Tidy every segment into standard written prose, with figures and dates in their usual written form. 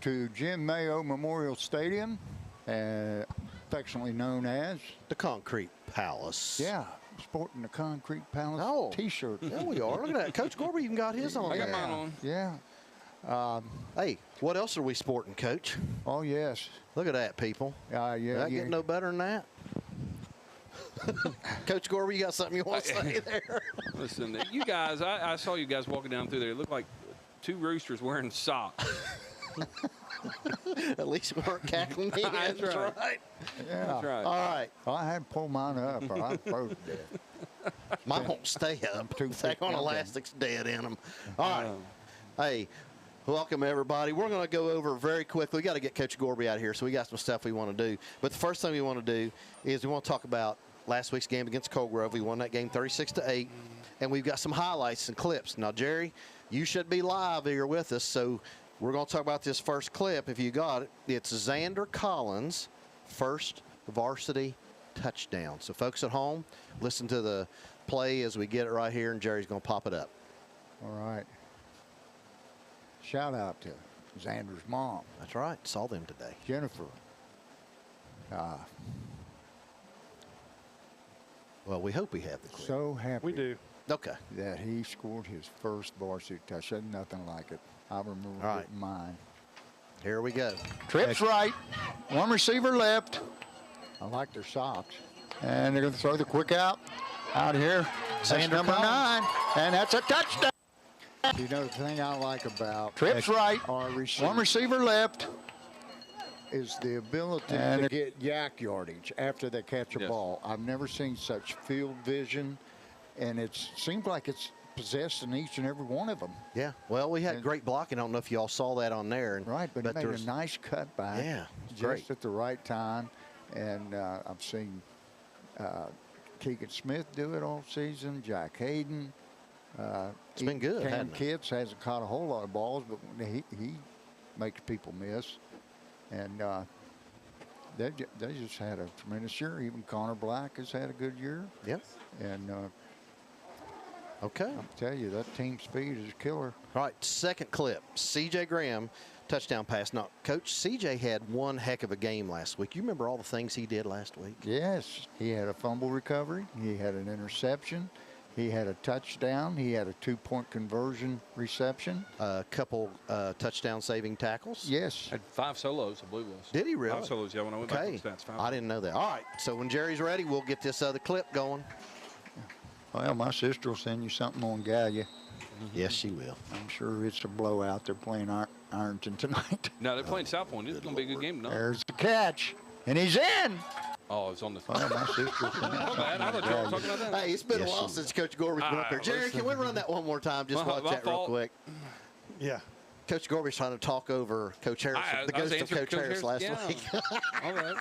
to Jim Mayo Memorial Stadium, affectionately known as the Concrete Palace. Yeah, sporting the Concrete Palace T-shirt. There we are. Look at that. Coach Gorby even got his on. I got mine on. Yeah. Hey, what else are we sporting, Coach? Oh, yes. Look at that, people. Yeah. Did I get no better than that? Coach Gorby, you got something you want to say there? Listen, you guys, I saw you guys walking down through there. It looked like two roosters wearing socks. At least we weren't cackling. That's right. Yeah. That's right. All right. I had to pull mine up or I froze to death. Mine won't stay up. Too That thick on now, elastic's dead in them. All right. Hey, welcome, everybody. We're going to go over very quickly. We got to get Coach Gorby out of here, so we got some stuff we want to do. But the first thing we want to do is we want to talk about last week's game against Cold Grove. We won that game 36-8, and we've got some highlights and clips. Now, Jerry, you should be live here with us, so we're going to talk about this first clip. If you got it, it's Xander Collins' first varsity touchdown. So, folks at home, listen to the play as we get it right here, and Jerry's going to pop it up. All right. Shout out to Xander's mom. That's right. Saw them today. Jennifer. Well, we hope we have the clip. So happy. We do. Okay. That he scored his first varsity touchdown. Nothing like it. I remember it in mine. Here we go. Trips right. One receiver left. I like their socks. And they're going to throw the quick out here. That's number 9. And that's a touchdown. You know, the thing I like about trips right. One receiver left is the ability to get yak yardage after they catch a ball. I've never seen such field vision, and it seems like it's possessed in each and every one of them. Yeah, well, we had great blocking. I don't know if y'all saw that on there. Right, but he made a nice cutback. Yeah, just at the right time. And I've seen Keegan Smith do it all season, Jack Hayden. It's been good, Cam hasn't it? Kitts hasn't caught a whole lot of balls, but he makes people miss. And they just had a tremendous year. Even Connor Black has had a good year. Yep. And okay. I'll tell you, that team speed is a killer. All right, second clip. C.J. Graham, touchdown pass. Now, Coach, C.J. had one heck of a game last week. You remember all the things he did last week? Yes. He had a fumble recovery. He had an interception. He had a touchdown. He had a 2-point conversion reception. A couple touchdown saving tackles. Yes. Had 5 solos, I believe it was. Did he really? 5 solos, yeah, when I went back to the stats. 5. I didn't know that. All right, so when Jerry's ready, we'll get this other clip going. Well, my sister will send you something on Gallia. Yes, she will. I'm sure it's a blowout. They're playing Ironton tonight. No, they're playing South Point. It's going to be a good game tonight. There's the catch, and he's in. Oh, it's on the Well, my sister will send you something I thought you were talking about that. Hey, it's been a while since Coach Gorby's been up there. Jerry, can we run that one more time? Just watch that real quick. Yeah. Coach Gorby's trying to talk over Coach Harris, the ghost of Coach Harris last week. All right.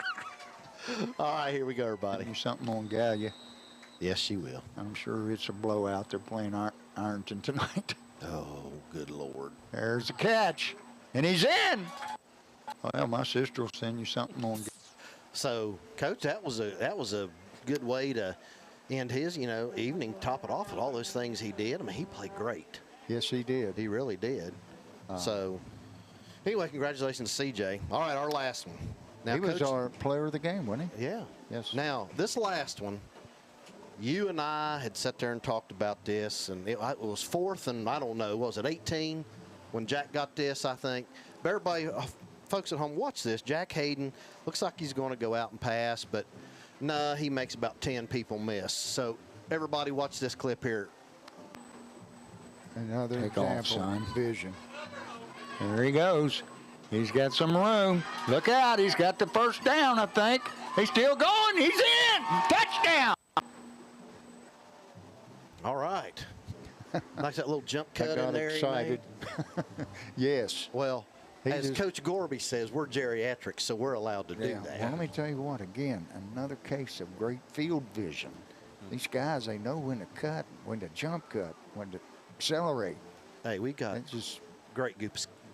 All right, here we go, everybody. Send you something on Gallia. Yes, she will. I'm sure it's a blowout. They're playing Ironton tonight. Oh, good Lord. There's the catch, and he's in. Well, my sister will send you something on. So, Coach, that was a good way to end his, evening. Top it off with all those things he did. I mean, he played great. Yes, he did. He really did. So, anyway, congratulations, CJ. All right, our last one. Now, He was Coach, our player of the game, wasn't he? yeah. Yes. Now, this last one, you and I had sat there and talked about this, and it was 4th and, I don't know, what was it 18 when Jack got this, I think. But everybody, folks at home, watch this. Jack Hayden looks like he's going to go out and pass, but nah, he makes about 10 people miss. So, everybody watch this clip here. Another Take off, example son. of vision. There he goes. He's got some room. Look out. He's got the first down, I think. He's still going. He's in. Touchdown. All right. Like that little jump cut I got in there. excited. Yes. Well, He as just- Coach Gorby says, we're geriatrics, so we're allowed to do Yeah. that. Well, let me tell you what, again, another case of great field vision. These guys, they know when to cut, when to jump cut, when to accelerate. Hey, we got It's just, great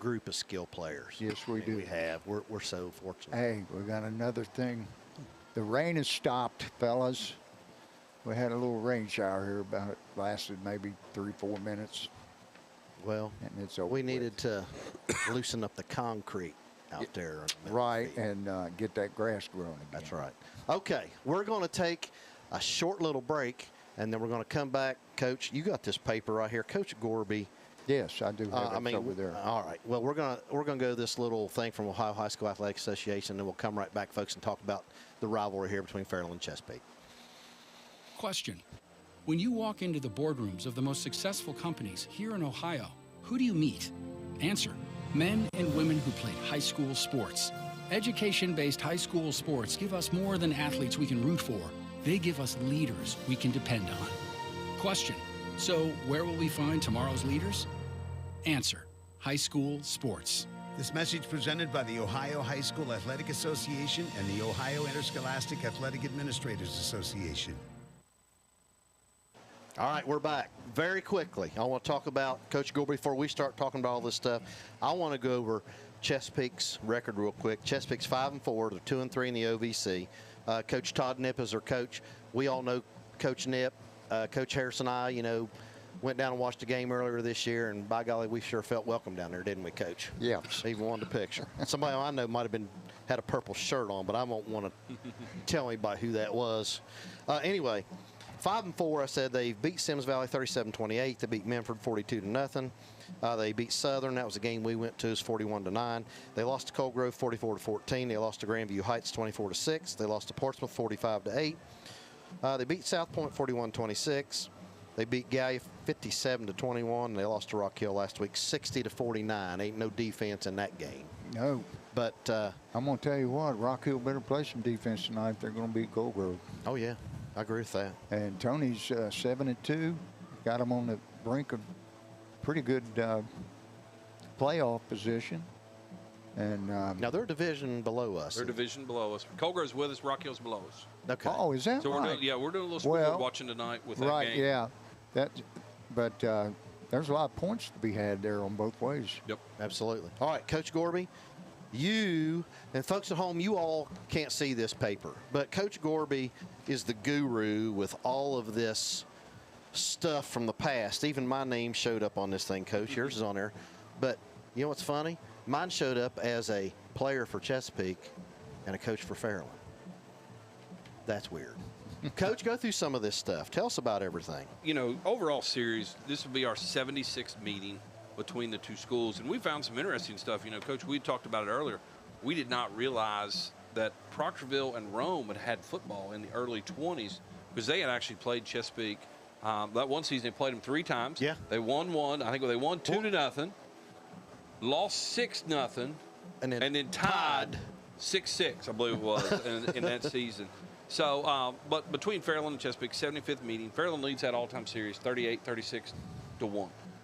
group of skill players. Yes, we do. We have. We're so fortunate. hey, we got another thing. The rain has stopped, fellas. We had a little rain shower here about it. Lasted maybe 3-4 minutes. Well, and it's over we with. needed to loosen up the concrete out there. Right, and get that grass growing again. That's right. Okay, we're going to take a short little break, and then we're going to come back. Coach, you got this paper right here. Coach Gorby. Yes, I do have it over there. All right. Well, we're gonna go this little thing from Ohio High School Athletic Association, and then we'll come right back, folks, and talk about the rivalry here between Fairland and Chesapeake. Question. When you walk into the boardrooms of the most successful companies here in Ohio, who do you meet? Answer. Men and women who played high school sports. Education-based high school sports give us more than athletes we can root for. They give us leaders we can depend on. Question. So where will we find tomorrow's leaders? Answer. High school sports. This message presented by the Ohio High School Athletic Association and the Ohio Interscholastic Athletic Administrators Association. All right, we're back. Very quickly, I want to talk about Coach Gorby before we start talking about all this stuff. I want to go over Chesapeake's record real quick. Chesapeake's 5-4. They're 2-3 in the OVC. Coach Todd Nip is their coach. We all know Coach Nip. Coach Harris and I, went down and watched a game earlier this year, and by golly, we sure felt welcome down there, didn't we, Coach? Yeah. Even wanted a picture. Somebody I know might have had a purple shirt on, but I won't want to tell anybody who that was. Anyway, 5-4. I said they beat Sims Valley 37-28. They beat Memphis 42-0. They beat Southern. That was a game we went to. It was 41-9. They lost to Cold Grove 44-14. They lost to Grandview Heights 24-6. They lost to Portsmouth 45-8. They beat South Point 41-26. They beat Gallia 57-21. And they lost to Rock Hill last week 60-49. Ain't no defense in that game. No. But I'm going to tell you what, Rock Hill better play some defense tonight if they're going to beat Gold Grove. oh yeah, I agree with that. And Tony's 7-2. Got them on the brink of pretty good playoff position. And Now they're a division below us. They're a division below us. Cold Grove's with us. Rock Hill's below us. Okay. oh, is that So right? we're doing a little scoreboard watching tonight with that right, game. yeah. But there's a lot of points to be had there on both ways. Yep. Absolutely. All right, Coach Gorby, you and folks at home, you all can't see this paper, but Coach Gorby is the guru with all of this stuff from the past. Even my name showed up on this thing, Coach. Yours is on there. But you know what's funny? Mine showed up as a player for Chesapeake and a coach for Fairland. That's weird. Coach, go through some of this stuff. Tell us about everything. Overall series, this will be our 76th meeting between the two schools. And we found some interesting stuff. Coach, we talked about it earlier. We did not realize that Proctorville and Rome had football in the early 20s because they had actually played Chesapeake. That one season, they played them 3 times. Yeah. They won one. I think they won 2-0. Lost 6-0. And then tied 6-6, I believe it was, in that season. So, but between Fairland and Chesapeake, 75th meeting, Fairland leads that all-time series 38-36-1.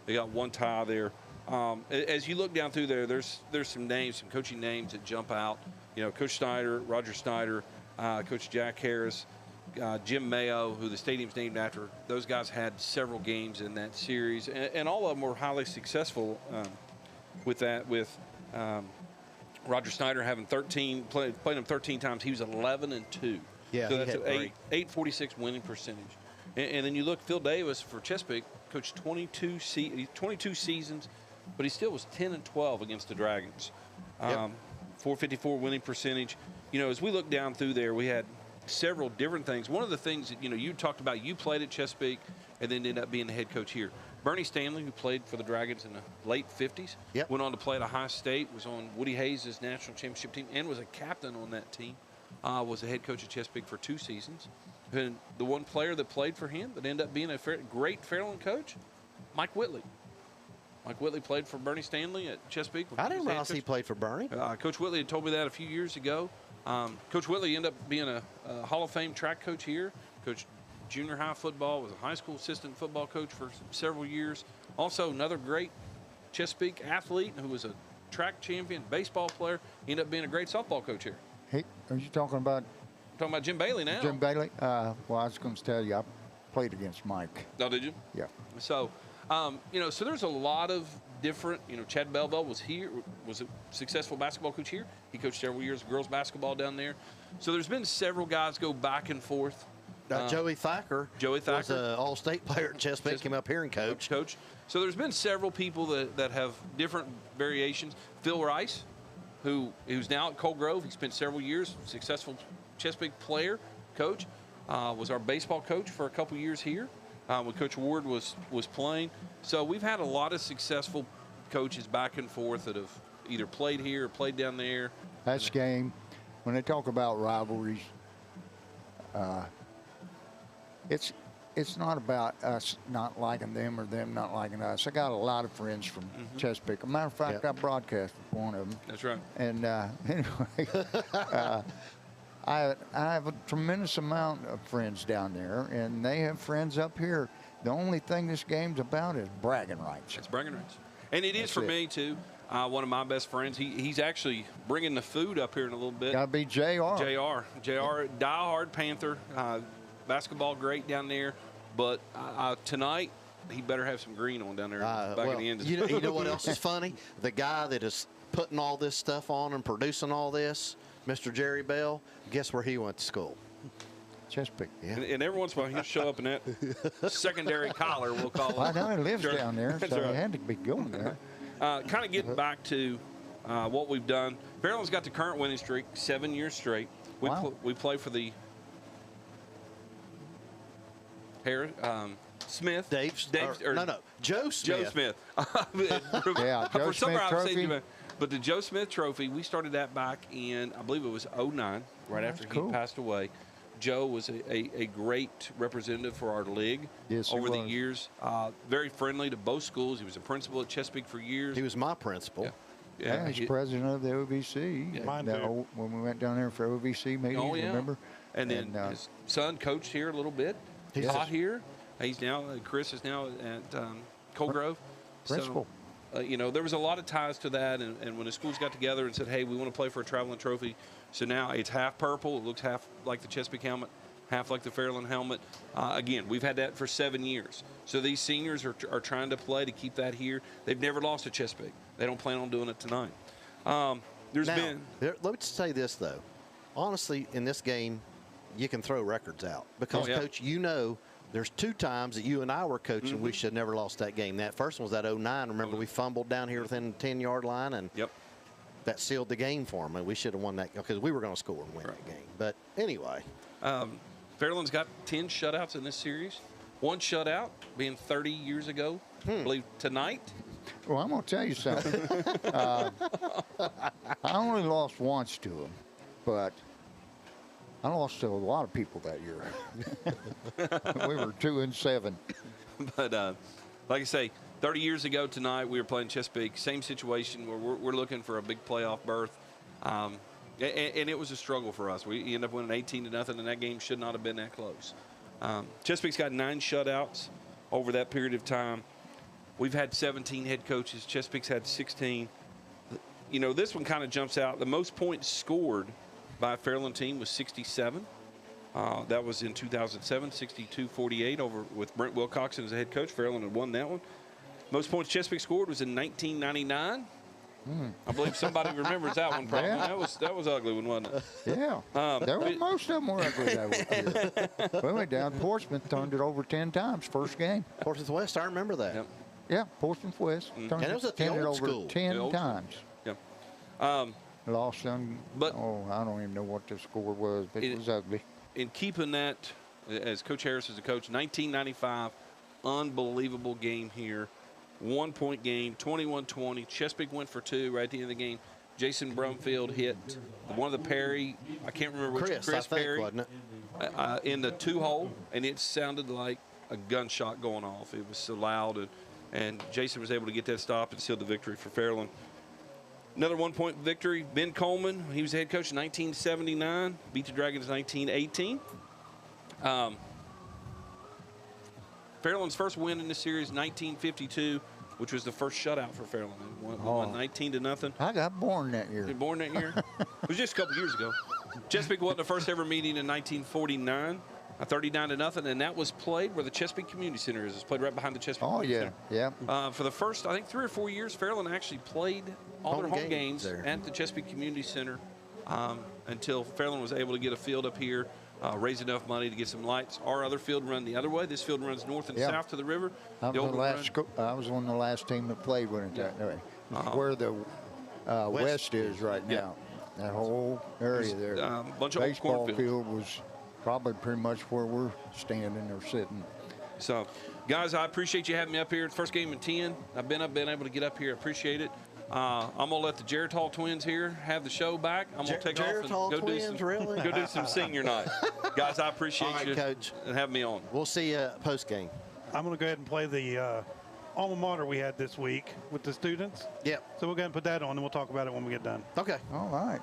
They got one tie there. As you look down through there's some names, some coaching names that jump out. Coach Snyder, Roger Snyder, Coach Jack Harris, Jim Mayo, who the stadium's named after. Those guys had several games in that series, and all of them were highly successful with that. With Roger Snyder having played them 13 times, he was 11-2. Yeah, so he that's had an 846 winning percentage. And then you look, Phil Davis for Chesapeake coached 22 seasons, but he still was 10-12 against the Dragons. 454 winning percentage. As we look down through there, we had several different things. One of the things that you talked about, you played at Chesapeake and then ended up being the head coach here. Bernie Stanley, who played for the Dragons in the late 50s, went on to play at Ohio State, was on Woody Hayes' national championship team, and was a captain on that team. Was a head coach at Chesapeake for 2 seasons. And the one player that played for him that ended up being a great Fairland coach, Mike Whitley. Mike Whitley played for Bernie Stanley at Chesapeake. I didn't realize he played for Bernie. Coach Whitley had told me that a few years ago. Coach Whitley ended up being a Hall of Fame track coach here. Coached junior high football, was a high school assistant football coach for several years. Also, another great Chesapeake athlete who was a track champion, baseball player. He ended up being a great softball coach here. Hey, are you talking about Jim Bailey now. Jim Bailey? Well, I was going to tell you, I played against Mike. Oh, did you? Yeah. So, so there's a lot of different, Chad Belleville was a successful basketball coach here. He coached several years of girls basketball down there. So there's been several guys go back and forth Joey Thacker. Was an all-state player at Chesapeake. Came up here and coached. So there's been several people that have different variations. Phil Rice, who's now at Cold Grove. He spent several years, successful Chesapeake player, coach. Was our baseball coach for a couple years here when Coach Ward was playing. So we've had a lot of successful coaches back and forth that have either played here or played down there. That's game. When they talk about rivalries, it's not about us not liking them or them not liking us. I got a lot of friends from Chesapeake. As a matter of fact, I broadcast with one of them. That's right. And anyway, I have a tremendous amount of friends down there, and they have friends up here. The only thing this game's about is bragging rights. It's bragging rights. And it is for me, too. One of my best friends, he's actually bringing the food up here in a little bit. Got to be J.R. J.R., diehard Panther, basketball great down there. But tonight, he better have some green on down there back in the end. You know what else is funny? The guy that is putting all this stuff on and producing all this, Mr. Jerry Bell, guess where he went to school? Chesapeake. Yeah. And every once in a while, he'll show up in that secondary collar, we'll call it. Well, I know he lives down there, so right. he had to be going there. Kind of getting back to what we've done. Fairland's got the current winning streak, 7 years straight. We play for the Smith. Joe Smith. Joe Smith. Yeah, Joe Smith Trophy. But the Joe Smith Trophy, we started that back in, I believe it was 09, right after he passed away. Joe was a great representative for our league over the years. Very friendly to both schools. He was a principal at Chesapeake for years. He was my principal. Yeah, he's president of the OVC. Yeah. Mine too. When we went down there for OVC meetings, remember? And then his son coached here a little bit. He's taught here. He's now, Chris is now at Cold Grove. Principal. So, there was a lot of ties to that. And when the schools got together and said, hey, we want to play for a traveling trophy. So now it's half purple. It looks half like the Chesapeake helmet, half like the Fairland helmet. Again, we've had that for 7 years. So these seniors are trying to play to keep that here. They've never lost to Chesapeake. They don't plan on doing it tonight. Let me just say this, though. Honestly, in this game, you can throw records out. Because, Coach, there's 2 times that you and I were coaching, we should have never lost that game. That first one was that 09. Remember, we fumbled down here within the 10-yard line, and that sealed the game for them. And we should have won that because we were going to score and win that game. But anyway. Fairland's got 10 shutouts in this series. 1 shutout being 30 years ago, I believe, tonight. Well, I'm going to tell you something. I only lost once to them, but I lost to a lot of people that year. We were 2-7. But like I say, 30 years ago tonight, we were playing Chesapeake. Same situation where we're looking for a big playoff berth. And it was a struggle for us. We ended up winning 18-0, and that game should not have been that close. Chesapeake's got 9 shutouts over that period of time. We've had 17 head coaches. Chesapeake's had 16. This one kind of jumps out. The most points scored by a Fairland team was 67. That was in 2007, 62-48 over with Brent Wilcoxon as a head coach. Fairland had won that one. Most points Chesapeake scored was in 1999. I believe somebody remembers that one. Probably that was ugly one, wasn't it? Yeah, most of them were ugly that year. We went down. Portsmouth turned it over 10 times first game. Portsmouth West, I remember that. Yep. Yeah, Portsmouth West turned and it was at the old over school. 10 times. Yeah. Lost them. I don't even know what the score was, but it was ugly. In keeping that, as Coach Harris is a coach, 1995, unbelievable game here. 1-point game, 21-20. Chesapeake went for 2 right at the end of the game. Jason Brumfield hit one of the Perry, I can't remember which, Chris Perry, wasn't it? in the 2-hole, and it sounded like a gunshot going off. It was so loud, and Jason was able to get that stop and seal the victory for Fairland. Another 1-point victory. Ben Coleman, he was the head coach in 1979, beat the Dragons in 1918. Fairland's first win in the series, 1952, which was the first shutout for Fairland. Won 19-0. I got born that year. You were born that year? It was just a couple years ago. Chesapeake won the first ever meeting in 1949, 39-0, and that was played where the Chesapeake Community Center is. It's played right behind the Chesapeake Community Center. Yeah. For the first, I think, 3 or 4 years, Fairland actually played all their home games at the Chesapeake Community Center until Fairland was able to get a field up here. raise enough money to get some lights. Our other field run the other way. This field runs north and south to the river. I was on the last team that played when it that way. Where the west is right now. That whole area there. Bunch of baseball cornfields. field was probably pretty much where we're standing or sitting. So, guys, I appreciate you having me up here. It's the first game in 10. I've been able to get up here. I appreciate it. I'm going to let the Geritol twins here have the show back. I'm going to take off and go do some senior night. Guys, I appreciate you, Coach, and having me on. We'll see you post game. I'm going to go ahead and play the alma mater we had this week with the students. Yep. So we'll go ahead and put that on, and we'll talk about it when we get done. Okay. All right.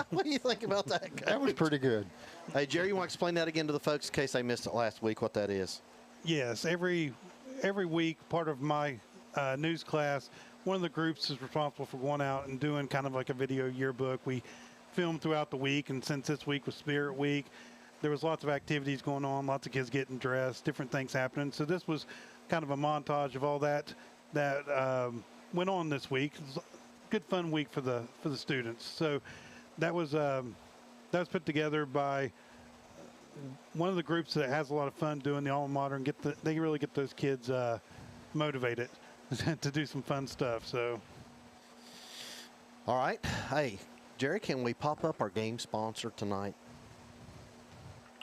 What do you think about that, Coach? That was pretty good. Hey, Jerry, you want to explain that again to the folks in case they missed it last week, what that is? Yes, every week, part of my news class, one of the groups is responsible for going out and doing kind of like a video yearbook. We film throughout the week, and since this week was Spirit Week, there was lots of activities going on, lots of kids getting dressed, different things happening. So this was kind of a montage of all that went on this week. It was a good, fun week for the students. So that was put together by one of the groups that has a lot of fun doing the alma mater, and they really get those kids motivated to do some fun stuff. So, all right. Hey, Jerry, can we pop up our game sponsor tonight?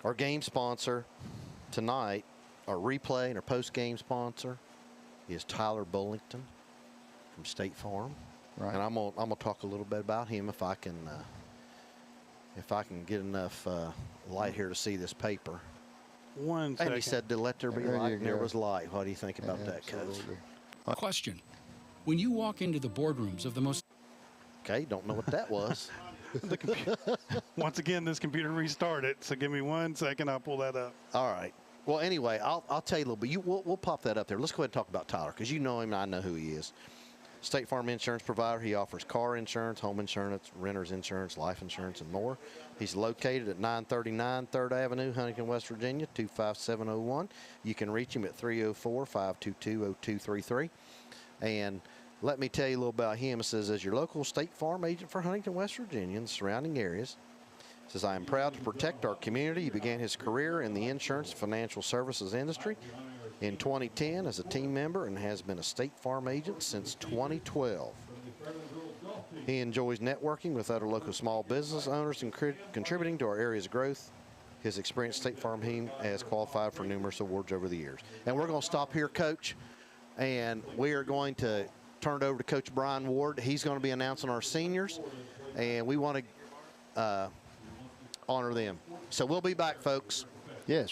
Our game sponsor tonight, our replay and our post-game sponsor is Tyler Bullington from State Farm. Right. And I'm gonna talk a little bit about him if I can get enough light here to see this paper. One second. And he said to let there be There light, you and there go. was light. What do you think about that, Coach? Absolutely. Question. When you walk into the boardrooms of the most Okay, don't know what that was. Once again, this computer restarted, so give me 1 second. I'll pull that up. All right. Well, anyway, I'll tell you a little bit. We'll pop that up there. Let's go ahead and talk about Tyler, because you know him and I know who he is. State Farm insurance provider. He offers car insurance, home insurance, renter's insurance, life insurance, and more. He's located at 939 3rd Avenue, Huntington, West Virginia, 25701. You can reach him at 304-522-0233. And let me tell you a little about him. It says, as your local State Farm agent for Huntington, West Virginia and surrounding areas, it says, I am proud to protect our community. He began his career in the insurance and financial services industry in 2010 as a team member and has been a State Farm agent since 2012. He enjoys networking with other local small business owners and contributing to our area's growth. His experienced State Farm team has qualified for numerous awards over the years. And we're going to stop here, Coach, and we are going to turn it over to Coach Brian Ward. He's going to be announcing our seniors, and we want to honor them. So we'll be back, folks. Yes.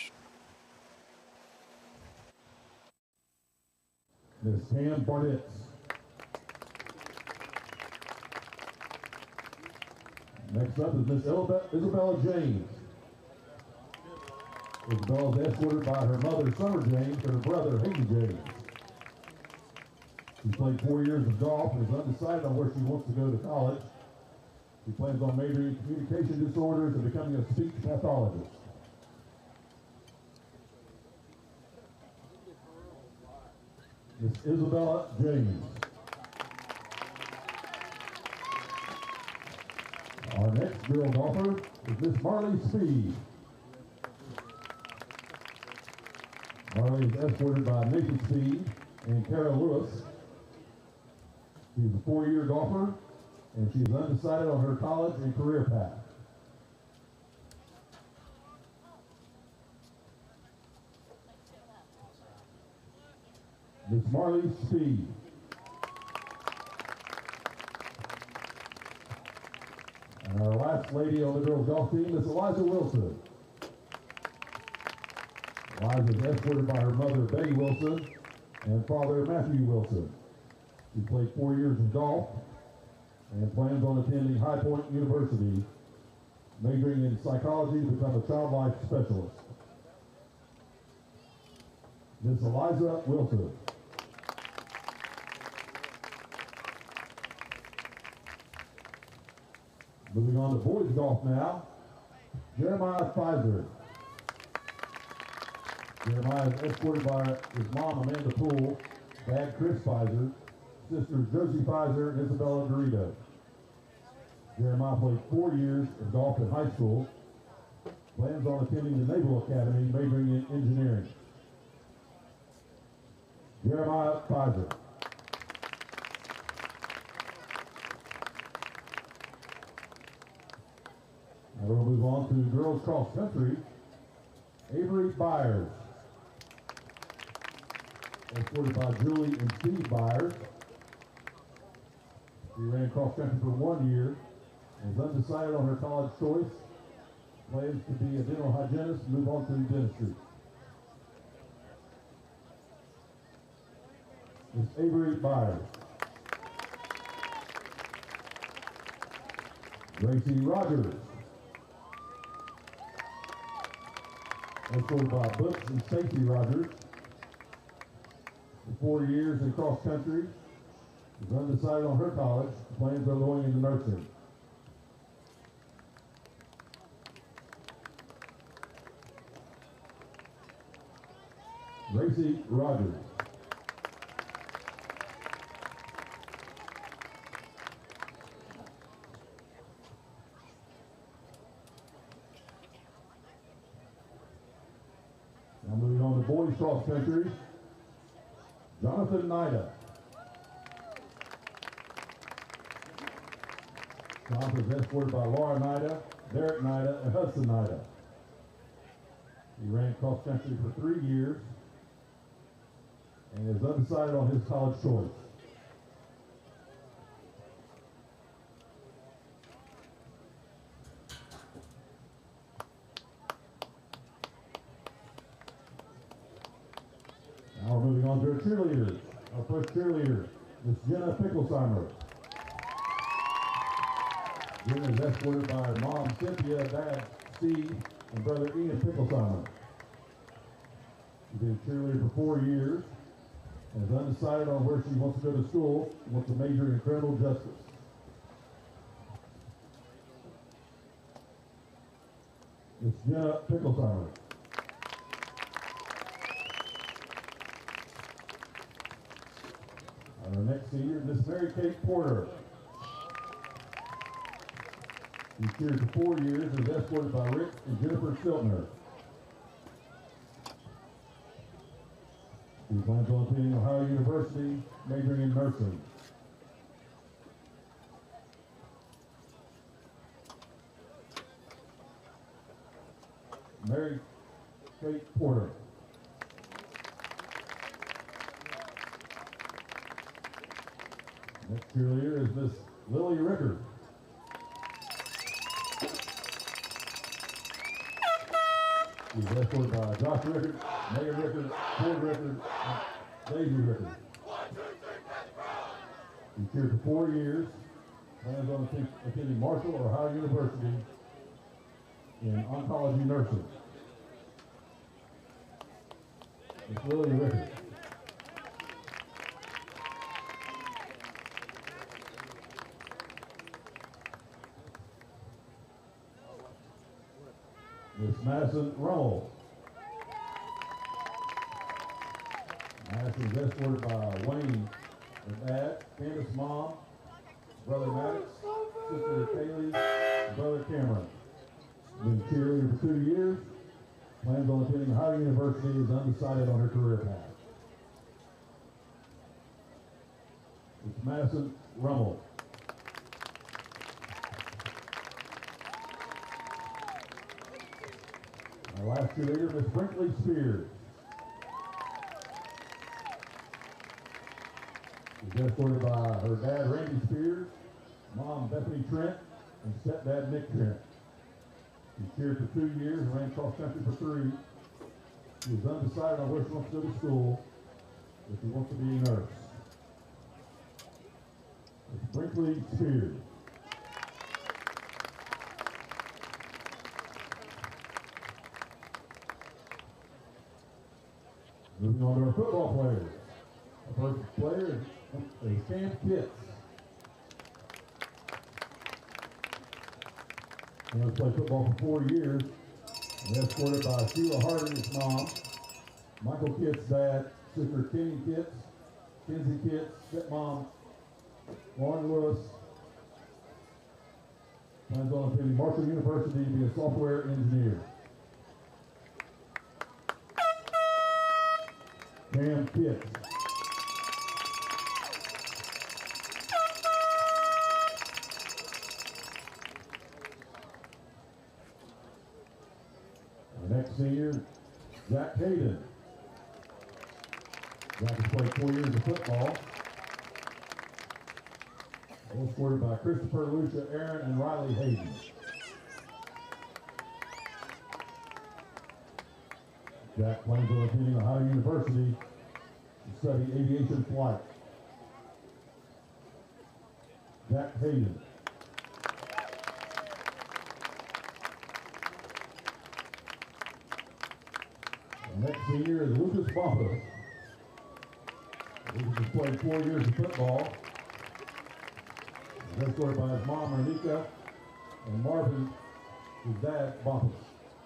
Ms. Pam Barnett. Next up is Miss Isabella James. Isabella is escorted by her mother, Summer James, and her brother, Hayden James. She played 4 years of golf and is undecided on where she wants to go to college. She plans on majoring in communication disorders and becoming a speech pathologist. Miss Isabella James. Our next girl golfer is Miss Marley Speed. Marley is escorted by Nathan Speed and Kara Lewis. She's a 4-year golfer, and she's undecided on her college and career path. Miss Marley Speed. And our last lady on the girls golf team is Eliza Wilson. Eliza is escorted by her mother, Betty Wilson, and father, Matthew Wilson. She played 4 years of golf and plans on attending High Point University, majoring in psychology to become a child life specialist. Miss Eliza Wilson. Moving on to boys golf now, Jeremiah Pfizer. Jeremiah is escorted by his mom, Amanda Poole, dad, Chris Pfizer, sisters Josie Pfizer and Isabella Dorito. Jeremiah played 4 years of golf in high school, plans on attending the Naval Academy, majoring in engineering. Jeremiah Pfizer. Now we'll move on to girls cross country. Avery Byers, escorted by Julie and Steve Byers. She ran cross country for 1 year and is undecided on her college choice. Plans to be a dental hygienist, move on to dentistry. Miss Avery Byers. Gracie Rogers, escorted by Books and Stacy Rogers. For 4 years in cross country, is undecided on her college, plans on going into nursing. Gracie Rogers. Now moving on to boys cross country, Jonathan Nida. Jonathan is escorted by Laura Nida, Derek Nida, and Hudson Nida. He ran cross country for 3 years and is undecided on his college choice. Now we're moving on to our cheerleaders. Our first cheerleader, Miss Jenna Picklesheimer. Jenna is escorted by her mom, Cynthia, dad, Steve, and brother Ian Picklesheimer. She's been a cheerleader for 4 years and is undecided on where she wants to go to school. She wants to major in criminal justice. Miss Jenna Picklesheimer. Our next senior, Miss Mary Kate Porter. She cheered for 4 years and is escorted by Rick and Jennifer Stiltner. She plans on attending Ohio University, majoring in nursing. Mary Kate Porter. Next cheerleader is Miss Lily Rickard. She's escorted by Josh Rickard, Megan Rickard, Ford Rickard, and Daisy Rickard. She's here for 4 years, plans on attending Marshall or Ohio University in oncology nursing. Miss Lily Rickard. Miss Madison Rummel. Madison is escorted by Wayne, her dad, Candace' mom, brother Maddox, sister Kaylee, and brother Cameron. Been a cheerleader for 2 years. Plans on attending Ohio University, is undecided on her career path. It's Madison Rummel. Our last cheerleader, Miss Brinkley Spears. She's escorted by her dad, Randy Spears, mom, Bethany Trent, and stepdad, Nick Trent. She cheered for 2 years and ran cross country for 3. She is undecided on where she wants to go to school, but she wants to be a nurse. It's Brinkley Spears. Moving on to our football players. Our first player is Sam Pitts. He has played football for 4 years. And escorted by Sheila Harding, his mom, Michael Kitts' dad, sister Kenny Kitts, Kenzie Kitts, stepmom Lauren Lewis. Plans on attending Marshall University to be a software engineer. Cam Pitts. Our next senior, Jack Hayden. Jack has played 4 years of football. Escorted by Christopher, Lucia, Aaron, and Riley Hayden. Jack plans on attending Ohio University to study aviation flight. Jack Hayden. The next senior is Lucas Bumpa. Lucas has played 4 years of football. He's escorted by his mom, Renika, and Marvin, his dad, Bumpa,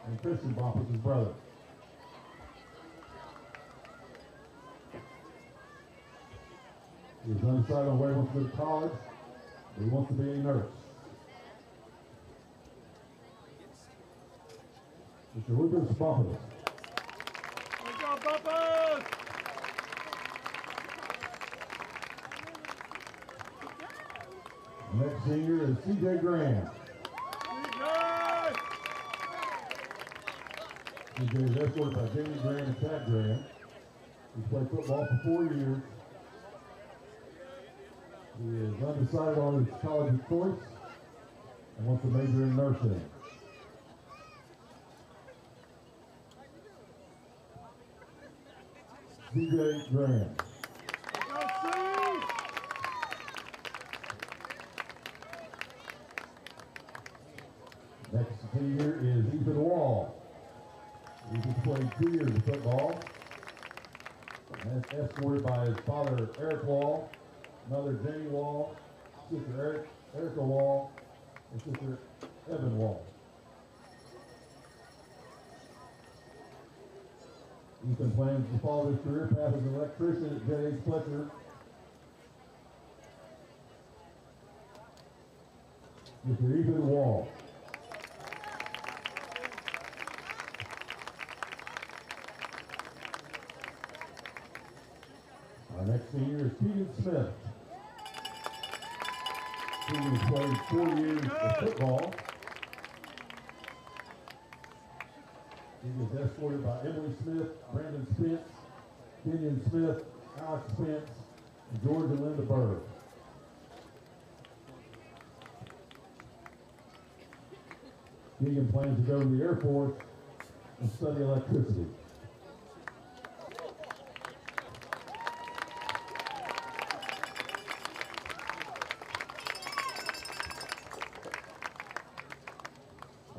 and Christian Bumpa, his brother. He is undecided on where he wants to go to college, but he wants to be a nurse. Mr. Lucas Bumpa. Good job, Bumpa! The next senior is C.J. Graham. C.J. is escorted by Jamie Graham and Chad Graham. He's played football for 4 years. He is undecided on his college of choice and wants to major in nursing. C.J. Graham. Next senior is Ethan Wall. Ethan played 2 years of football. And is escorted by his father, Eric Wall, mother, Jenny Wall, sister, Erica Wall, and sister, Evan Wall. Ethan plans to follow his career path as an electrician at J.H. Fletcher. Mr. Ethan Wall. Our next senior is Keegan Smith. Keegan has played 4 years of football. He is escorted by Emily Smith, Brandon Spence, Kenyon Smith, Alex Spence, and George and Linda Bird. Keegan plans to go to the Air Force and study electricity.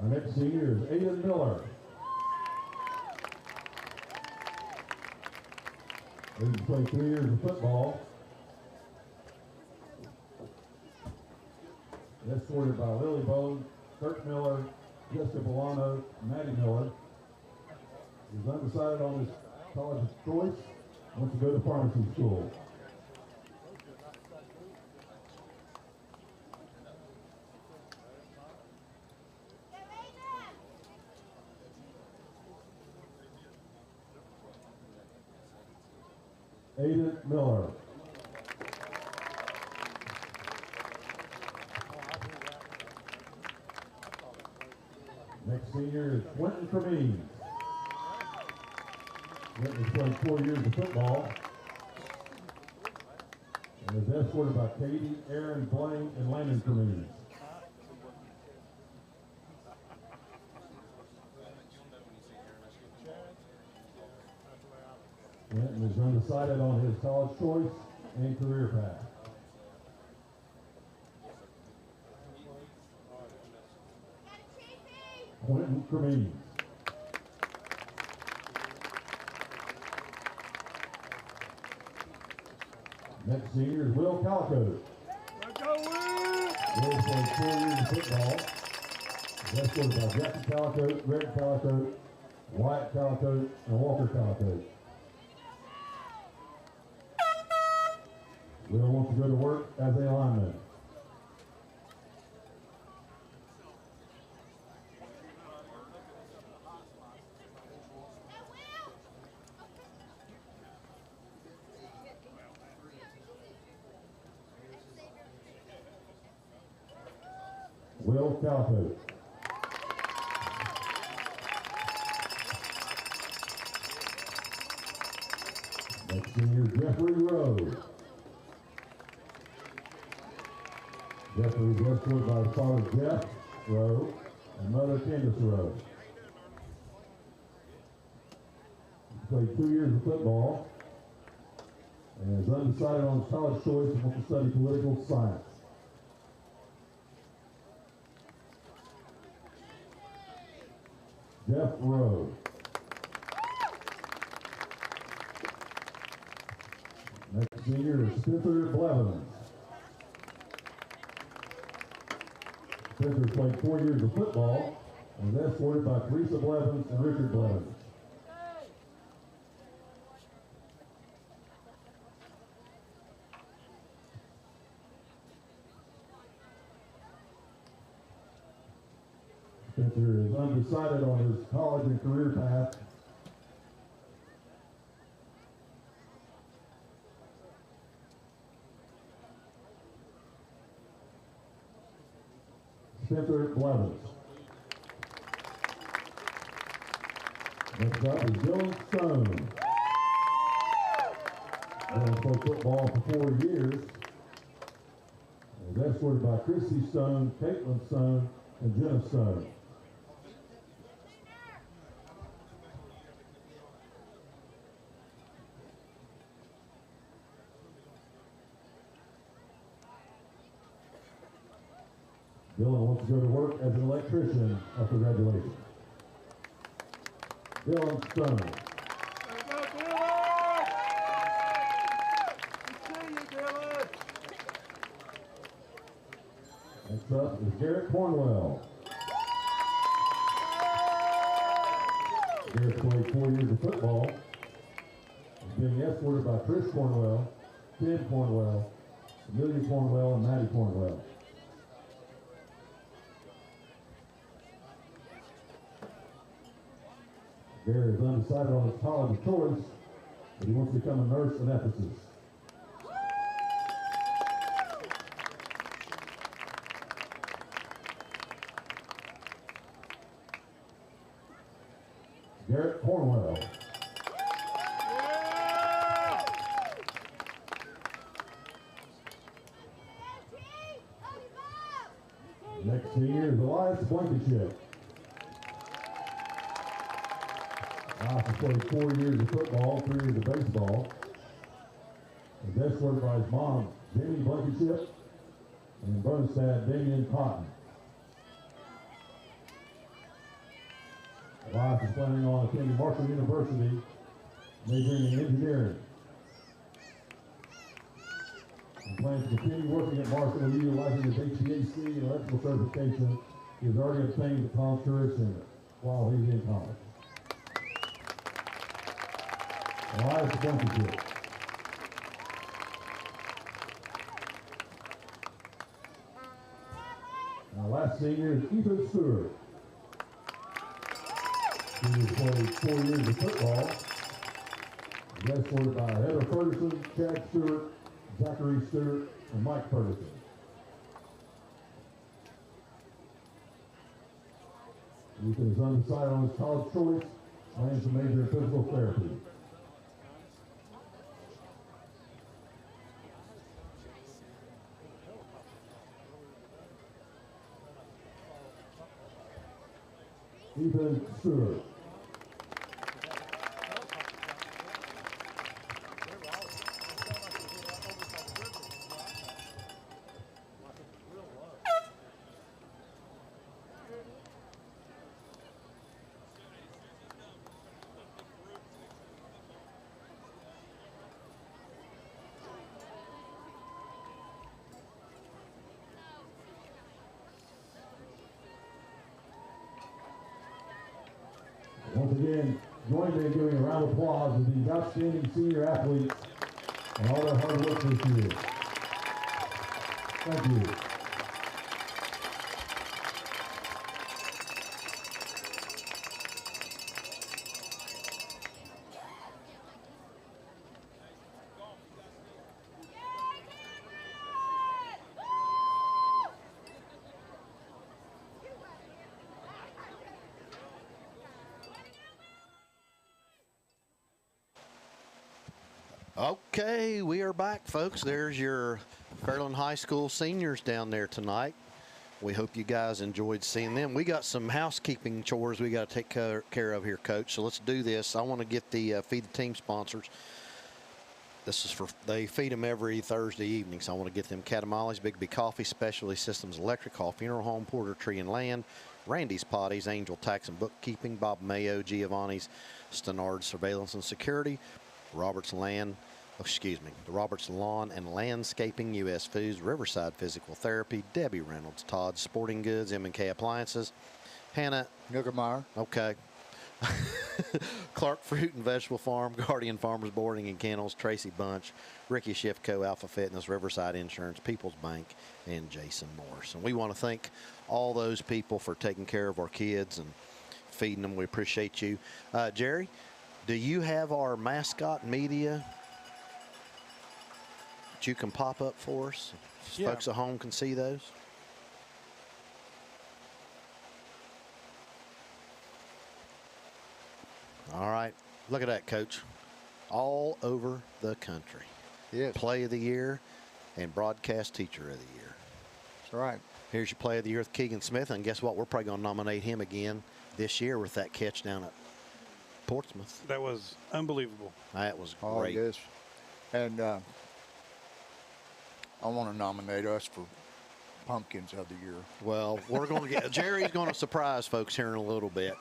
Our next senior is Aiden Miller. Aiden's played 3 years of football. Escorted by Lily Bone, Kirk Miller, Jessica Bolano, Maddie Miller. He's undecided on his college of choice. Wants to go to pharmacy school. Aiden Miller. Next senior is Quentin Cremeen. Quentin has played 4 years of football and is escorted by Katie, Aaron, Blaine, and Landon Cremeen. Quentin is undecided on his college choice and career path. Quentin Cremeen. Next senior is Will Calico. Let's go, Will! Will played 4 years of football. He's escorted by Jackie Calico, Greg Calico, Wyatt Calico, and Walker Calico. Will wants to go to work as a lineman. Will Calico. Next senior, Jeffrey Rowe. Jeffrey is escorted by his father, Jeff Rowe, and mother, Candace Rowe. He played 2 years of football and is undecided on his college choice and wants to study political science. Jeff Rowe. Next senior is Spencer Blevins. Spencer played 4 years of football and is escorted by Teresa Blevins and Richard Blevins. Spencer is undecided on his college and career path. Spencer Blevins. Next up is Dylan Stone. Dylan played football for 4 years. And is escorted by Chrissy Stone, Caitlin Stone, and Jenna Stone. Dylan wants to go to work as an electrician after graduation. Dylan Stone. Let's go, Dylan! Good to see you, Dylan! Next up is Garrett Cornwell. Garrett played 4 years of football. He's being escorted by Chris Cornwell, Tim Cornwell, Amelia Cornwell, and Maddie Cornwell. Gary is undecided on his college of choice, but he wants to become a nurse in Ephesus. Garrett Cornwell. Next senior is Elias Blankenship. Elias has played 4 years of football, 3 years of baseball. He's escorted by his mom, Jamie Blankenship, and bonus dad, Damian Cotton. Elias is planning on attending Marshall University, majoring in engineering. He plans to continue working at Marshall, utilizing his HVAC and electrical certification He has already obtained the conjuration while he's in college. Elias Blankenship. Now, last senior is Ethan Stewart. He has played 4 years of football. He's escorted by Heather Ferguson, Chad Stewart, Zachary Stewart, and Mike Ferguson. Ethan is undecided on his college choice, plans to major in physical therapy. Ethan Stewart. Once again, join me in giving a round of applause to these outstanding senior athletes and all their hard work this year. Thank you. Okay, we are back, folks. There's your Fairland High School seniors down there tonight. We hope you guys enjoyed seeing them. We got some housekeeping chores we got to take care of here, Coach. So let's do this. I want to get the Feed the Team sponsors. This is for, they feed them every Thursday evening, so I want to get them Catamales, Big B Coffee, Specialty Systems Electric, Hall Funeral Home, Porter Tree and Land, Randy's Potties, Angel Tax and Bookkeeping, Bob Mayo, Giovanni's, Stenard Surveillance and Security, Roberts Lawn and Landscaping, U.S. Foods, Riverside Physical Therapy, Debbie Reynolds, Todd's Sporting Goods, M&K Appliances, Hannah Nuckemeyer. Okay. Clark Fruit and Vegetable Farm, Guardian Farmers Boarding and Kennels, Tracy Bunch, Ricky Schiffco, Alpha Fitness, Riverside Insurance, People's Bank, and Jason Morse. And we want to thank all those people for taking care of our kids and feeding them. We appreciate you. Jerry, do you have our mascot media that you can pop up for us? Yeah. Folks at home can see those. All right. Look at that, Coach. All over the country. Yes. Play of the Year and Broadcast Teacher of the Year. That's right. Here's your Play of the Year with Keegan Smith. And guess what? We're probably going to nominate him again this year with that catch down at Portsmouth. That was unbelievable. That was Oh, great. it is. And I want to nominate us for Pumpkins of the Year. Well, we're going to get Jerry's going to surprise folks here in a little bit.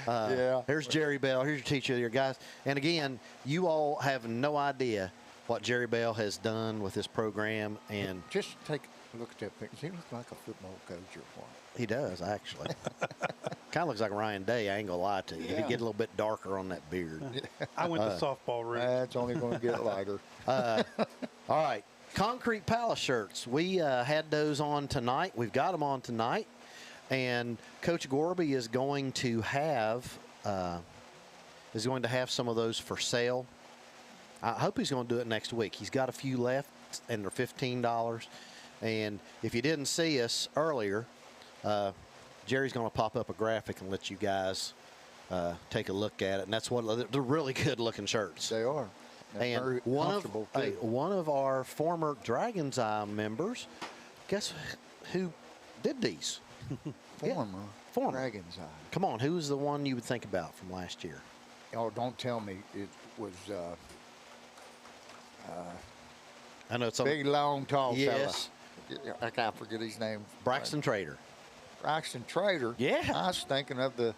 Yeah. Here's Jerry Bell. Here's your teacher of the year, guys. And again, you all have no idea what Jerry Bell has done with this program. And Just take a look at that picture. Does he look like a football coach or what? he does, actually. Kind of looks like Ryan Day, I ain't going to lie to you. Yeah. He'd get a little bit darker on that beard. I went the softball route. That's only going to get lighter. All right. Concrete Palace shirts. We had those on tonight. We've got them on tonight. And Coach Gorby is going to have some of those for sale. I hope he's going to do it next week. He's got a few left, and they're $15. And if you didn't see us earlier, Jerry's going to pop up a graphic and let you guys take a look at it. And that's what they're really good looking shirts. They are. They're very And comfortable, too. one of our former Dragon's Eye members, guess who did these? Former. Dragon's Eye. Come on, who was the one you would think about from last year? Oh, don't tell me it was I know it's a big, long, tall Yes. fella. I can't forget his name. Braxton Trader. Braxton Trader. Yeah. I was thinking of the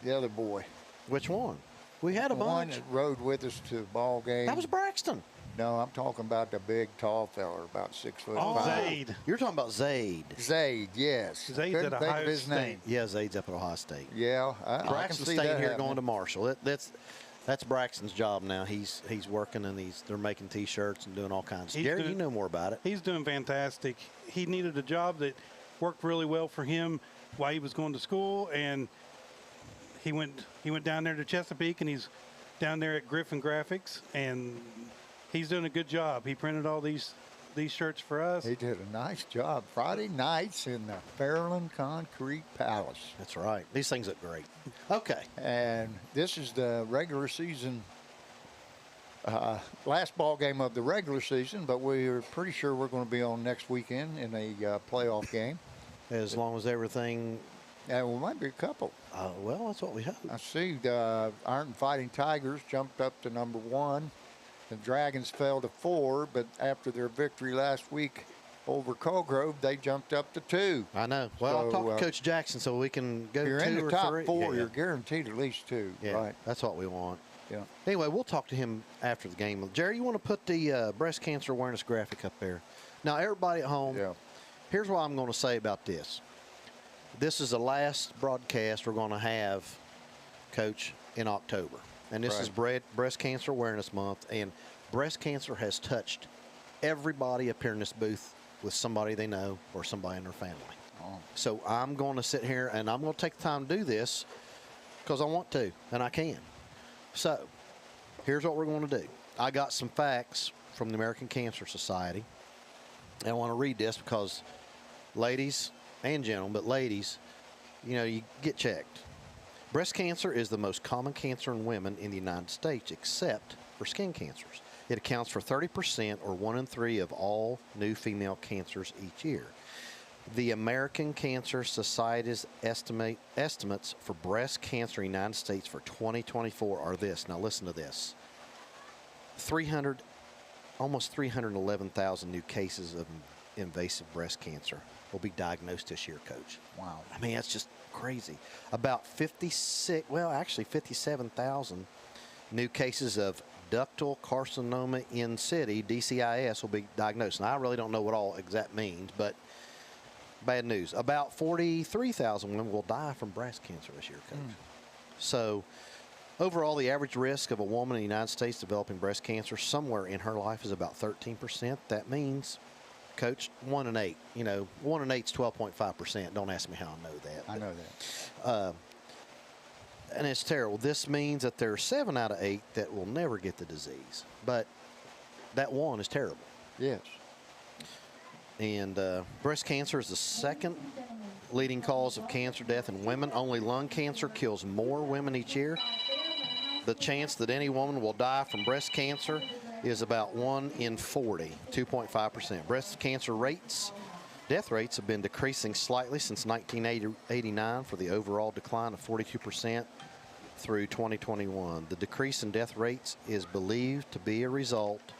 other boy. Which one? We had a The one bunch. that rode with us to the ball game. That was Braxton. No, I'm talking about the big, tall fella, about 6'5". Oh, Zaid. You're talking about Zaid. Zaid, yes. Zaid's Couldn't at think Ohio of his State. name. Yeah, Zaid's up at Ohio State. Yeah, I can Braxton see staying that here, happening. going to Marshall. That's Braxton's job now. He's working, and they're making T-shirts and doing all kinds. Gary, you know more about it. He's doing fantastic. He needed a job that worked really well for him while he was going to school, and he went down there to Chesapeake, and he's down there at Griffin Graphics, and he's doing a good job. He printed all these shirts for us. He did a nice job. Friday nights in the Fairland Concrete Palace. That's right. These things look great. Okay. And this is the regular season, last ball game of the regular season, but we're pretty sure we're going to be on next weekend in a playoff game. As long as everything. Yeah, well, might be a couple. Well, that's what we hope. I see the Iron Fighting Tigers jumped up to number 1. The Dragons fell to 4, but after their victory last week over Colgrove, they jumped up to 2. I know. Well, I'll So, talk to Coach Jackson so we can go You're 2 in the or top 3. 4. Yeah, You're guaranteed at least 2. yeah. Right. That's what we want. Yeah. Anyway, we'll talk to him after the game. Jerry, you want to put the breast cancer awareness graphic up there? Now, everybody at home, Yeah. here's what I'm going to say about this. This is the last broadcast we're going to have, Coach, in October. And this is Breast Cancer Awareness Month. And breast cancer has touched everybody up here in this booth with somebody they know or somebody in their family. Oh. So I'm going to sit here and I'm going to take the time to do this because I want to and I can. So here's what we're going to do. I got some facts from the American Cancer Society. And I want to read this because ladies and gentlemen, but ladies, you get checked. Breast cancer is the most common cancer in women in the United States except for skin cancers. It accounts for 30% or 1 in 3 of all new female cancers each year. The American Cancer Society's estimates for breast cancer in the United States for 2024 are this. Now listen to this. Almost 311,000 new cases of invasive breast cancer will be diagnosed this year, Coach. Wow. I mean, that's just crazy. About 57,000 new cases of ductal carcinoma in situ, DCIS, will be diagnosed. And I really don't know what all exact means, but bad news. About 43,000 women will die from breast cancer this year, Coach. So overall, the average risk of a woman in the United States developing breast cancer somewhere in her life is about 13%. That means, Coach, 1 in 8. 1 in 8 is 12.5%. Don't ask me how I know that. I know that. And it's terrible. This means that there are 7 out of 8 that will never get the disease. But that 1 is terrible. Yes. And breast cancer is the second leading cause of cancer death in women. Only lung cancer kills more women each year. The chance that any woman will die from breast cancer is about 1 in 40, 2.5%. Breast cancer death rates have been decreasing slightly since 1989 for the overall decline of 42% through 2021. The decrease in death rates is believed to be a result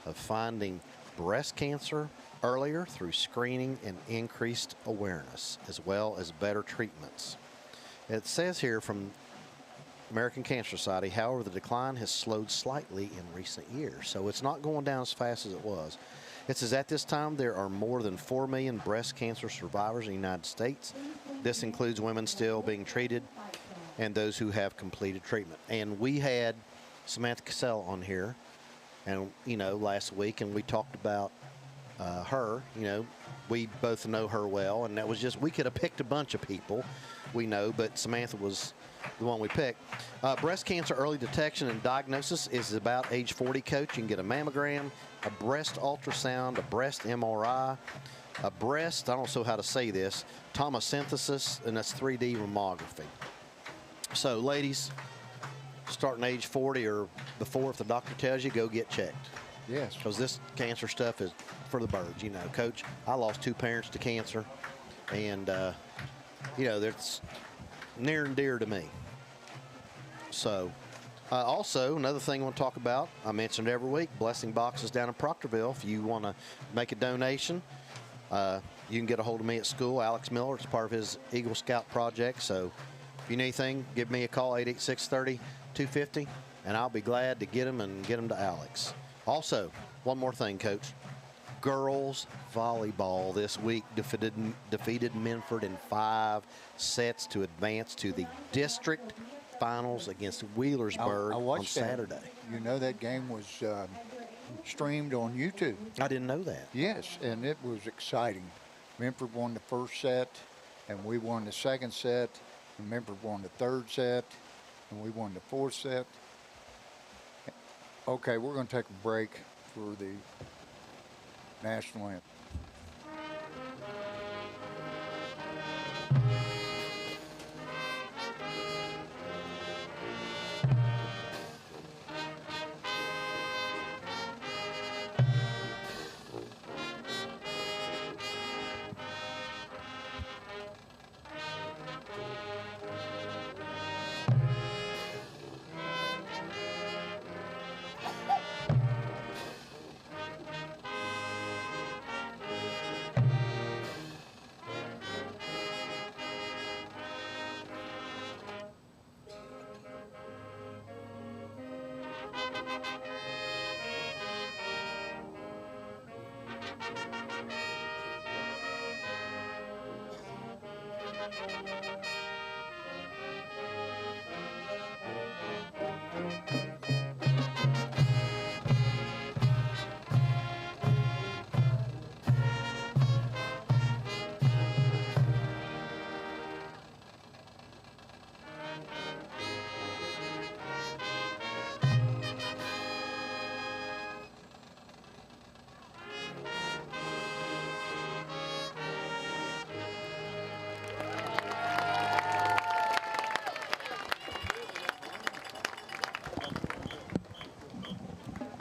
of finding breast cancer earlier through screening and increased awareness, as well as better treatments. It says here from American Cancer Society, however, the decline has slowed slightly in recent years, so it's not going down as fast as it was. It says at this time there are more than 4 million breast cancer survivors in the United States. This includes women still being treated and those who have completed treatment. And we had Samantha Cassell on here, and last week, and we talked about her. We both know her well, and that was just, we could have picked a bunch of people we know, but Samantha was the one we picked. Breast cancer early detection and diagnosis is about age 40, Coach. You can get a mammogram, a breast ultrasound, a breast MRI, a breast, I don't know how to say this, tomosynthesis, and that's 3D mammography. So, ladies, starting age 40 or before, if the doctor tells you, go get checked. Yes. Because this cancer stuff is for the birds, Coach. I lost 2 parents to cancer, and, that's near and dear to me. So, also, another thing I want to talk about, I mentioned every week, blessing boxes down in Proctorville. If you want to make a donation, you can get a hold of me at school, Alex Miller. It's part of his Eagle Scout project. So, if you need anything, give me a call, 886-30-250, and I'll be glad to get them to Alex. Also, one more thing, Coach. Girls volleyball this week defeated Minford in 5 sets to advance to the district finals against Wheelersburg I on watched Saturday. That. You know that game was streamed on YouTube. I didn't know that. Yes, and it was exciting. Minford won the first set, and we won the second set. And Minford won the third set, and we won the fourth set. Okay, we're going to take a break for the national anthem.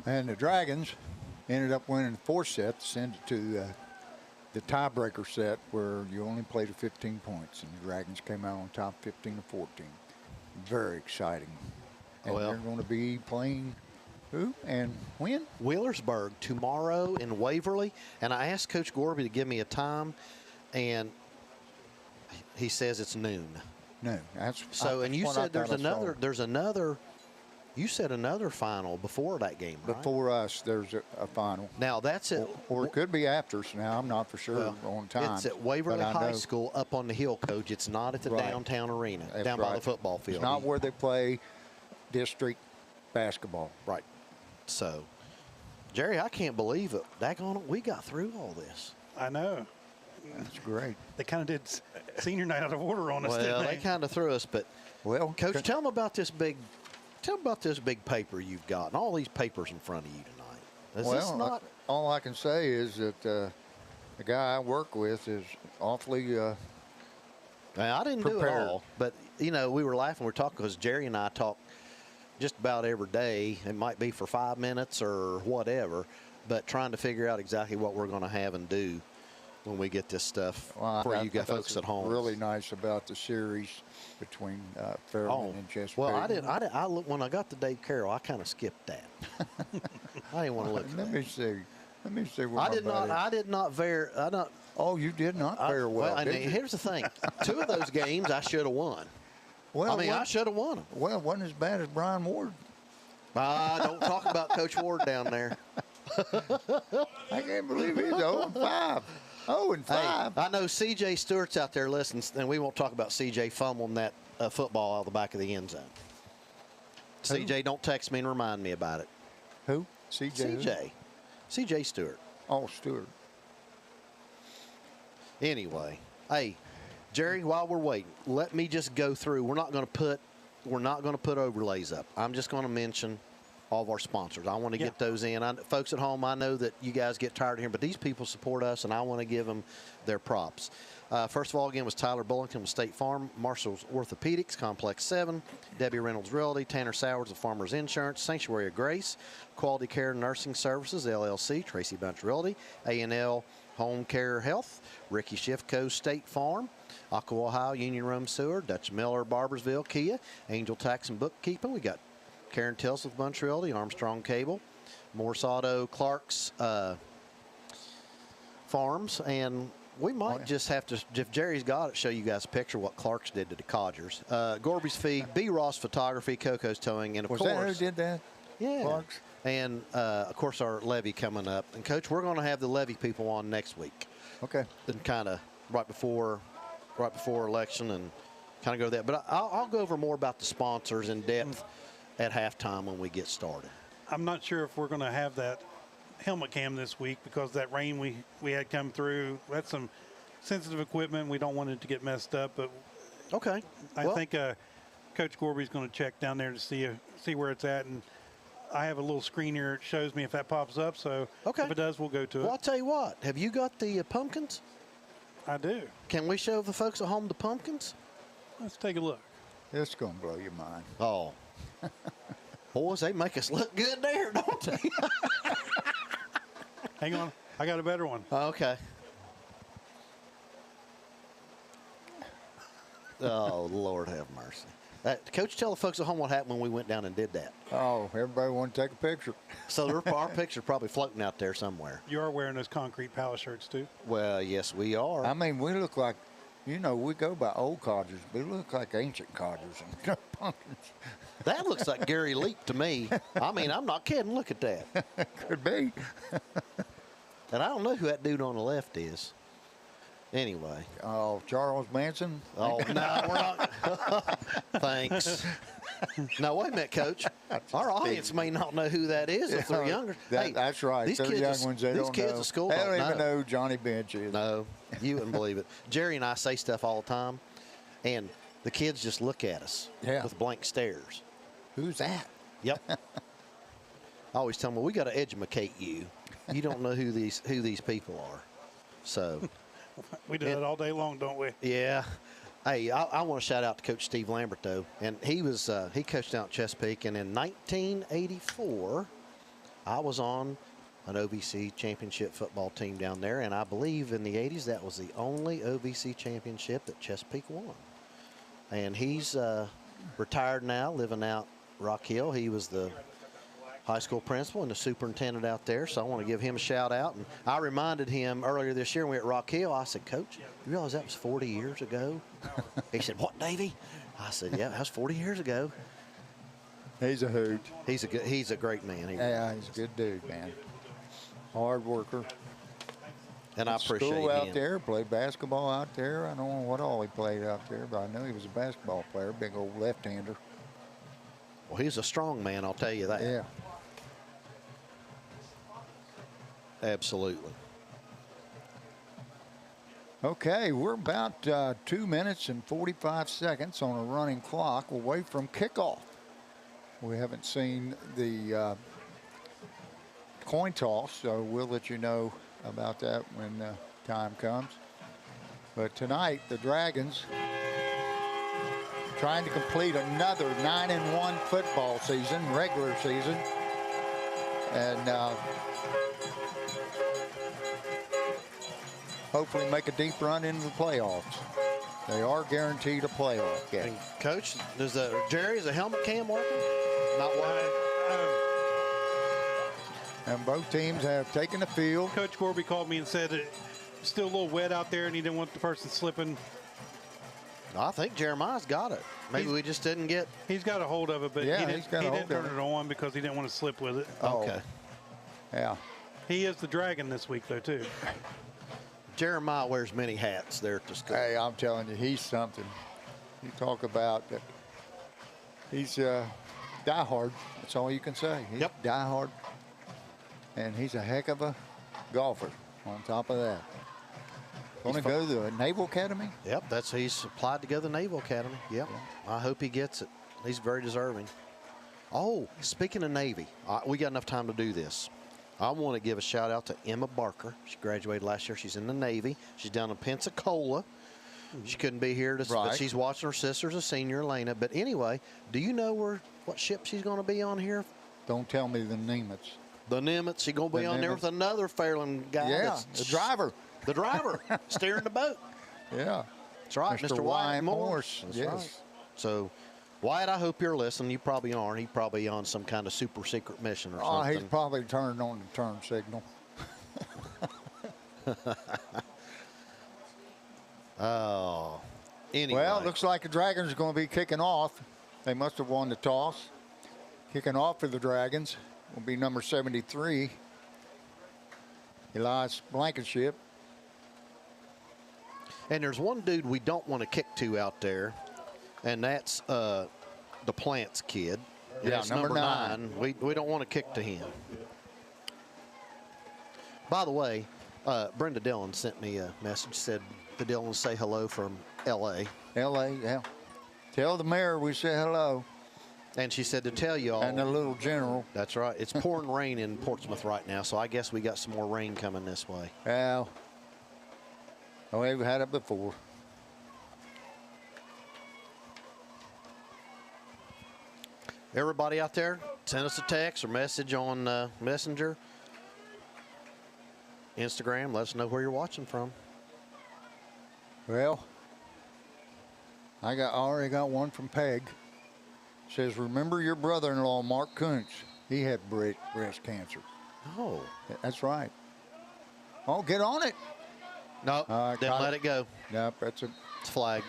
And the Dragons ended up winning the fourth set to send it to the tiebreaker set where you only played to 15 points. And the Dragons came out on top 15 to 14. Very exciting. And they're going to be playing who and when? Wheelersburg tomorrow in Waverly. And I asked Coach Gorby to give me a time, and he says it's noon. No, that's so. And you said there's another. You said another final before that game, right? Before us, there's a final. Now, that's it. Or it could be after us now. I'm not for sure on time. It's at Waverly High School up on the hill, Coach. It's not at the downtown arena, down by the football field. It's not where they play district basketball. Right. So, Jerry, I can't believe it. Daggone it, we got through all this. I know. That's great. They kind of did senior night out of order on us, didn't Well, they? they kind of threw us, but, Coach, tell them about this big – tell me about this big paper you've got and all these papers in front of you tonight. Is this not... all I can say is that the guy I work with is awfully I didn't prepared. do it all, but, you know, we were laughing. We were talking because Jerry and I talk just about every day. It might be for 5 minutes or whatever, but trying to figure out exactly what we're going to have and do when we get this stuff for you guys folks at home. Really nice about the series between Fairland and Chesapeake. Well, I look, when I got to Dave Carroll, I kind of skipped that. I didn't want to look at that. Let me see. I did not very. Oh, you did not very well. Here's the thing: 2 of those games I should have won. Well, I should have won them. Well, it wasn't as bad as Brian Ward. Don't talk about Coach Ward down there. I can't believe he's 0-5. 0-5. Hey, I know C.J. Stewart's out there listening, and we won't talk about C.J. fumbling that football out of the back of the end zone. C.J., don't text me and remind me about it. Who? C.J. C.J. Stewart. Oh, Stewart. Anyway, hey, Jerry, while we're waiting, let me just go through. We're not going to put overlays up. I'm just going to mention all of our sponsors. I want to get those in. Folks at home, I know that you guys get tired of hearing, but these people support us, and I want to give them their props. First of all, again, was Tyler Bullington with State Farm, Marshall's Orthopedics, Complex 7, Debbie Reynolds Realty, Tanner Sowers of Farmers Insurance, Sanctuary of Grace, Quality Care Nursing Services, LLC, Tracy Bunch Realty, A&L Home Care Health, Ricky Schiffco State Farm, Aqua Ohio Union Room Sewer, Dutch Miller Barbersville Kia, Angel Tax and Bookkeeping. We got Karen Tills with Bunch Realty, Armstrong Cable, Morse Auto, Clark's Farms, and we might just have to, if Jerry's got it, show you guys a picture of what Clark's did to the Codgers. Gorby's Feed, B. Ross Photography, Coco's Towing, and of course. Was that who did that? Yeah. Clark's? and of course our levy coming up. And Coach, we're going to have the levy people on next week. Okay. And kind of right before election and kind of go to that. But I'll go over more about the sponsors in depth at halftime when we get started. I'm not sure if we're going to have that helmet cam this week because that rain we had come through. That's some sensitive equipment. We don't want it to get messed up. But Okay. I think Coach Gorby's going to check down there to see where it's at. And I have a little screen here. It shows me if that pops up. So Okay. if it does, we'll go to Well, it. I'll tell you what. Have you got the pumpkins? I do. Can we show the folks at home the pumpkins? Let's take a look. It's going to blow your mind. Oh. Boys, they make us look good there, don't they? Hang on. I got a better one. Okay. Oh, Lord have mercy. Coach, tell the folks at home what happened when we went down and did that. Oh, everybody want to take a picture. So our picture probably floating out there somewhere. You are wearing those concrete palace shirts, too. Well, yes, we are. I mean, we look like, we go by old codgers, but we look like ancient codgers and pumpkins. That looks like Gary Leap to me. I mean, I'm not kidding. Look at that. Could be. And I don't know who that dude on the left is. Anyway. Oh, Charles Manson? Oh, no, we're not. Thanks. No, wait a minute, Coach. Our audience may not know who that is if they're younger. That's right. These They're kids, young ones, they these don't kids know. at school They don't don't even know know who Johnny Bench is. No, you wouldn't believe it. Jerry and I say stuff all the time, and the kids just look at us with blank stares. Who's that? Yep. I always tell them, well, we got to educate you. You don't know who these people are. So We do that all day long, don't we? yeah. Hey, I want to shout out to Coach Steve Lambert though, and he coached out at Chesapeake, and in 1984, I was on an OVC championship football team down there, and I believe in the 80s that was the only OVC championship that Chesapeake won. And he's retired now, living out Rock Hill. He was the high school principal and the superintendent out there, so I want to give him a shout out. And I reminded him earlier this year when we were at Rock Hill, I said, Coach, you realize that was 40 years ago? He said, what, Davey? I said, yeah, that was 40 years ago. He's a hoot. He's a great man. He Yeah, he's a good dude, man. Hard worker. And I appreciate School him. out there, played basketball out there. I don't know what all he played out there, but I know he was a basketball player, big old left-hander. Well, he's a strong man, I'll tell you that. Yeah. Absolutely. Okay, we're about 2 minutes and 45 seconds on a running clock away from kickoff. We haven't seen the coin toss, so we'll let you know about that when time comes. But tonight, the Dragons trying to complete another 9-1 football season, regular season. And hopefully make a deep run into the playoffs. They are guaranteed a playoff game. And Coach, Jerry, is the helmet cam working? Not working? And both teams have taken the field. Coach Gorby called me and said it's still a little wet out there and he didn't want the person slipping. I think Jeremiah's got it. Maybe we just didn't get. He's got a hold of it, but Yeah, he he's got a didn't hold turn of it on because he didn't want to slip with it. Okay. Yeah. He is the Dragon this week, though, too. Jeremiah wears many hats there at the school. Hey, I'm telling you, he's something. You talk about that. He's diehard. That's all you can say. He's diehard. And he's a heck of a golfer on top of that. Going to go to the Naval Academy? Yep, he's applied to go to the Naval Academy. Yep. Yeah. I hope he gets it. He's very deserving. Oh, speaking of Navy, we got enough time to do this. I want to give a shout out to Emma Barker. She graduated last year. She's in the Navy. She's down in Pensacola. She couldn't be here, but she's watching her sister's a senior, Elena. But anyway, do you know what ship she's going to be on here? Don't tell me the Nimitz. The Nimitz. She's going to be on there with another Fairland guy. Yeah, the driver. The driver steering the boat. Yeah. That's right, Mr. Wyatt Morse. That's yes. Right. So, Wyatt, I hope you're listening. You probably aren't. He's probably on some kind of super secret mission or something. He's probably turned on the turn signal. Oh. Anyway. Well, it looks like the Dragons are going to be kicking off. They must have won the toss. Kicking off for the Dragons. will be number 73, Elias Blankenship. And there's one dude we don't want to kick to out there, and that's the Plants kid. Yeah, That's number 9. We don't want to kick to him. By the way, Brenda Dillon sent me a message, said the Dillons say hello from L.A. L.A., yeah. Tell the mayor we say hello. And she said to tell you all. And the little general. That's right. It's pouring rain in Portsmouth right now, so I guess we got some more rain coming this way. Well, we've had it before. Everybody out there, send us a text or message on Messenger, Instagram. Let us know where you're watching from. Well, I already got one from Peg. Says, remember your brother-in-law, Mark Kuntz. He had breast cancer. Oh. That's right. Oh, get on it. No, didn't let it go. Nope, it's flag.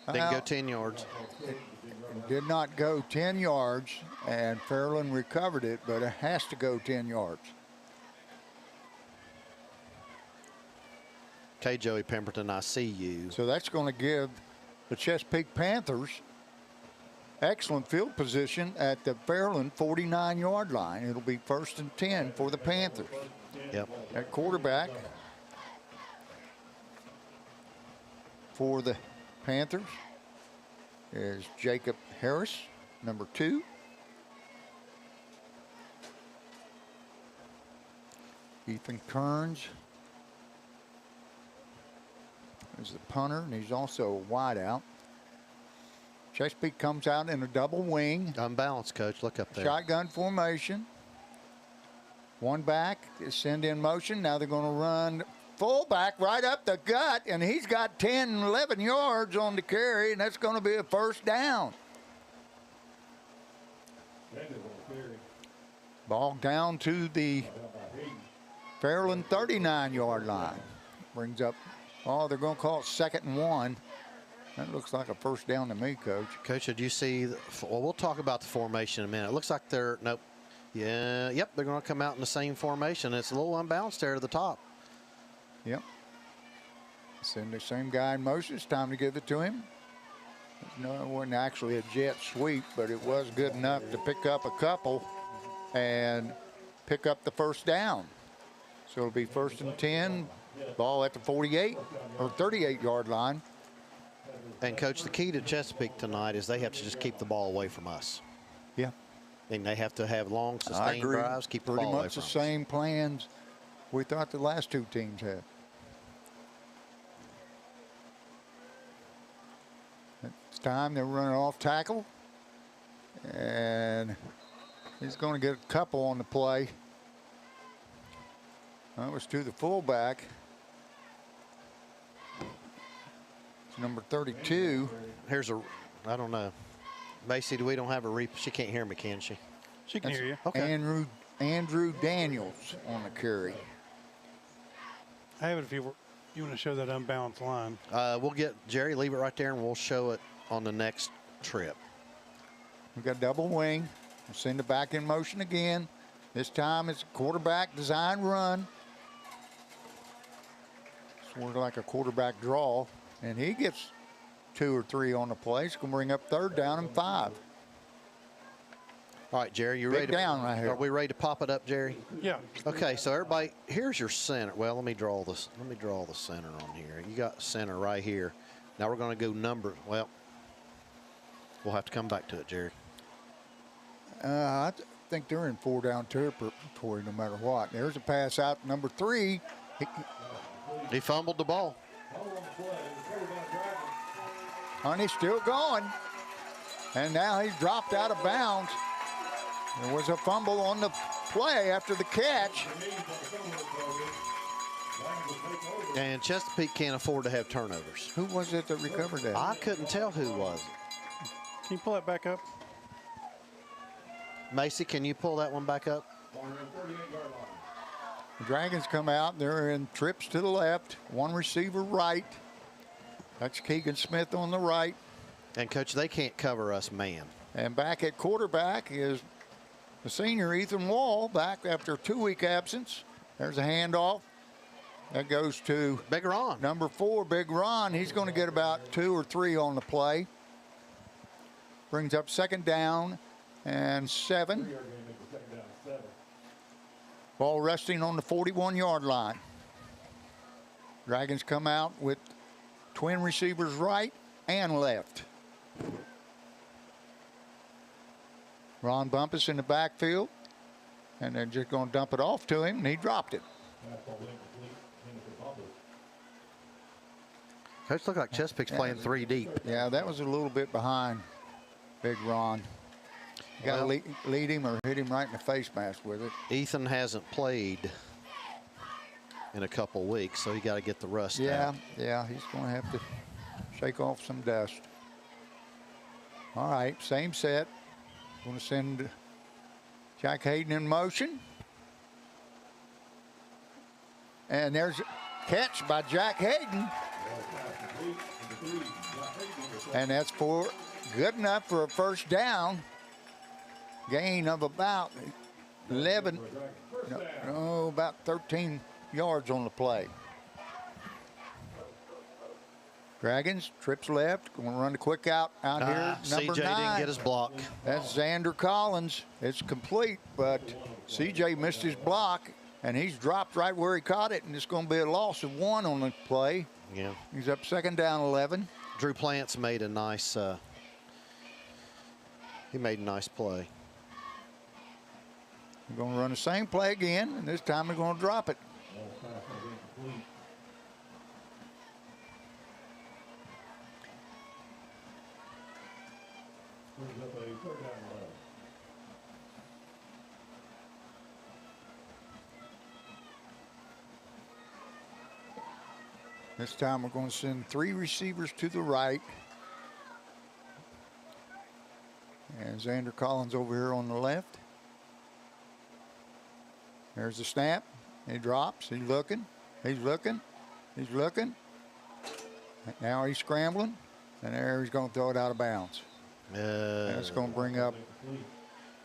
Didn't go 10 yards. It did not go 10 yards, and Fairland recovered it, but it has to go 10 yards. Okay, Joey Pemberton, I see you. So that's going to give the Chesapeake Panthers excellent field position at the Fairland 49-yard line. It'll be 1st and 10 for the Panthers. Yep. At quarterback for the Panthers is Jacob Harris, number 2. Ethan Kearns is the punter, and he's also a wideout. Chesapeake comes out in a double wing. Unbalanced, Coach. Look up there. Shotgun formation. One back is send in motion. Now they're going to run fullback right up the gut, and he's got 10, 11 yards on the carry, and that's going to be a 1st down. Ball down to the Fairland 39-yard line. Brings up, they're going to call it 2nd and 1. That looks like a 1st down to me, Coach. Coach, did you see? Well, we'll talk about the formation in a minute. It looks like they're, nope. Yeah, yep, they're going to come out in the same formation. It's a little unbalanced there at the top. Yep. Send the same guy in motion. It's time to give it to him. No, it wasn't actually a jet sweep, but it was good enough to pick up a couple and pick up the 1st down. So it'll be 1st and 10, ball at the 48 or 38-yard line. And, Coach, the key to Chesapeake tonight is they have to just keep the ball away from us. Yeah. And they have to have long, sustained drives, keep the ball away from us. Pretty much the same plans we thought the last 2 teams had. It's time they're running off tackle. And he's going to get a couple on the play. That was to the fullback. It's number 32. Here's I don't know. Macy, we don't have a she can't hear me, can she? She can hear you. Okay. Andrew Daniels on the carry. I have it if you want to show that unbalanced line. We'll get Jerry, leave it right there, and we'll show it on the next trip. We've got double wing. We'll send it back in motion again. This time it's a quarterback design run. Sort of like a quarterback draw. And he gets 2 or 3 on the play. It's going to bring up 3rd down and 5. All right, Jerry, you Big ready? down right here. Are we ready to pop it up, Jerry? Yeah. Okay, so everybody, here's your center. Well, let me draw this. Let me draw the center on here. You got center right here. Now we're going to go number. Well, we'll have to come back to it, Jerry. I think they're in 4-down territory no matter what. There's a pass out number 3. He fumbled the ball. And he's still going. And now he's dropped out of bounds. There was a fumble on the play after the catch. And Chesapeake can't afford to have turnovers. Who was it that recovered that? I couldn't tell who was it. Can you pull that back up? Macy, can you pull that one back up? The Dragons come out. They're in trips to the left. One receiver right. That's Keegan Smith on the right. And, Coach, they can't cover us man. And back at quarterback is the senior Ethan Wall back after a 2-week absence. There's a handoff. That goes to Big Ron. number 4, Big Ron. He's going to get about 2 or 3 on the play. Brings up 2nd down and 7. Ball resting on the 41-yard line. Dragons come out with twin receivers right and left. Ron Bumpus in the backfield, and they're just going to dump it off to him, and he dropped it. Coach, look like Chesapeake's playing 3 deep. Yeah, that was a little bit behind Big Ron. You got to lead him or hit him right in the face mask with it. Ethan hasn't played in a couple weeks, so he got to get the rust out. Yeah, he's going to have to shake off some dust. All right, same set. Going to send Jack Hayden in motion. And there's a catch by Jack Hayden. And that's good enough for a first down. Gain of about 11, about 13 yards on the play. Dragons, trips left, going to run the quick out here. Number CJ 9. didn't get his block. That's Xander Collins. It's complete, but CJ missed his block, and he's dropped right where he caught it, and it's going to be a loss of 1 on the play. Yeah. He's up 2nd down 11. Drew Plants made a nice, he made a nice play. We're going to run the same play again, and this time we're going to drop it. This time we're going to send 3 receivers to the right. And Xander Collins over here on the left. There's the snap. He drops. He's looking. He's looking. He's looking. Now he's scrambling. And there he's going to throw it out of bounds. That's going to bring up,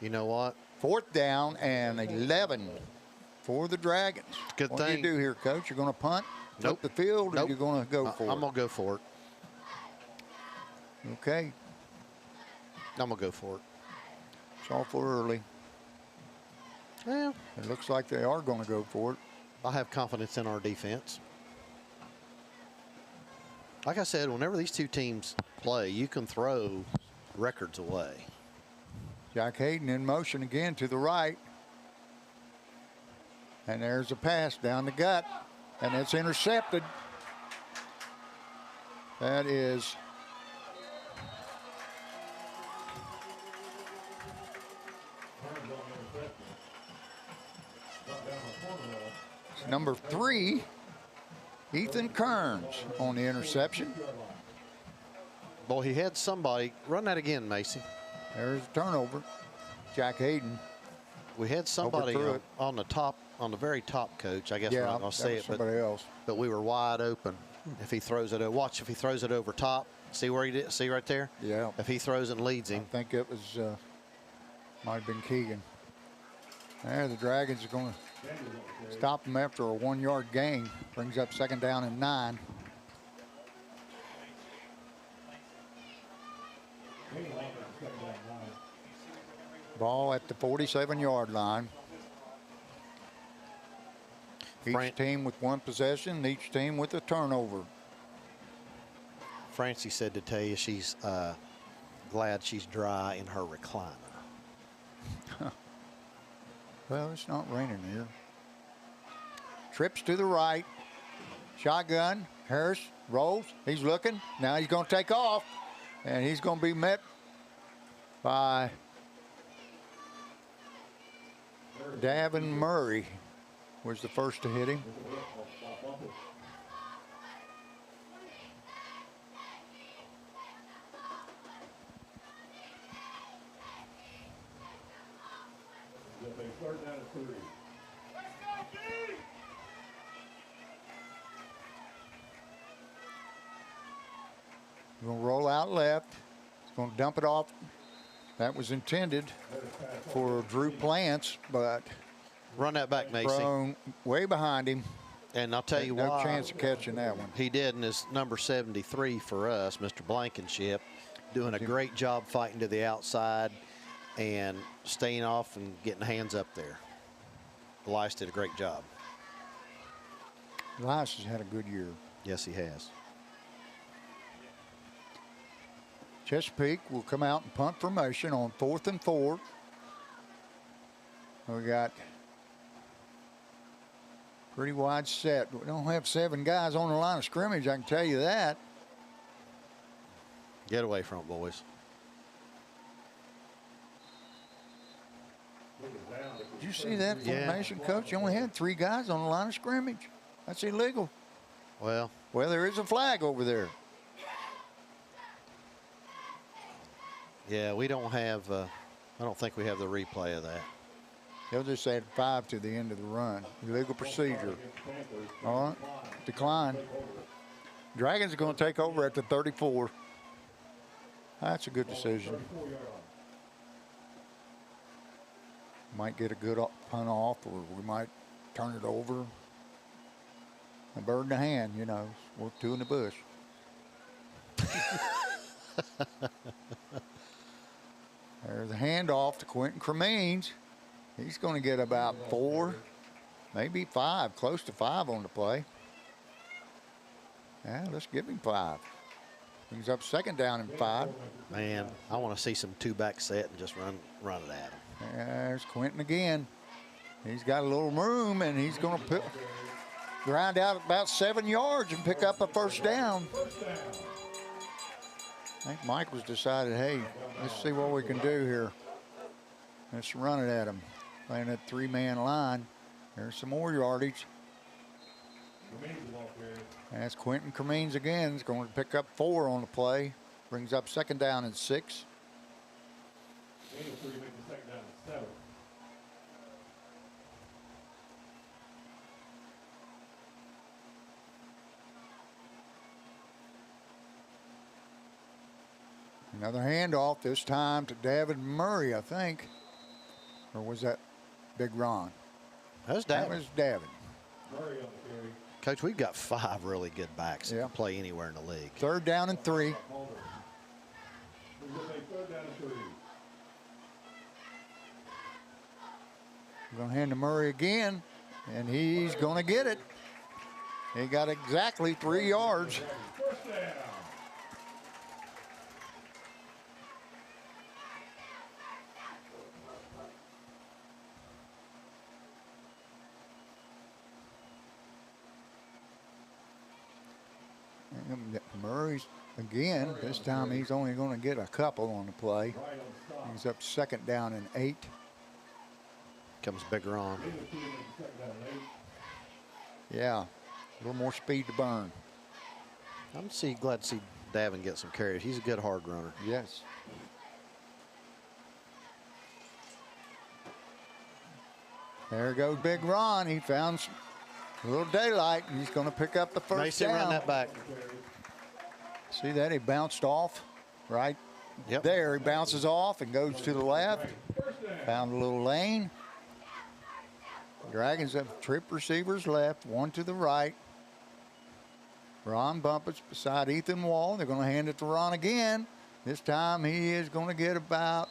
you know what? 4th down and 11 for the Dragons. Good what thing. What do you do here, Coach? You're going to punt Nope. up the field, Nope. or you're going to go for it? I'm going to go for it. Okay. I'm going to go for it. It's awful early. Yeah. It looks like they are going to go for it. I have confidence in our defense. Like I said, whenever these two teams play, you can throw records away. Jack Hayden in motion again to the right. And there's a pass down the gut. And it's intercepted. That is number 3, Ethan Kearns on the interception. Boy, he had somebody. Run that again, Macy. There's a turnover. Jack Hayden. We had somebody Overthrew it. on the top, on the very top, Coach. I guess we're Yeah, not going to say it, somebody else. but we were wide open. If he throws it, watch if he throws it over top. See where he did? See right there? Yeah. If he throws and leads I him. think it was, might have been Keegan. There, the Dragons are going to stop them after a 1-yard gain. Brings up 2nd down and 9. Ball at the 47-yard line. Each team with 1 possession, each team with a turnover. Francie said to tell you she's glad she's dry in her recliner. Well, it's not raining here. Trips to the right. Shotgun. Harris rolls. He's looking. Now he's going to take off. And he's going to be met by Davin Murray was the first to hit him. We're going to roll out left. He's going to dump it off. That was intended for Drew Plants, but Run that back, Macy. thrown way behind him. And I'll tell you No why. chance of catching that one. He did, and his number 73 for us, Mr. Blankenship, doing a great job fighting to the outside and staying off and getting hands up there. Elias did a great job. Elias has had a good year. Yes, he has. Chesapeake will come out in punt formation on 4th and 4. We got pretty wide set. We don't have 7 guys on the line of scrimmage, I can tell you that. Get away from it, boys. Did you see that Yeah. formation, Coach? You only had 3 guys on the line of scrimmage. That's illegal. Well, Well, there is a flag over there. yeah, we don't have, I don't think we have the replay of that. They'll just add 5 to the end of the run. Illegal procedure. All right. Decline. Dragons are going to take over at the 34. That's a good decision. Might get a good punt off, or we might turn it over. A bird in the hand, you know, worth 2 in the bush. There's the handoff to Quentin Cremines. He's going to get about 4, maybe 5, close to 5 on the play. Yeah, let's give him 5. Brings up 2nd down and 5. Man, I want to see some 2-back set and just run it at him. There's Quentin again. He's got a little room, and he's going to grind out about 7 yards and pick up a 1st down. I think Mike was decided, hey, let's see what we can do here. Let's run it at him. Playing that 3-man line. There's some more yardage. That's Quentin Cremines again. He's going to pick up 4 on the play. Brings up 2nd down and 6. Another handoff, this time to David Murray, I think. Or was that Big Ron? That was That Davin. was David. Coach, we've got 5 really good backs that Yeah. can play anywhere in the league. 3rd down and 3. We're going to hand to Murray again, and he's going to get it. He got exactly 3 yards. And Murray's again. This time he's only going to get a couple on the play. He's up 2nd down and 8. Comes bigger on. Yeah, a little more speed to burn. I'm glad to see Davin get some carries. He's a good hard runner. Yes. There goes Big Ron. He found a little daylight, and he's going to pick up the 1st Mason, down. run that back. See that? He bounced off right Yep. there. He bounces off and goes to the left. Found a little lane. Dragons have trip receivers left, 1 to the right. Ron Bumpus beside Ethan Wall. They're going to hand it to Ron again. This time he is going to get about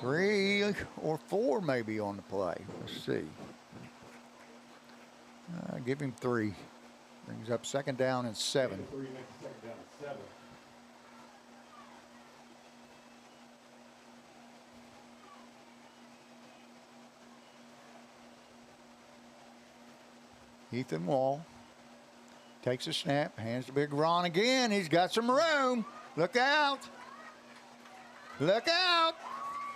3 or 4 maybe on the play. Let's see. Give him 3. Brings up 2nd down and 7. Ethan Wall takes a snap, hands to Big Ron again. He's got some room. Look out. Look out.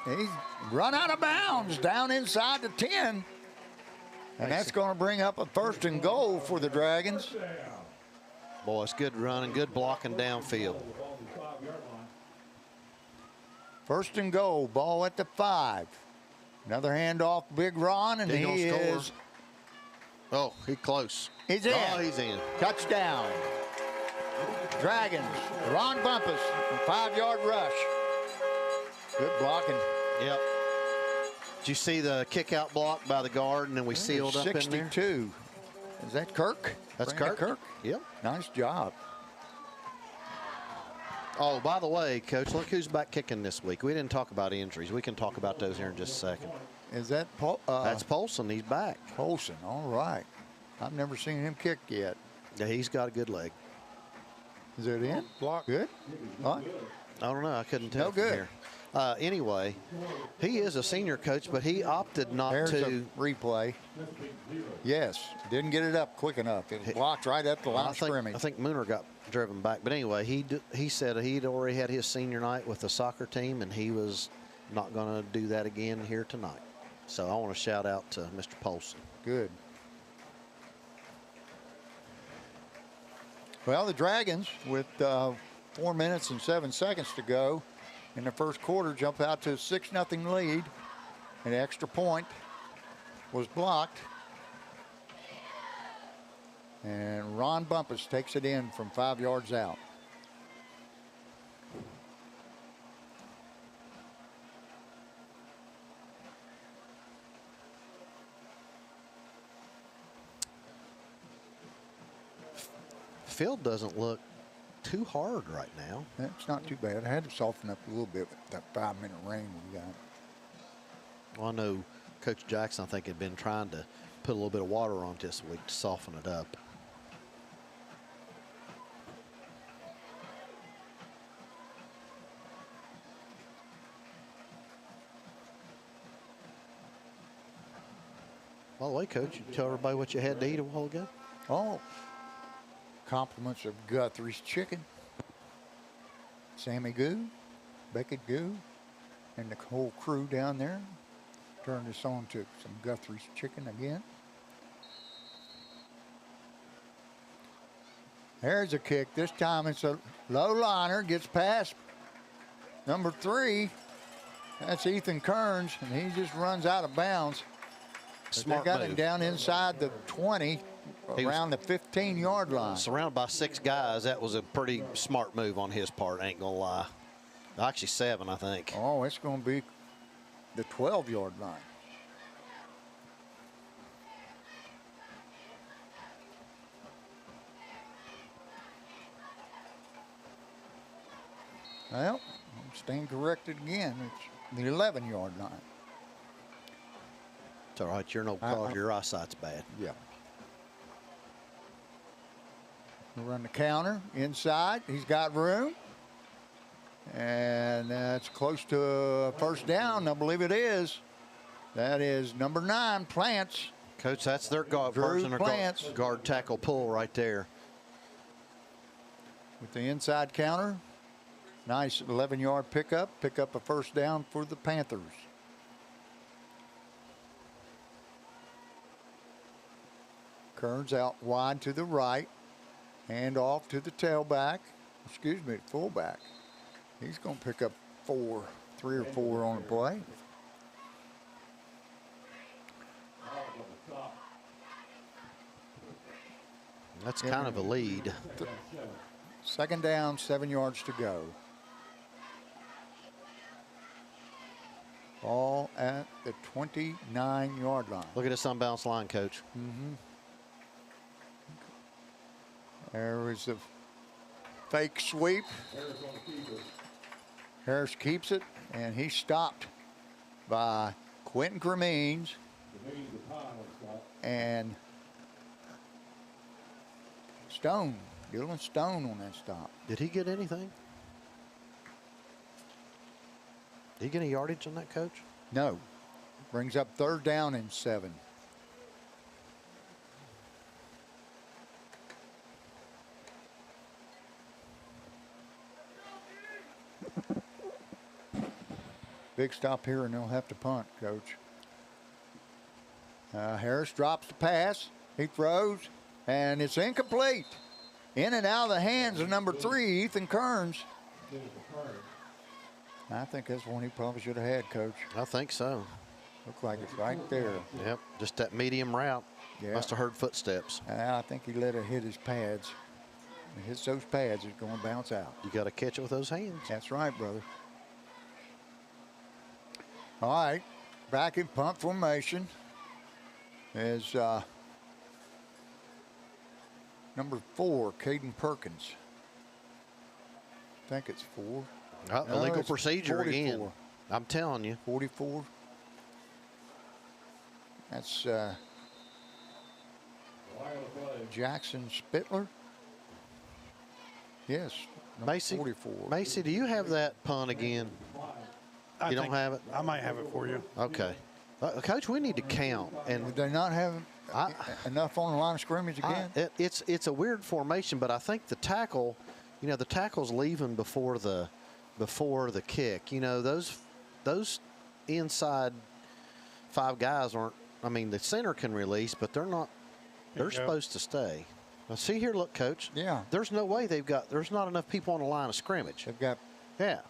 He's run out of bounds down inside the 10. And that's going to bring up a 1st and goal for the Dragons. Boy, it's good running, good blocking downfield. 1st and goal, ball at the 5. Another handoff, Big Ron, and He he gonna score. is. Oh, he's close. He's in. Oh, he's in. Touchdown. Dragons, Ron Bumpus, 5-yard rush. Good blocking. Yep. Did you see the kick out block by the guard, and then we sealed up in there? 62. Is that Kirk? That's Brandon Kirk. Yep. Nice job. Oh, by the way, Coach, look who's back kicking this week. We didn't talk about injuries. We can talk about those here in just a second. Is that That's Polson. He's back. Polson? All right. I've never seen him kick yet. Yeah, he's got a good leg. Is it in? Block. Good? Huh? I don't know. I couldn't tell. No from good. Here. Anyway, he is a senior coach, but he opted not There's to. a replay. Yes. Didn't get it up quick enough. It was blocked right at the line of scrimmage. I think Mooner got driven back. But anyway, he said he'd already had his senior night with the soccer team, and he was not going to do that again here tonight. So I want to shout out to Mr. Polson. Good. Well, the Dragons, with 4 minutes and 7 seconds to go in the first quarter, jump out to a 6-0 lead. An extra point was blocked. And Ron Bumpus takes it in from 5 yards out. Field doesn't look too hard right now. That's not too bad. I had to soften up a little bit with that 5-minute rain we got. Well, I know Coach Jackson, I think, had been trying to put a little bit of water on it this week to soften it up. By the way, Coach, you tell everybody what you had to eat a while ago? Oh, compliments of Guthrie's chicken, Sammy Goo, Beckett Goo, and the whole crew down there. Turn this on to some Guthrie's chicken again. There's a kick. This time it's a low liner. Gets past number 3. That's Ethan Kearns, and he just runs out of bounds. Smart They got move. him down inside the 20, around the 15-yard line. Surrounded by 6 guys, that was a pretty smart move on his part, ain't gonna lie. Actually 7, I think. Oh, it's going to be the 12-yard line. Well, I'm staying corrected again. It's the 11-yard line. It's all right, you're no cause, your eyesight's bad. Yeah. We'll run the counter inside. He's got room. And that's close to a first down. I believe it is. That is number 9, Plants. Coach, that's their guard, Drew person or Plants. guard tackle pull right there. With the inside counter. Nice 11-yard pickup. Pick up a first down for the Panthers. Kearns out wide to the right. Hand off to the tailback. Excuse me, fullback. He's going to pick up 3 or 4 on the play. That's kind of a lead. Second down, 7 yards to go. Ball at the 29-yard line. Look at this unbalanced line, Coach. There is a fake sweep. Harris keeps it, and he's stopped by Quentin Cremines and Stone. Dylan Stone on that stop. Did he get anything? Did he get any yardage on that, Coach? No. Brings up third down and 7. Big stop here, and they'll have to punt, Coach. Harris drops the pass. He throws, and it's incomplete. In and out of the hands of number 3, Ethan Kearns. I think that's one he probably should have had, Coach. I think so. Looked like it's right there. Yep, just that medium route. Yeah. Must have heard footsteps. I think he let it hit his pads. It hits those pads, it's going to bounce out. You got to catch it with those hands. That's right, brother. All right, back in punt formation is number 4, Caden Perkins. I think it's 4. No, illegal it's procedure 44. again. I'm telling you. 44. That's Jackson Spittler. Yes, number Macy, 44. Macy, do you have that punt again? You don't have it? I might have it for you. Okay. Coach, we need to count. And Did they not have enough on the line of scrimmage again? it's a weird formation, but I think the tackle, the tackle's leaving before the kick. Those inside 5 guys aren't. I mean, the center can release, but they're not. They're supposed to stay. Now, see here, look, Coach. Yeah. There's no way there's not enough people on the line of scrimmage. They've got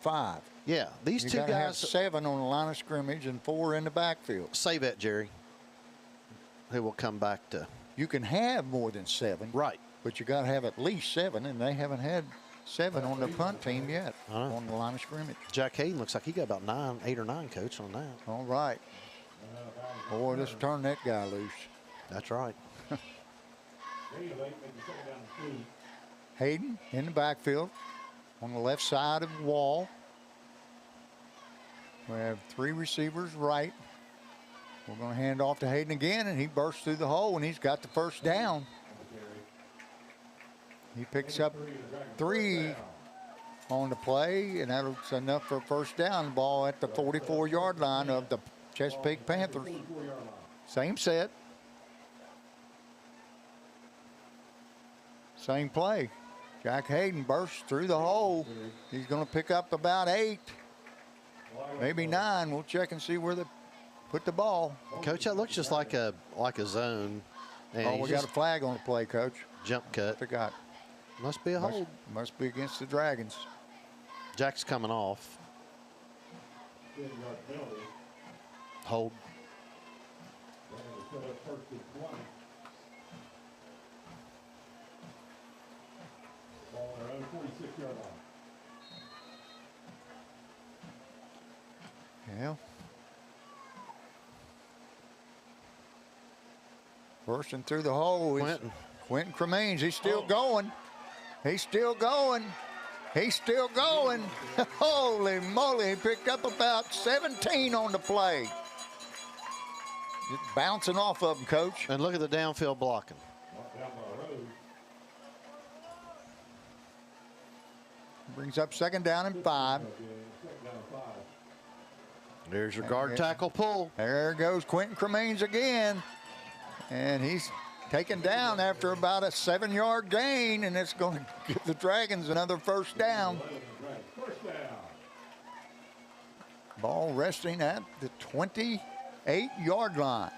5. Yeah. These You two gotta guys. have 7 on the line of scrimmage and 4 in the backfield. Say that, Jerry. Who will come back to. You can have more than 7. Right. But you got to have at least 7, and they haven't had 7 on the punt team yet on the line of scrimmage. Jack Hayden looks like he got about 8 or 9, Coach, on that. All right. Boy, let's turn that guy loose. That's right. Hayden in the backfield on the left side of the wall. We have 3 receivers right. We're going to hand off to Hayden again, and he bursts through the hole, and he's got the first down. He picks up 3 on the play, and that's enough for a first down. Ball at the 44-yard line of the Chesapeake Panthers. Same set. Same play. Jack Hayden bursts through the hole. He's going to pick up about 8, maybe 9. We'll check and see where they put the ball. Coach, that looks just like a zone. And We got a flag on the play, Coach. Jump cut. Forgot. Must be a hold. Must be against the Dragons. Jack's coming off. Hold. Yeah. Bursting through the hole is Quentin Cremines. He's still going. He's still going. He's still going. Holy moly, he picked up about 17 on the play. Just bouncing off of him, Coach. And look at the downfield blocking. Brings up 2nd down and 5. There's your guard tackle pull. There goes Quentin Cremines again. And he's taken down after about a 7-yard gain, and it's going to give the Dragons another first down. Ball resting at the 28-yard line.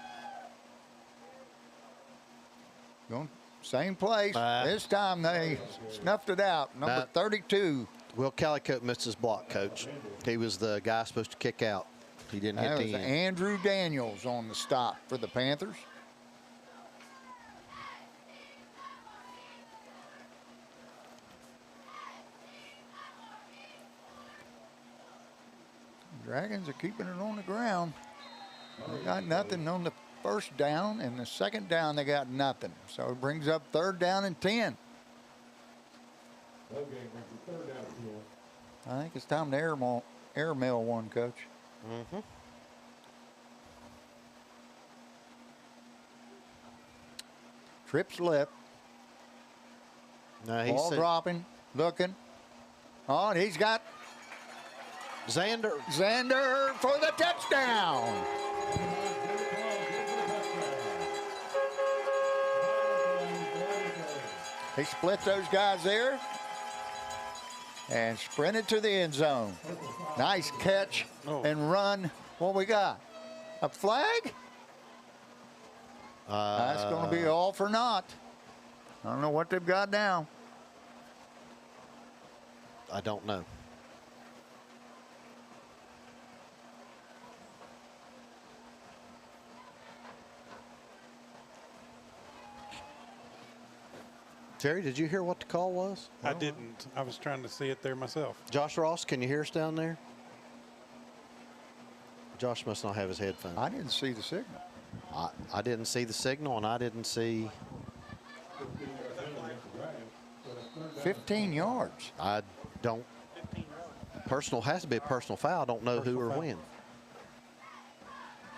Same place. This time they snuffed it out. Number 32. Will Calicote missed his block, Coach. He was the guy supposed to kick out. He didn't hit the end. Andrew Daniels on the stop for the Panthers. Dragons are keeping it on the ground. They got nothing on the first down, and the 2nd down they got nothing. So it brings up 3rd down and 10. I think it's time to airmail one, Coach. Mm-hmm. Trips left. Ball dropping, looking. Oh, and he's got Xander for the touchdown. He split those guys there and sprinted to the end zone. Nice catch and run. What we got? A flag? That's going to be all for naught. I don't know what they've got now. I don't know. Terry, did you hear what the call was? I didn't. I was trying to see it there myself. Josh Ross, can you hear us down there? Josh must not have his headphones. I didn't see the signal. I didn't see the signal, and I didn't see. 15 yards. I don't. Personal has to be a personal foul. I don't know who or when.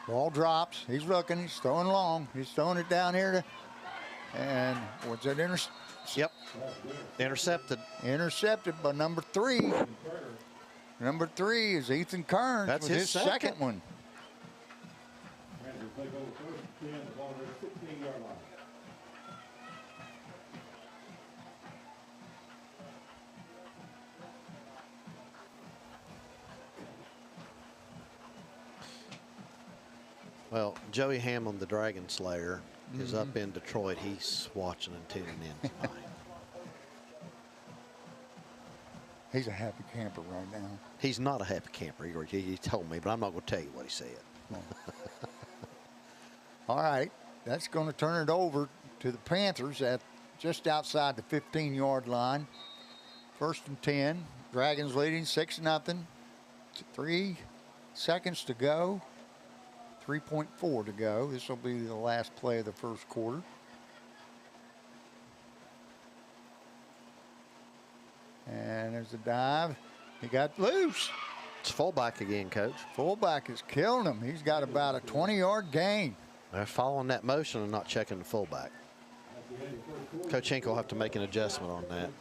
Ball drops. He's looking. He's throwing long. He's throwing it down here and what's that? Yep. Intercepted. Intercepted by number 3. Number 3 is Ethan Kearns. That's with his second one. Well, Joey Hamlin, the Dragon Slayer, is up in Detroit. He's watching and tuning in tonight. He's a happy camper right now. He's not a happy camper. He told me, but I'm not going to tell you what he said. All right, that's going to turn it over to the Panthers at just outside the 15-yard line. 1st and 10. Dragons leading 6-0. 3 seconds to go. 3.4 to go. This will be the last play of the first quarter. And there's a dive. He got loose. It's fullback again, Coach. Fullback is killing him. He's got about a 20-yard gain. They're following that motion and not checking the fullback. Coach Hinkle will have to make an adjustment on that.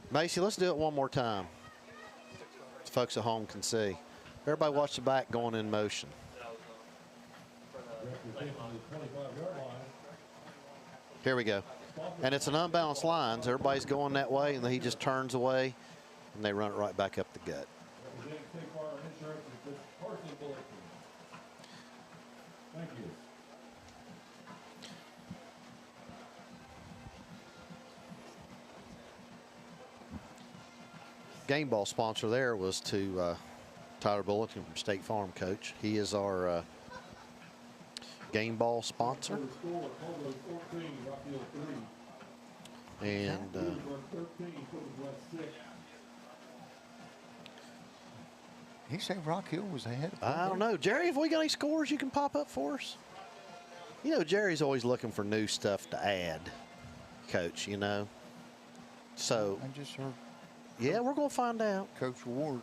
Macy, let's do it one more time. So folks at home can see. Everybody watch the back going in motion. Here we go. And it's an unbalanced line, so everybody's going that way, and then he just turns away, and they run it right back up the gut. Thank you. Game ball sponsor there was to Tyler Bulletin from State Farm, Coach. He is our game ball sponsor. And he said Rock Hill was ahead. I don't know. Jerry, have we got any scores you can pop up for us? You know, Jerry's always looking for new stuff to add, Coach, you know. So, I just heard. Yeah, we're going to find out. Coach Ward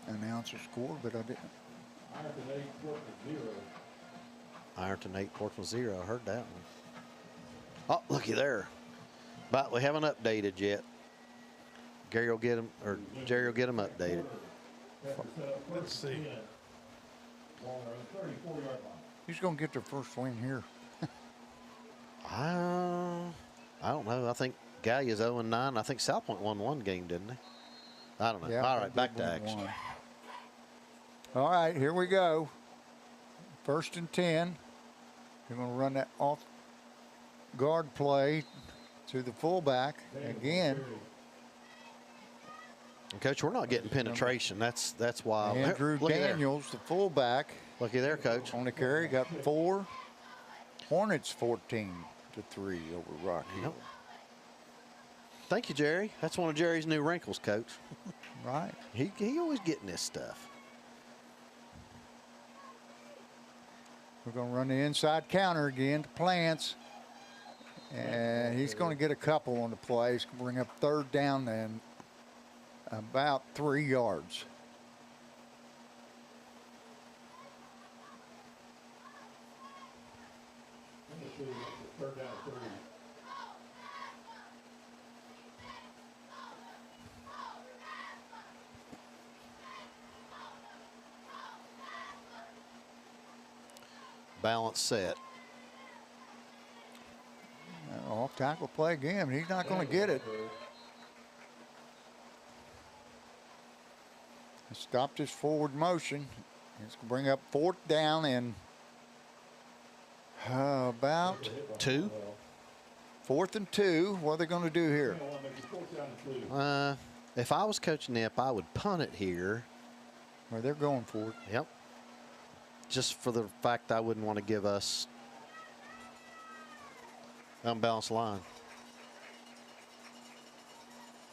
announce a score, but I didn't. Ironton 8, Portsmouth 0. I heard that one. Oh, looky there. But we haven't updated yet. Gary will get him, or Jerry will get him updated. Let's see. Who's going to get their first win here? I don't know. I think Gallia's 0-9. I think South Point won one game, didn't they? I don't know. Yeah, all right, back to action. All right, here we go. 1st and 10. They're going to run that off guard play to the fullback again. And Coach, we're not getting penetration. That's why. Andrew Daniels, the fullback. Looky there, Coach. On the carry, got 4. Hornets 14-3 over Rock Hill. Yep. Thank you, Jerry. That's one of Jerry's new wrinkles, Coach. Right. He always getting this stuff. We're going to run the inside counter again to Plants. And he's going to get a couple on the play. He's going to bring up 3rd down and about 3 yards. Balance set. Off tackle play again. He's not going to get it. Stopped his forward motion. He's going to bring up 4th down and about 2. 4th and 2. What are they going to do here? If I was Coach Nip, I would punt it here. Well, they're going for it. Yep. Just for the fact I wouldn't want to give us unbalanced line.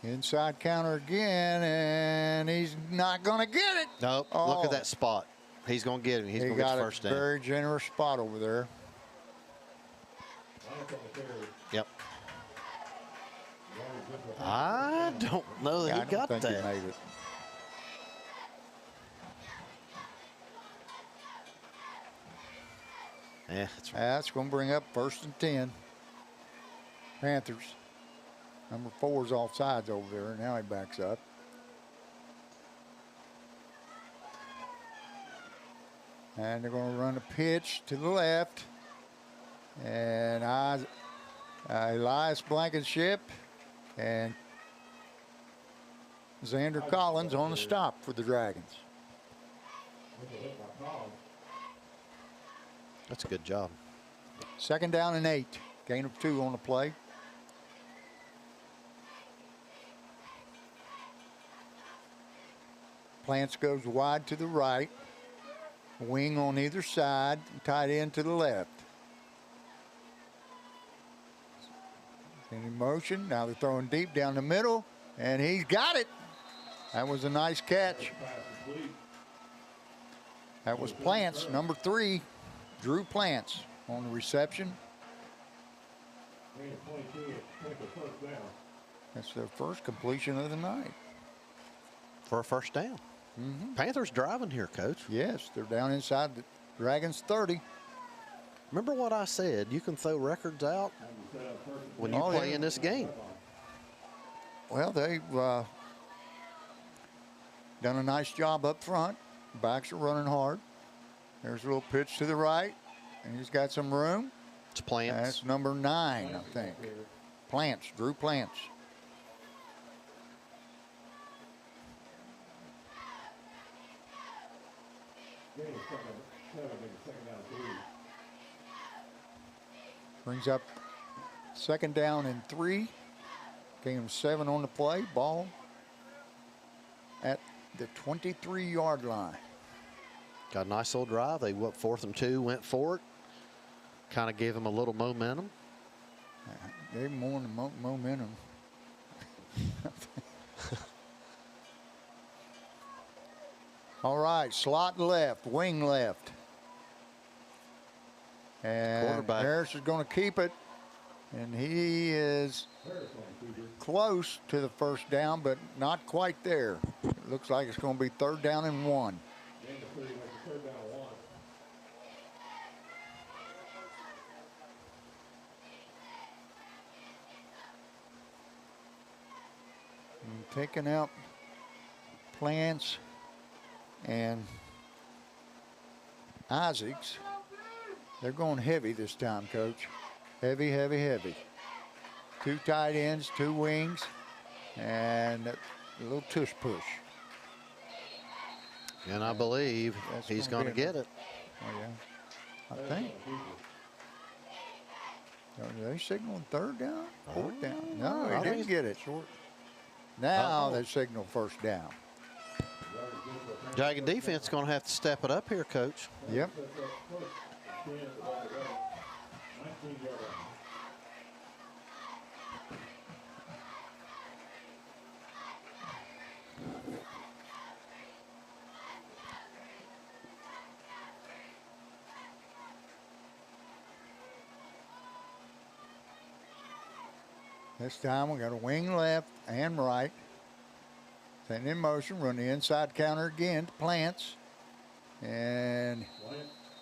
Inside counter again, and he's not going to get it. Nope. Look at that spot. He's going to get him. He's going to get the first down. He got a very generous spot over there. Yep. I don't know that he got that. I don't think he made it. Yeah, that's right. That's going to bring up 1st and 10. Panthers. Number 4 is offsides over there. Now he backs up. And they're going to run a pitch to the left. And Elias Blankenship and Xander Collins on the stop for the Dragons. That's a good job. 2nd down and 8. Gain of 2 on the play. Plants goes wide to the right. Wing on either side. Tight end to the left. In motion. Now they're throwing deep down the middle. And he's got it. That was a nice catch. That was Plants, number 3. Drew Plants on the reception. That's their first completion of the night. For a first down. Panthers driving here, Coach. Yes, they're down inside the Dragons 30. Remember what I said? You can throw records out when you play in this game. Well, they've done a nice job up front. Backs are running hard. There's a little pitch to the right, and he's got some room. It's Plants. That's number 9, I think. Plants, Drew Plants. Brings up 2nd down and 3. Gain of 7 on the play. Ball at the 23-yard line. Got a nice little drive. They went 4th and 2, went for it. Kind of gave them a little momentum. Gave them more than momentum. All right, slot left, wing left. And Quarterback. Harris is going to keep it. And he is close to the first down, but not quite there. It looks like it's going to be 3rd down and 1. And taking out Plants and Isaacs. They're going heavy this time, Coach. Heavy, heavy, heavy. 2 tight ends, 2 wings, and a little tush push. And I believe he's going to get it. Oh, yeah. I think. Are they signaling 3rd down? 4th down? No, he didn't get it. Now they signal 1st down. Dragon defense is going to have to step it up here, Coach. Yep. This time we got a wing left and right. Setting in motion, run the inside counter again to Plants. And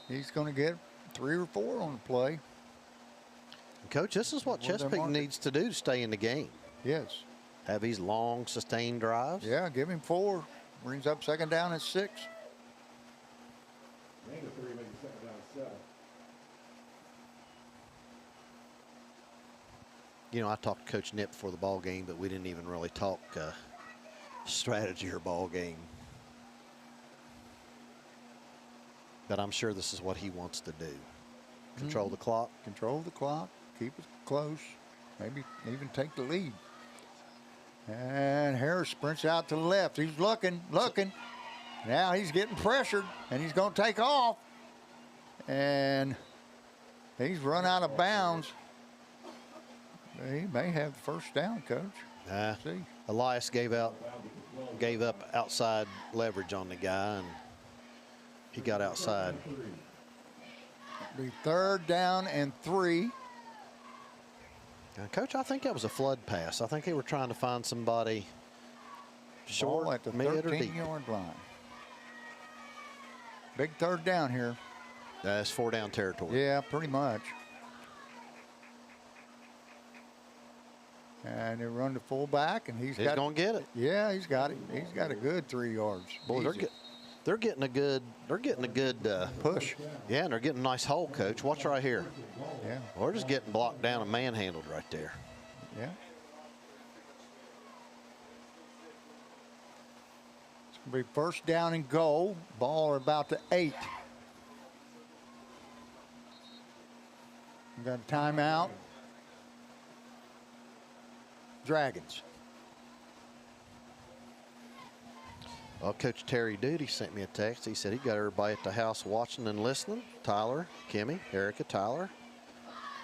he's going to get 3 or 4 on the play. Coach, this is what Chesapeake needs to do to stay in the game. Yes. Have these long, sustained drives. Yeah, give him 4. Brings up 2nd down and 6. You know, I talked to Coach Nipp before the ball game, but we didn't even really talk strategy or ball game. But I'm sure this is what he wants to do. Control the clock. Control the clock. Keep it close. Maybe even take the lead. And Harris sprints out to the left. He's looking. Now he's getting pressured, and he's going to take off. And he's run out of bounds. He may have the 1st down, Coach. I Elias gave up outside leverage on the guy, and he got outside. Be 3rd down and 3. Coach, I think that was a flood pass. I think they were trying to find somebody short, Ball at the mid, or deep. 13-yard line. Big 3rd down here. That's 4-down territory. Yeah, pretty much. And they run the fullback, and he's going to get it. Yeah, he's got it. He's got a good 3 yards. Boy, they're getting a good push. Yeah, and they're getting a nice hole, Coach. Watch right here. Yeah. We're just getting blocked down and manhandled right there. Yeah. It's going to be 1st down and goal. Ball about to 8. We got a timeout. Dragons. Well, Coach Terry Duty sent me a text. He said he got everybody at the house watching and listening. Tyler, Kimmy, Erica, Tyler,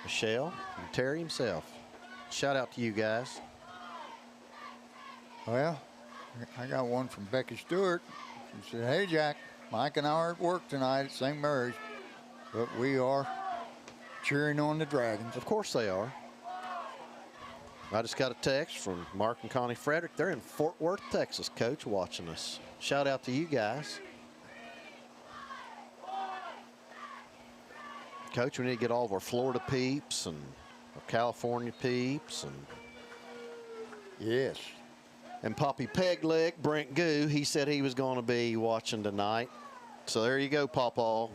Michelle, and Terry himself. Shout out to you guys. Well, I got one from Becky Stewart. She said, "Hey, Jack, Mike and I are at work tonight at St. Mary's, but we are cheering on the Dragons." Of course they are. I just got a text from Mark and Connie Frederick. They're in Fort Worth, Texas, Coach, watching us. Shout out to you guys. Coach, we need to get all of our Florida peeps and our California peeps. And yes. And Poppy Pegleg, Brent Goo, he said he was going to be watching tonight. So there you go, Pawpaw.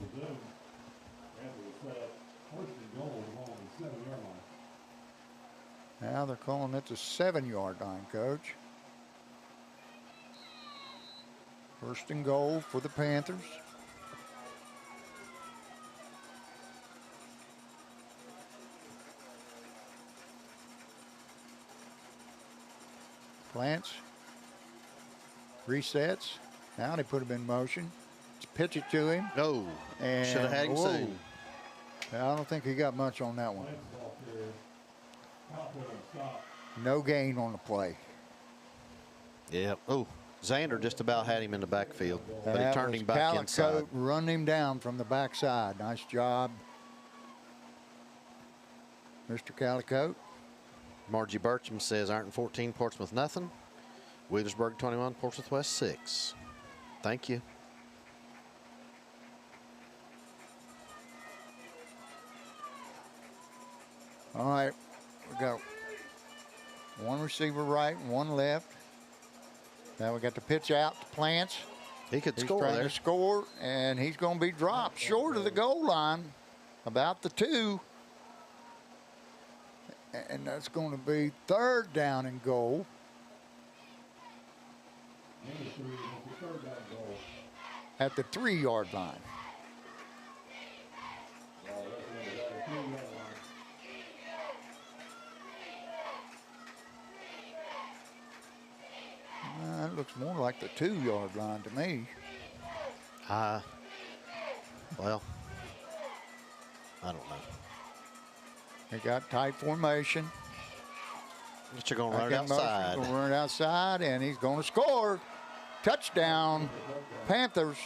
Now they're calling it the 7-yard line, Coach. 1st and goal for the Panthers. Plants. Resets. Now they put him in motion. Let's pitch it to him. Oh, should have had him soon. I don't think he got much on that one. No gain on the play. Yeah. Oh, Xander just about had him in the backfield, but he turned him back Calicote inside. Run him down from the backside. Nice job, Mr. Calicote. Margie Burcham says Ironton 14, Portsmouth nothing. Wheelersburg 21, Portsmouth West 6. Thank you. All right, we got one receiver right and one left. Now we got the pitch out to Plants. He's score trying to score, and he's going to be dropped short of the goal line, about the 2. And that's going to be 3rd down and goal. At the 3-yard line. It looks more like the 2-yard line to me. Well, I don't know. They got tight formation. But you're going to run it outside. Going to run it outside, and he's going to score. Touchdown, Panthers.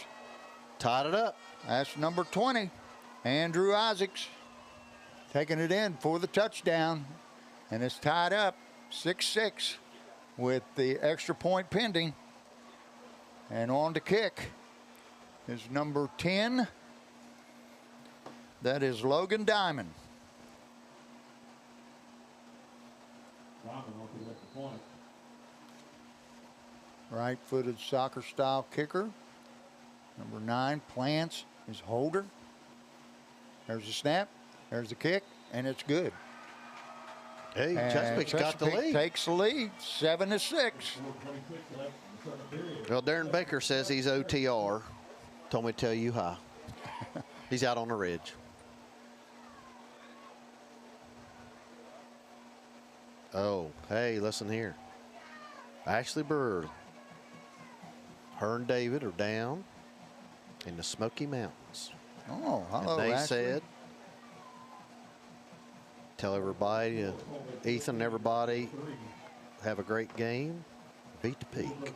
Tied it up. That's number 20, Andrew Isaacs, taking it in for the touchdown. And it's tied up 6-6 with the extra point pending. And on to kick is number 10. That is Logan Diamond. Right-footed soccer-style kicker. Number 9, Plants, is Holder. There's the snap. There's the kick, and it's good. Hey, Chesapeake's got the lead. Takes the lead, 7-6. Well, Darren Baker says he's OTR. Told me to tell you hi. He's out on the ridge. Oh, hey, listen here. Ashley Bird. Her and David are down in the Smoky Mountains. Oh, hello, and they Ashley. said, tell everybody, Ethan and everybody, have a great game. beat the peak.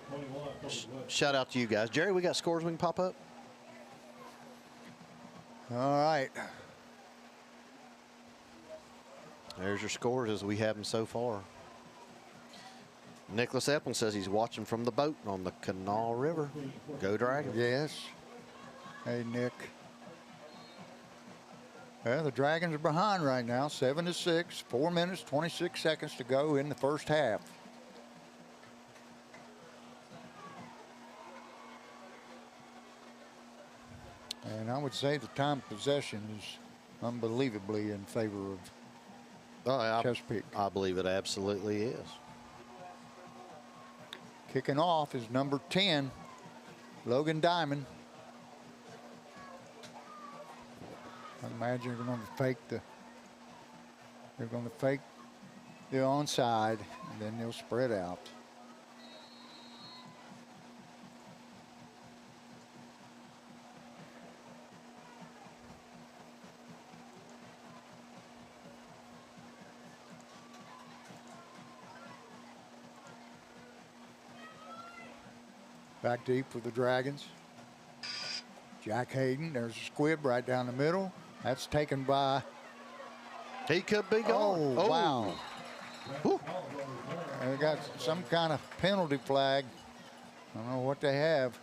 Shout out to you guys. Jerry, we got scores we can pop up? All right. There's your scores as we have them so far. Nicholas Epplin says he's watching from the boat on the Canal River. Go Dragons. Yes. Hey, Nick. Well, the Dragons are behind right now, 7-6, 4 minutes, 26 seconds to go in the first half. And I would say the time of possession is unbelievably in favor of Chesapeake. I believe it absolutely is. Kicking off is number 10, Logan Diamond. I imagine they're going to fake the onside, and then they'll spread out. Back deep for the Dragons. Jack Hayden, there's a squib right down the middle. That's taken by. He could be gone. Oh, wow. Whew. They got some kind of penalty flag. I don't know what they have.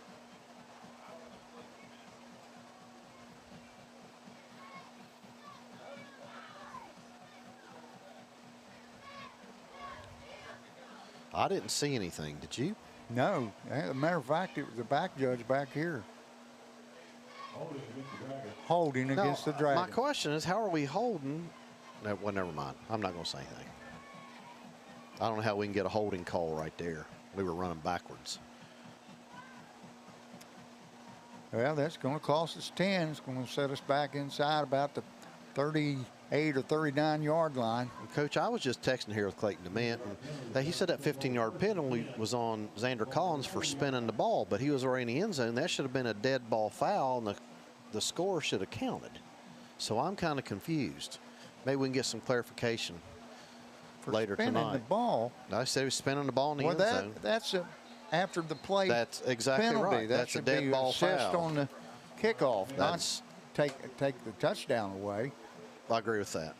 I didn't see anything. Did you? No. As a matter of fact, it was the back judge back here. Holding against the Dragons. My question is, how are we holding? No, well, never mind. I'm not going to say anything. I don't know how we can get a holding call right there. We were running backwards. Well, that's going to cost us 10. It's going to set us back inside about the 38 or 39 yard line. And Coach, I was just texting here with Clayton DeMint, and he said that 15-yard penalty was on Xander Collins for spinning the ball, but he was already in the end zone. That should have been a dead ball foul, and the score should have counted. So I'm kind of confused. Maybe we can get some clarification For later spinning tonight. the ball. I said he was spinning the ball in the end zone. That's after the play. That's exactly penalty. right. That That's a should dead be ball assessed foul. on the kickoff, That's- not take the touchdown away. I agree with that.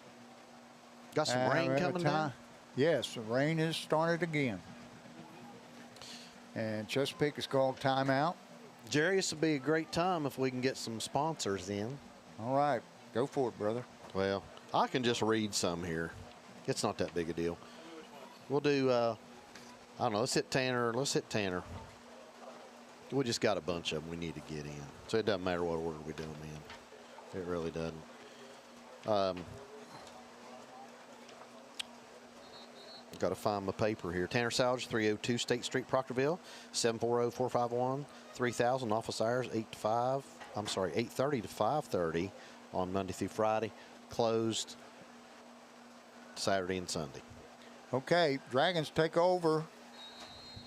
Got some rain at the coming time- down? Yes, the rain has started again. And Chesapeake has called timeout. Jerry, this would be a great time if we can get some sponsors in. All right, go for it, brother. Well, I can just read some here. It's not that big a deal. We'll do, I don't know, let's hit Tanner. We just got a bunch of them we need to get in. So it doesn't matter what order we do them in. It really doesn't. Got to find my paper here. Tanner Salvage, 302 State Street, Proctorville, 740-451-3000. Office hours 8:30 to 5:30 on Monday through Friday. Closed Saturday and Sunday. Okay, Dragons take over.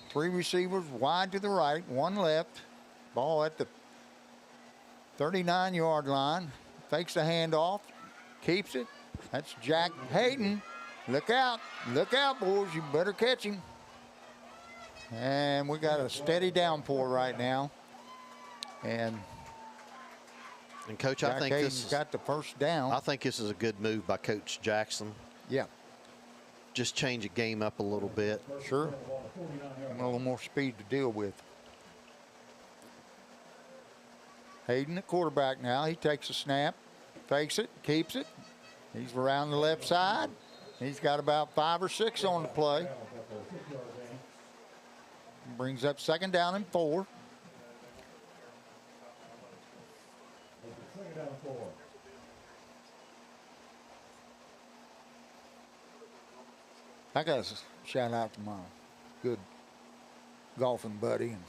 3 receivers wide to the right, 1 left. Ball at the 39-yard line. Fakes the handoff, keeps it. That's Jack Hayden. Look out, boys. You better catch him. And we got a steady downpour right now. And Coach, Jack I think Hayden's got the first down. I think this is a good move by Coach Jackson. Yeah, Just change the game up a little bit. sure. A little more speed to deal with. Hayden, the quarterback now. He takes a snap, fakes it, keeps it. He's around the left side. He's got about 5 or 6 on the play. Brings up 2nd down and 4. I got to shout out to my good golfing buddy and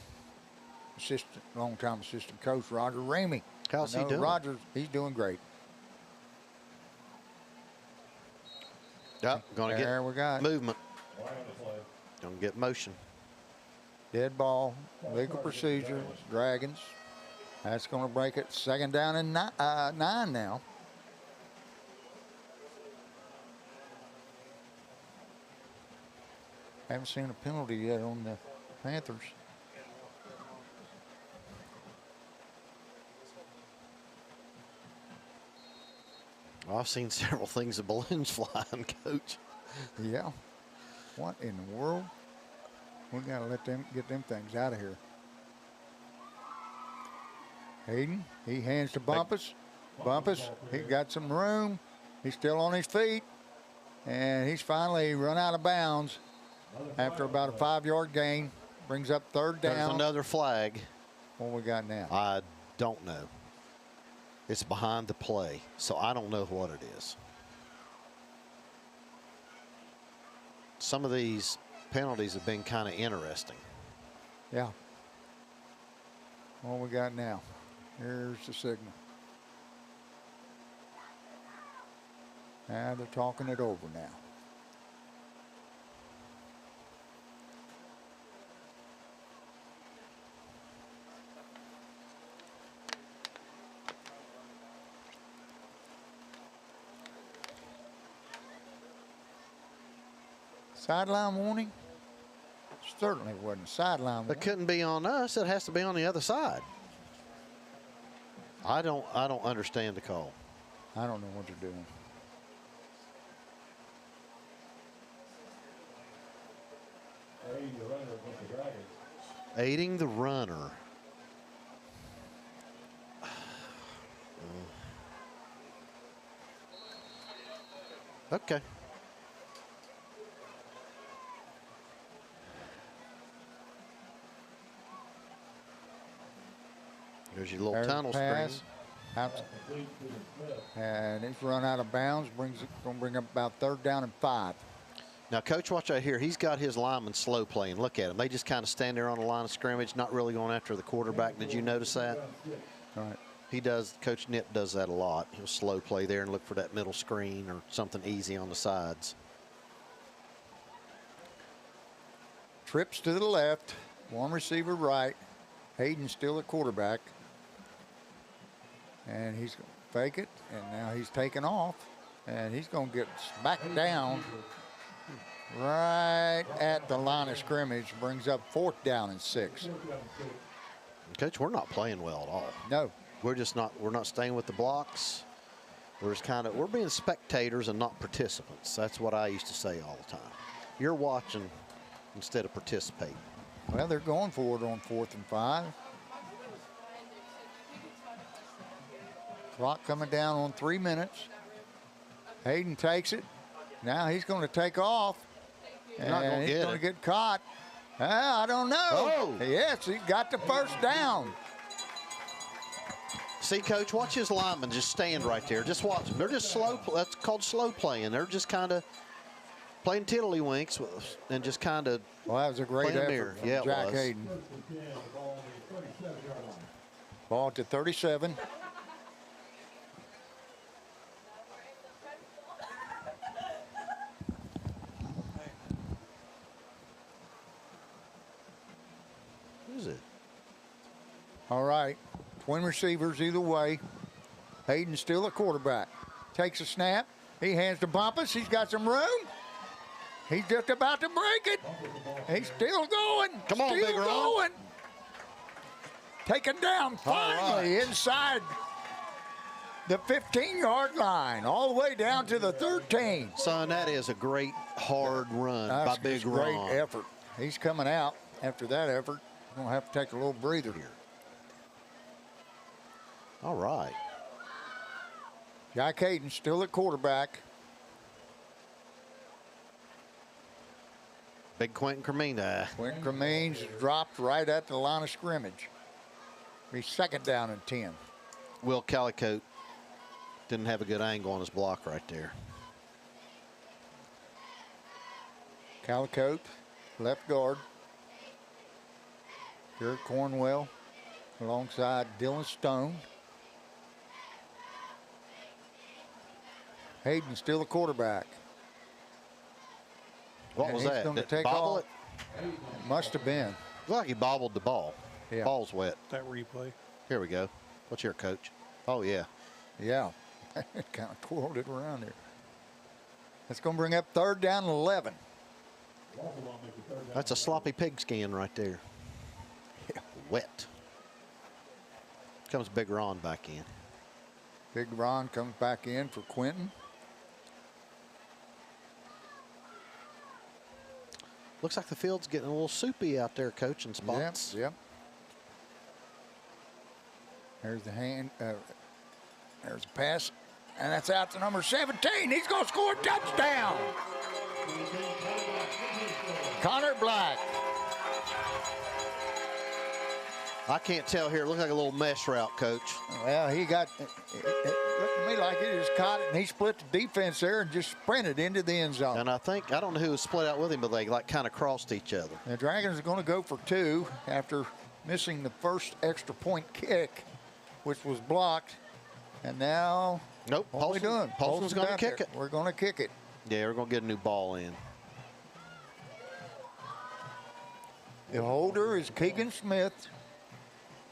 long-time assistant coach, Roger Ramey. How's he doing? Roger, he's doing great. Yep, going to There get we got it. movement. Going to get motion. Dead ball, legal procedure, Dragons. That's going to break it. 2nd down and 9 now. Haven't seen a penalty yet on the Panthers. Well, I've seen several things of balloons flying, Coach. Yeah. What in the world? We got to let them get them things out of here. Hayden, he hands to Bumpus. Bumpus, he got some room. He's still on his feet. And he's finally run out of bounds after about a 5-yard gain. Brings up third down. There's another flag. What we got now? I don't know. It's behind the play, so I don't know what it is. Some of these penalties have been kind of interesting. Yeah. What we got now? Here's the signal. Now they're talking it over now. Sideline warning? Certainly wasn't a sideline warning. It couldn't be on us. It has to be on the other side. I don't understand the call. I don't know what they're doing. Aiding the runner. Okay. There's your little There's tunnel the pass. screen. And he's run out of bounds. Going to bring up about third down and 5. Now, Coach, watch out here. He's got his linemen slow playing. Look at him. They just kind of stand there on the line of scrimmage, not really going after the quarterback. Did you notice that? All right. He does. Coach Nip does that a lot. He'll slow play there and look for that middle screen or something easy on the sides. Trips to the left. One receiver right. Hayden's still at quarterback. And he's going to fake it. And now he's taking off. And he's going to get back down right at the line of scrimmage. Brings up 4th down and 6. Coach, we're not playing well at all. No. We're not staying with the blocks. We're being spectators and not participants. That's what I used to say all the time. You're watching instead of participating. Well, they're going for it on 4th and 5. Clock coming down on 3 minutes. Hayden takes it. Now he's going to take off. And he's going to get caught. I don't know. Oh. Yes, he got the first down. See, Coach, watch his linemen just stand right there. Just watch them. They're just slow. That's called slow playing. They're just kind of playing tiddlywinks and just kind of. Well, that was a great effort from Jack Hayden. Ball to 37. Who is it? All right. Twin receivers either way. Hayden's still a quarterback. Takes a snap. He hands to Bumpus. He's got some room. He's just about to break it. He's still going. Come on, still Big Ron. going. Taken down finally inside the 15-yard line, all the way down to the 13. Son, that is a great hard run by Big Ron. Great effort. He's coming out after that effort. Going to have to take a little breather here. All right. Jack Hayden still at quarterback. Big Quentin Cremina. Quentin Cremines dropped right at the line of scrimmage. Be 2nd down and 10. Will Calicote didn't have a good angle on his block right there. Calicote, left guard. Garrett Cornwell alongside Dylan Stone. Hayden still a quarterback. What And was he's that? gonna Did take bobble off. it? Must have been. Looked like he bobbled the ball. Yeah. Ball's wet. That replay. Here we go. What's your coach? Oh, yeah. Yeah. Kind of twirled it around there. That's going to bring up 3rd down and 11. That's a sloppy pig skin right there. Wet. Comes Big Ron back in. Big Ron comes back in for Quentin. Looks like the field's getting a little soupy out there, Coach, in spots. Yep. There's the hand. There's a pass, and that's out to number 17. He's going to score a touchdown. Connor Black. I can't tell here. It looks like a little mesh route, Coach. Well, he got, it looked to me like he just caught it, and he split the defense there and just sprinted into the end zone. And I don't know who was split out with him, but they like kind of crossed each other. The Dragons are going to go for 2 after missing the first extra point kick, which was blocked. And now, nope. What are we doing? Paulson's going to kick it. We're going to kick it. Yeah, we're going to get a new ball in. The holder is Keegan Smith,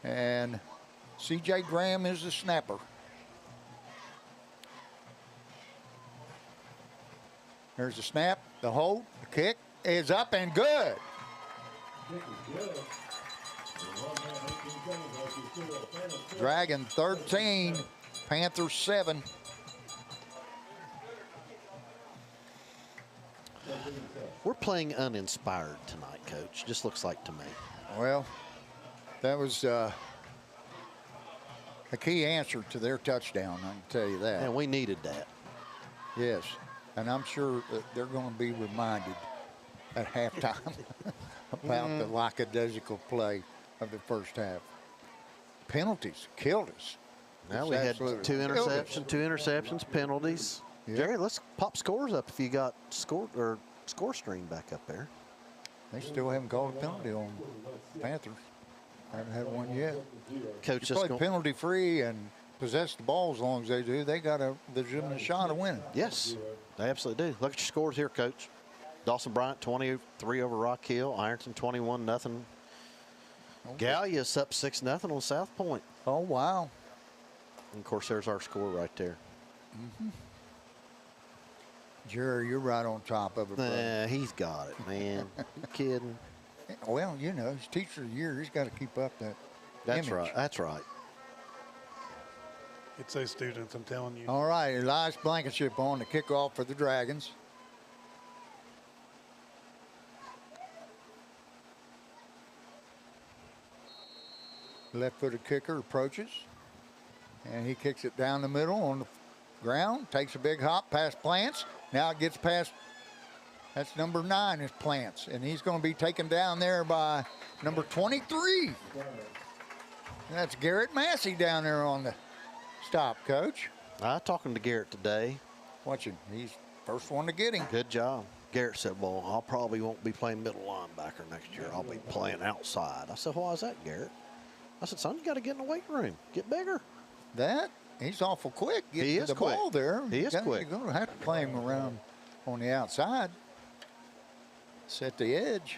and C.J. Graham is the snapper. There's the snap, the hold, the kick is up and good. Dragon 13, Panthers 7. We're playing uninspired tonight, Coach. Just looks like to me. Well, that was a key answer to their touchdown, I can tell you that. And we needed that. Yes, and I'm sure that they're going to be reminded at halftime about the lackadaisical play of the first half. Penalties killed us. Now we had two interceptions, penalties. Yep. Jerry, let's pop scores up if you got score stream back up there. They still haven't called a penalty on Panthers. Haven't had one yet. Coach, you play penalty free and possess the ball as long as they do, they got a legitimate shot of winning. Yes, they absolutely do. Look at your scores here, Coach. Dawson Bryant 23 over Rock Hill. Ironton 21-0. Gallia's up 6-0 on South Point. Oh, wow. And of course, there's our score right there. Mm-hmm. Jerry, you're right on top of it, brother. Nah, he's got it, man. You kidding? Well, you know, he's teacher of the year. He's got to keep up that That's image. right. That's right. It's those students, I'm telling you. All right, Elias Blankenship on the kickoff for the Dragons. Left-footed kicker approaches, and he kicks it down the middle on the ground, takes a big hop past Plants. Now it gets past, that's number 9 is Plants, and he's going to be taken down there by number 23. That's Garrett Massey down there on the stop, Coach. I talking to Garrett today. Watch him. He's first one to get him. Good job. Garrett said, well, I probably won't be playing middle linebacker next year. I'll be playing outside. I said, why is that, Garrett? I said, son, you got to get in the weight room. Get bigger. He's awful quick. He is the quick. Ball there. He is quick. You're going to have to play him around on the outside. Set the edge.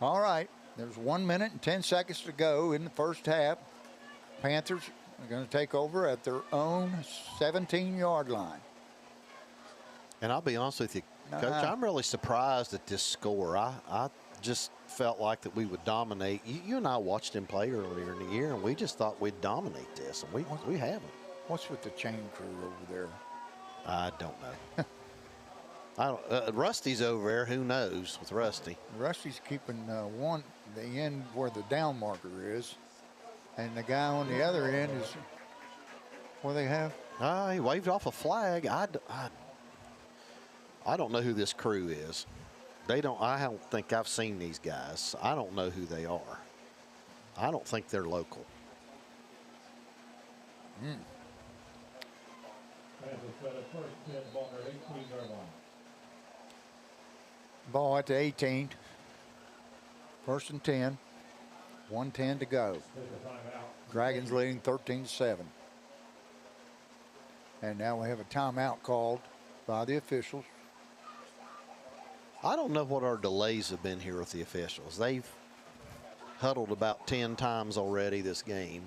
All right. There's 1 minute and 10 seconds to go in the first half. Panthers are going to take over at their own 17-yard line. And I'll be honest with you, Coach, I'm really surprised at this score. I just felt like that we would dominate. You and I watched him play earlier in the year, and we just thought we'd dominate this, and we haven't. What's with the chain crew over there? I don't know. Rusty's over there. Who knows with Rusty? Rusty's keeping the end where the down marker is, and the guy on the other end is where they have. He waved off a flag. I don't know who this crew is. I don't think I've seen these guys. I don't know who they are. I don't think they're local. Ball at the 18. First and 10. 1:10 to go. Dragons leading 13-7. And now we have a timeout called by the officials. I don't know what our delays have been here with the officials. They've huddled about 10 times already this game.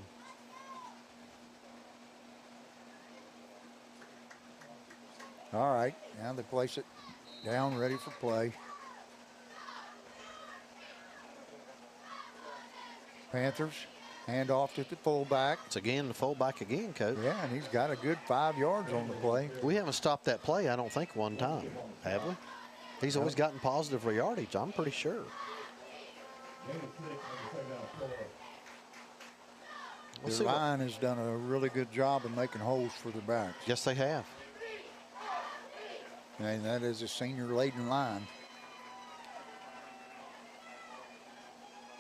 All right, now they place it down, ready for play. Panthers hand off to the fullback. It's again the fullback again, Coach. Yeah, and he's got a good 5 yards on the play. We haven't stopped that play, I don't think, one time, have we? He's always gotten positive for yardage, I'm pretty sure. The line has done a really good job of making holes for their backs. Yes, they have. And that is a senior-laden line.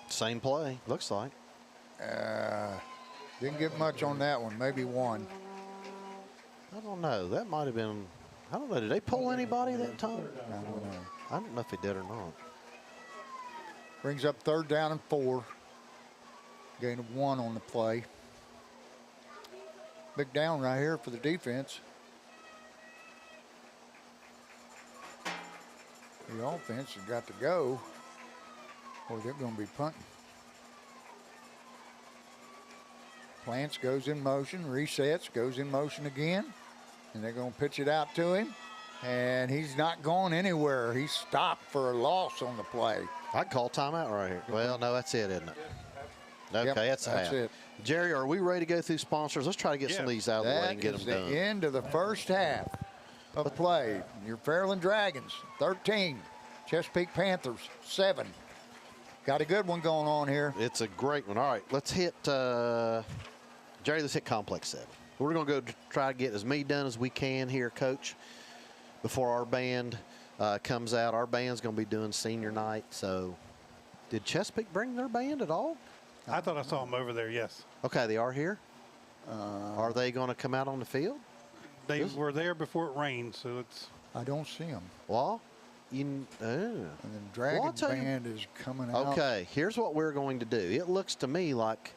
Same play, looks like. Didn't get much on that one, maybe one. I don't know. That might have been, I don't know. Did they pull anybody that time? I don't know. I don't know if they did or not. Brings up 3rd down and 4. Gain of 1 on the play. Big down right here for the defense. The offense has got to go, or they're going to be punting. Plants goes in motion, resets, goes in motion again, and they're going to pitch it out to him. And he's not going anywhere. He's stopped for a loss on the play. I'd call timeout right here. Well, no, that's it, isn't it? Okay, Yep, that's it. it. Jerry, are we ready to go through sponsors? Let's try to get some of these out of the way and get them That is done. the end of the first half of play. Your Fairland Dragons, 13. Chesapeake Panthers, 7. Got a good one going on here. It's a great one. All right, let's hit, Jerry, let's hit Complex 7. We're going to go try to get as many done as we can here, Coach, before our band comes out. Our band's going to be doing senior night. So did Chesapeake bring their band at all? I thought I saw them over there, yes. Okay, they are here. Are they going to come out on the field? They were there before it rained, so it's... I don't see them. Well, And the Dragon band is coming out. Okay, here's what we're going to do. It looks to me like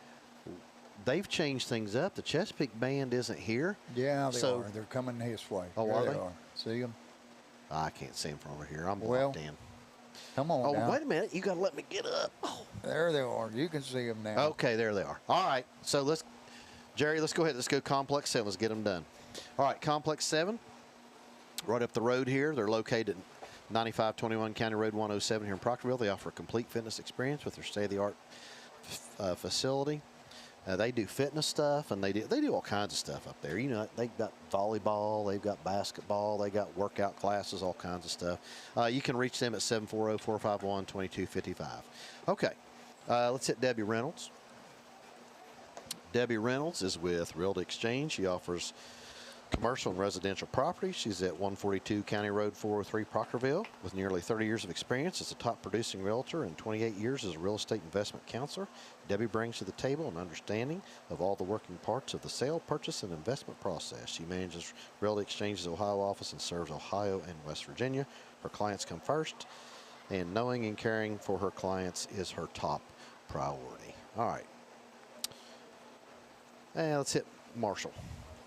they've changed things up. The Chesapeake band isn't here. Yeah, they are. They're coming this way. Oh, There are they they? are. See them? I can't see them from over here. I'm Well, blocked in. Come on now. Oh, wait a minute. You got to let me get up. Oh. There they are. You can see them now. Okay, there they are. All right, so Jerry, let's go ahead. Let's go Complex 7. Let's get them done. All right, Complex 7, right up the road here. They're located at 9521 County Road 107 here in Proctorville. They offer a complete fitness experience with their state-of-the-art facility. They do fitness stuff, and they do all kinds of stuff up there. You know, they've got volleyball, they've got basketball, they got workout classes, all kinds of stuff. You can reach them at 740-451-2255. Okay, let's hit Debbie Reynolds. Debbie Reynolds is with Realty Exchange. She offers commercial and residential property. She's at 142 County Road 403, Proctorville, with nearly 30 years of experience as a top producing realtor and 28 years as a real estate investment counselor. Debbie brings to the table an understanding of all the working parts of the sale, purchase, and investment process. She manages Realty Exchange's Ohio office and serves Ohio and West Virginia. Her clients come first, and knowing and caring for her clients is her top priority. All right. And let's hit Marshall.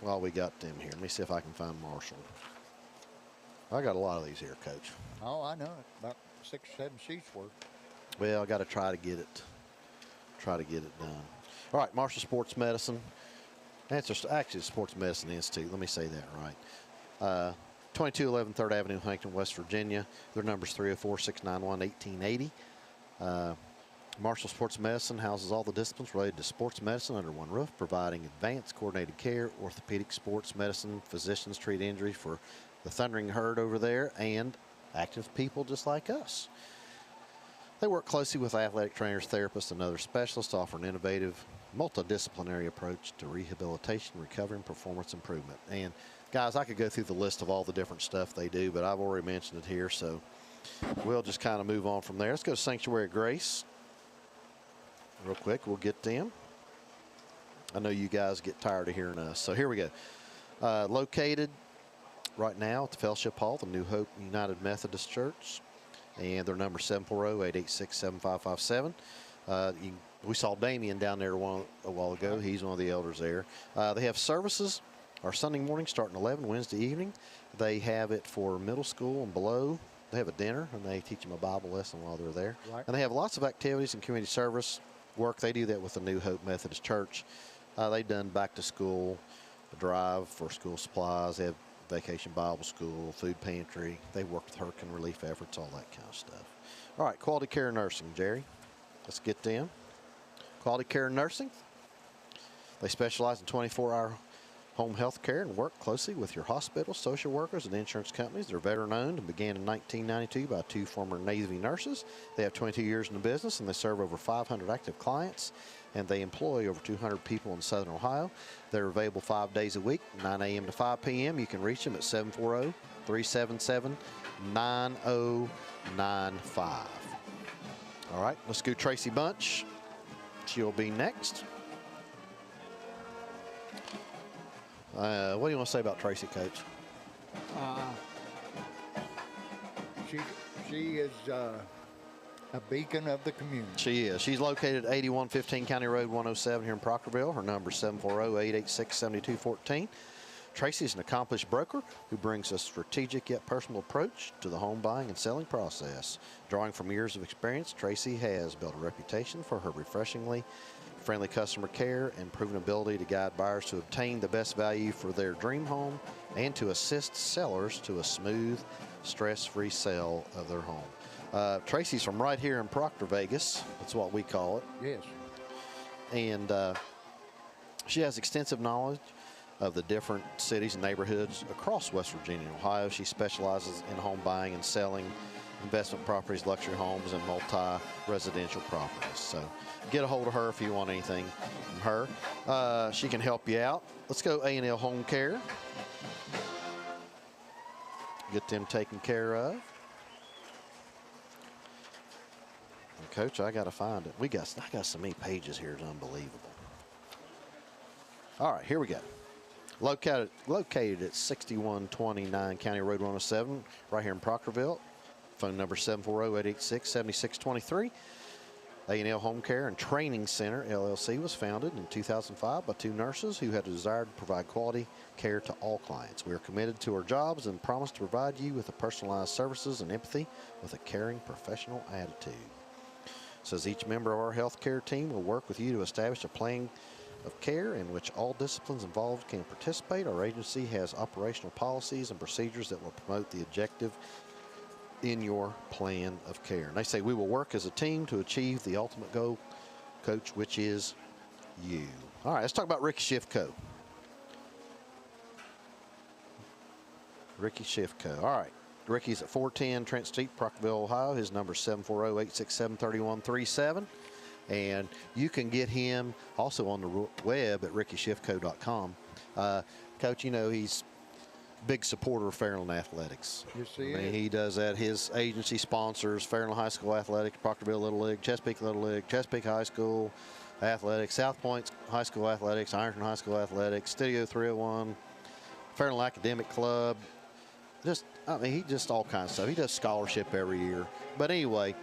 While we got them here, let me see if I can find Marshall. I got a lot of these here, Coach. Oh, I know it. About 6 or 7 sheets worth. Well, I got to try to get it done. All right, Marshall Sports Medicine. That's actually the Sports Medicine Institute. Let me say that right. 2211 3rd Avenue, Huntington, West Virginia. Their number is 304-691-1880. Marshall Sports Medicine houses all the disciplines related to sports medicine under one roof, providing advanced coordinated care, orthopedic sports medicine. Physicians treat injuries for the Thundering Herd over there and active people just like us. They work closely with athletic trainers, therapists, and other specialists to offer an innovative, multidisciplinary approach to rehabilitation, recovery, and performance improvement. And guys, I could go through the list of all the different stuff they do, but I've already mentioned it here, so we'll just kind of move on from there. Let's go to Sanctuary of Grace. Real quick, we'll get them. I know you guys get tired of hearing us, so here we go. Located right now at the Fellowship Hall, the New Hope United Methodist Church, and their number 740-886-7557. We saw Damien down there a while ago. He's one of the elders there. They have services our Sunday morning starting 11, Wednesday evening. They have it for middle school and below. They have a dinner, and they teach them a Bible lesson while they're there. Right. And they have lots of activities and community service work. They do that with the New Hope Methodist Church. They've done back to school drive for school supplies. They have Vacation Bible School, food pantry. They work with hurricane relief efforts, all that kind of stuff. All right, Quality Care Nursing, Jerry. Let's get them. Quality Care Nursing. They specialize in 24-hour home health care and work closely with your hospitals, social workers, and insurance companies. They're veteran-owned and began in 1992 by 2 former Navy nurses. They have 22 years in the business, and they serve over 500 active clients, and they employ over 200 people in Southern Ohio. They're available 5 days a week, 9 a.m. to 5 p.m. You can reach them at 740-377-9095. All right, let's go Tracy Bunch. She'll be next. What do you want to say about Tracy, Coach? She is a beacon of the community. She is. She's located at 8115 County Road 107 here in Proctorville. Her number is 740-886-7214. Tracy is an accomplished broker who brings a strategic yet personal approach to the home buying and selling process. Drawing from years of experience, Tracy has built a reputation for her refreshingly friendly customer care and proven ability to guide buyers to obtain the best value for their dream home and to assist sellers to a smooth, stress-free sale of their home. Tracy's from right here in Proctor, Vegas. That's what we call it. Yes. And she has extensive knowledge of the different cities and neighborhoods across West Virginia and Ohio. She specializes in home buying and selling investment properties, luxury homes, and multi-residential properties. So get a hold of her if you want anything from her. She can help you out. Let's go A&L Home Care. Get them taken care of. And Coach, I got to find it. I got so many pages here, it's unbelievable. All right, here we go. Located at 6129 County Road 107, right here in Proctorville. Phone number 740-886-7623. A&L Home Care and Training Center, LLC, was founded in 2005 by 2 nurses who had a desire to provide quality care to all clients. We are committed to our jobs and promise to provide you with the personalized services and empathy with a caring, professional attitude. Says each member of our healthcare team will work with you to establish a plan of care in which all disciplines involved can participate. Our agency has operational policies and procedures that will promote the objective in your plan of care. And they say we will work as a team to achieve the ultimate goal, Coach, which is you. All right, let's talk about Ricky Schiffco. Ricky Schiffco. All right. Ricky's at 410 Trent Street, Proctorville, Ohio. His number is 740-867-3137. And you can get him also on the web at rickyschiffco.com. Coach, you know, he's a big supporter of Fairland Athletics. You see, he does that. His agency sponsors Fairland High School Athletics, Proctorville Little League, Chesapeake Little League, Chesapeake High School Athletics, South Point High School Athletics, Ironton High School Athletics, Studio 301, Fairland Academic Club. He just all kinds of stuff. He does scholarship every year. But anyway,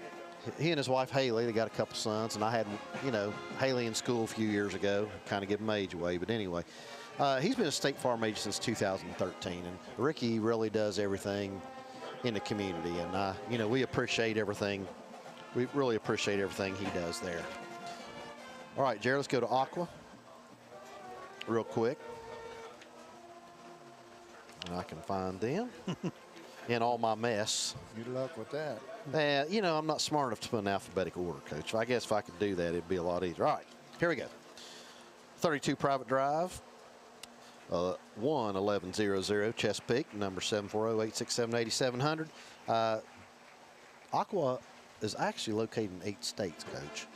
he and his wife Haley, they got a couple sons, and I had, Haley in school a few years ago, kind of give him age away. But anyway, he's been a State Farm agent since 2013, and Ricky really does everything in the community, and we appreciate everything. We really appreciate everything he does there. All right, Jared, let's go to Aqua real quick. And I can find them in all my mess. Good luck with that. I'm not smart enough to put an alphabetical order, Coach. I guess if I could do that, it'd be a lot easier. All right, here we go. 32 Private Drive, 11100 Chesapeake, number 740-867-8700. Aqua is actually located in 8 states, Coach.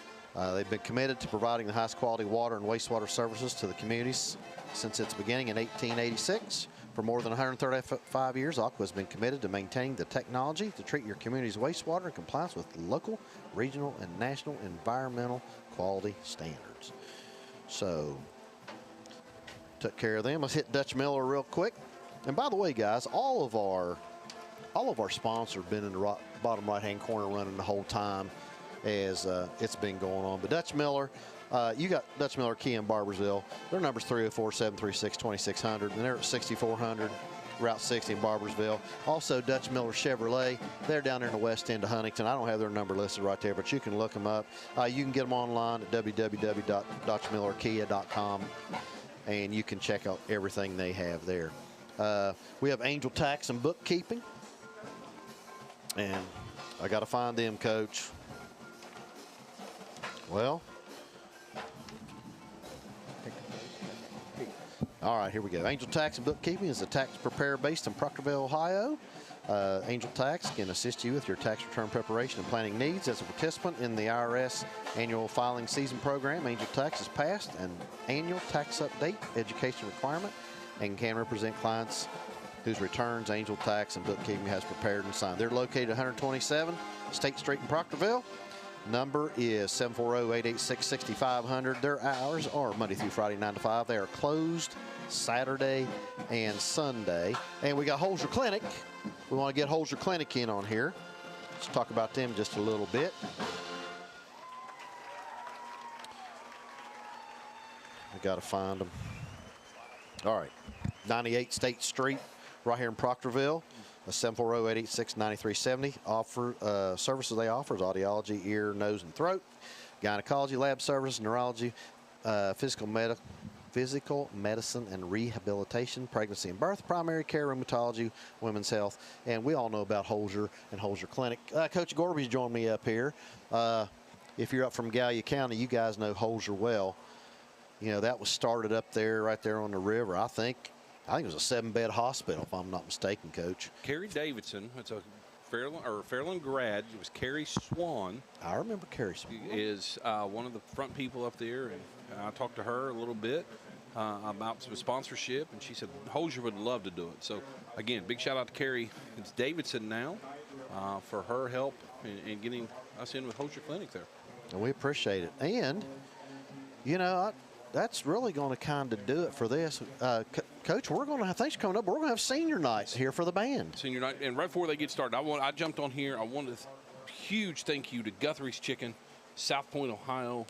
They've been committed to providing the highest quality water and wastewater services to the communities since its beginning in 1886. For more than 135 years, Aqua has been committed to maintaining the technology to treat your community's wastewater in compliance with local, regional, and national environmental quality standards. So, took care of them. Let's hit Dutch Miller real quick. And by the way, guys, all of our sponsors have been in the bottom right-hand corner running the whole time as it's been going on. But Dutch Miller, you got Dutch Miller Key in Barbersville. Their number's 304-736-2600, and they're at 6400 Route 60 in Barbersville. Also, Dutch Miller Chevrolet, they're down there in the west end of Huntington. I don't have their number listed right there, but you can look them up. You can get them online at www.dutchmillerkia.com, and you can check out everything they have there. We have Angel Tax and Bookkeeping. And I got to find them, Coach. Well, all right, here we go. Angel Tax and Bookkeeping is a tax preparer based in Proctorville, Ohio. Angel Tax can assist you with your tax return preparation and planning needs. As a participant in the IRS annual filing season program, Angel Tax has passed an annual tax update education requirement and can represent clients whose returns Angel Tax and Bookkeeping has prepared and signed. They're located at 127 State Street in Proctorville. Number is 740-886-6500. Their hours are Monday through Friday, 9 to 5. They are closed Saturday and Sunday. And we got Holzer Clinic. We want to get Holzer Clinic in on here. Let's talk about them just a little bit. We got to find them. All right, 98 State Street, right here in Proctorville. 740-886-9370. Services they offer is audiology, ear, nose, and throat, gynecology, lab services, neurology, physical medicine and rehabilitation, pregnancy and birth, primary care, rheumatology, women's health, and we all know about Holzer and Holzer Clinic. Coach Gorby's joined me up here. If you're up from Gallia County, you guys know Holzer well. You know, that was started up there, right there on the river. I think it was a 7-bed hospital, if I'm not mistaken, Coach. Carrie Davidson, it's a Fairland grad. It was Carrie Swan. I remember Carrie Swan. Is one of the front people up there, and I talked to her a little bit about some sponsorship, and she said Holzer would love to do it. So, again, big shout out to Carrie. It's Davidson now for her help in getting us in with Holzer Clinic there. And we appreciate it. And, you know, that's really going to kind of do it for this. Coach, we're going to have things coming up. We're going to have senior nights here for the band. Senior night, and right before they get started, I jumped on here. I wanted a huge thank you to Guthrie's Chicken, South Point, Ohio,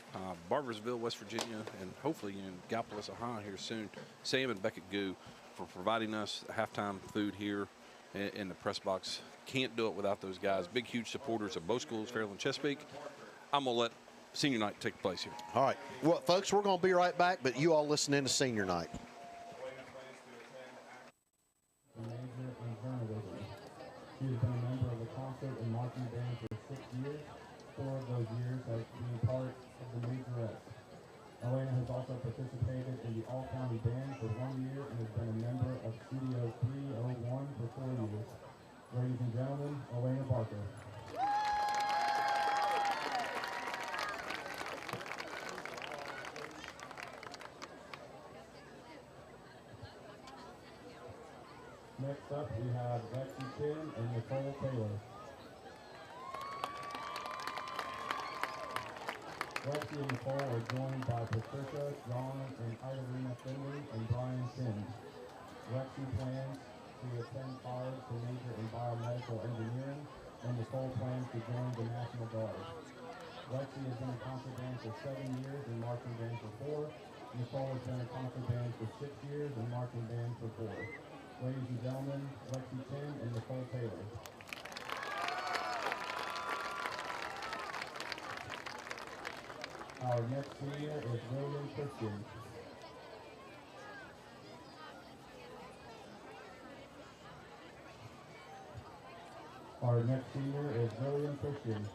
Barbersville, West Virginia, and hopefully in Gallipolis, Ohio here soon. Sam and Beckett Goo for providing us halftime food here in the press box. Can't do it without those guys. Big, huge supporters of both schools, Fairland, Chesapeake. I'm going to let senior night take place here. All right. Well, folks, we're going to be right back, but you all listen in to senior night. She has been a member of the concert and marching band for 6 years. 4 of those years has been part of the Majorettes. Elena has also participated in the All-County Band for 1 year and has been a member of Studio 301 for 4 years. Ladies and gentlemen, Elena Barker. Next up, we have Lexi Chin and Nicole Taylor. Lexi and Nicole are joined by Patricia, John, and Irina Finley and Brian Sims. Lexi plans to attend college to major in biomedical engineering, and Nicole plans to join the National Guard. Lexi has been a concert band for 7 years and marching band for 4. Nicole has been a concert band for 6 years and marching band for 4. Ladies and gentlemen, Lexi Chin and Nicole Taylor. Our next senior is William Christian. Our next senior is William Christian.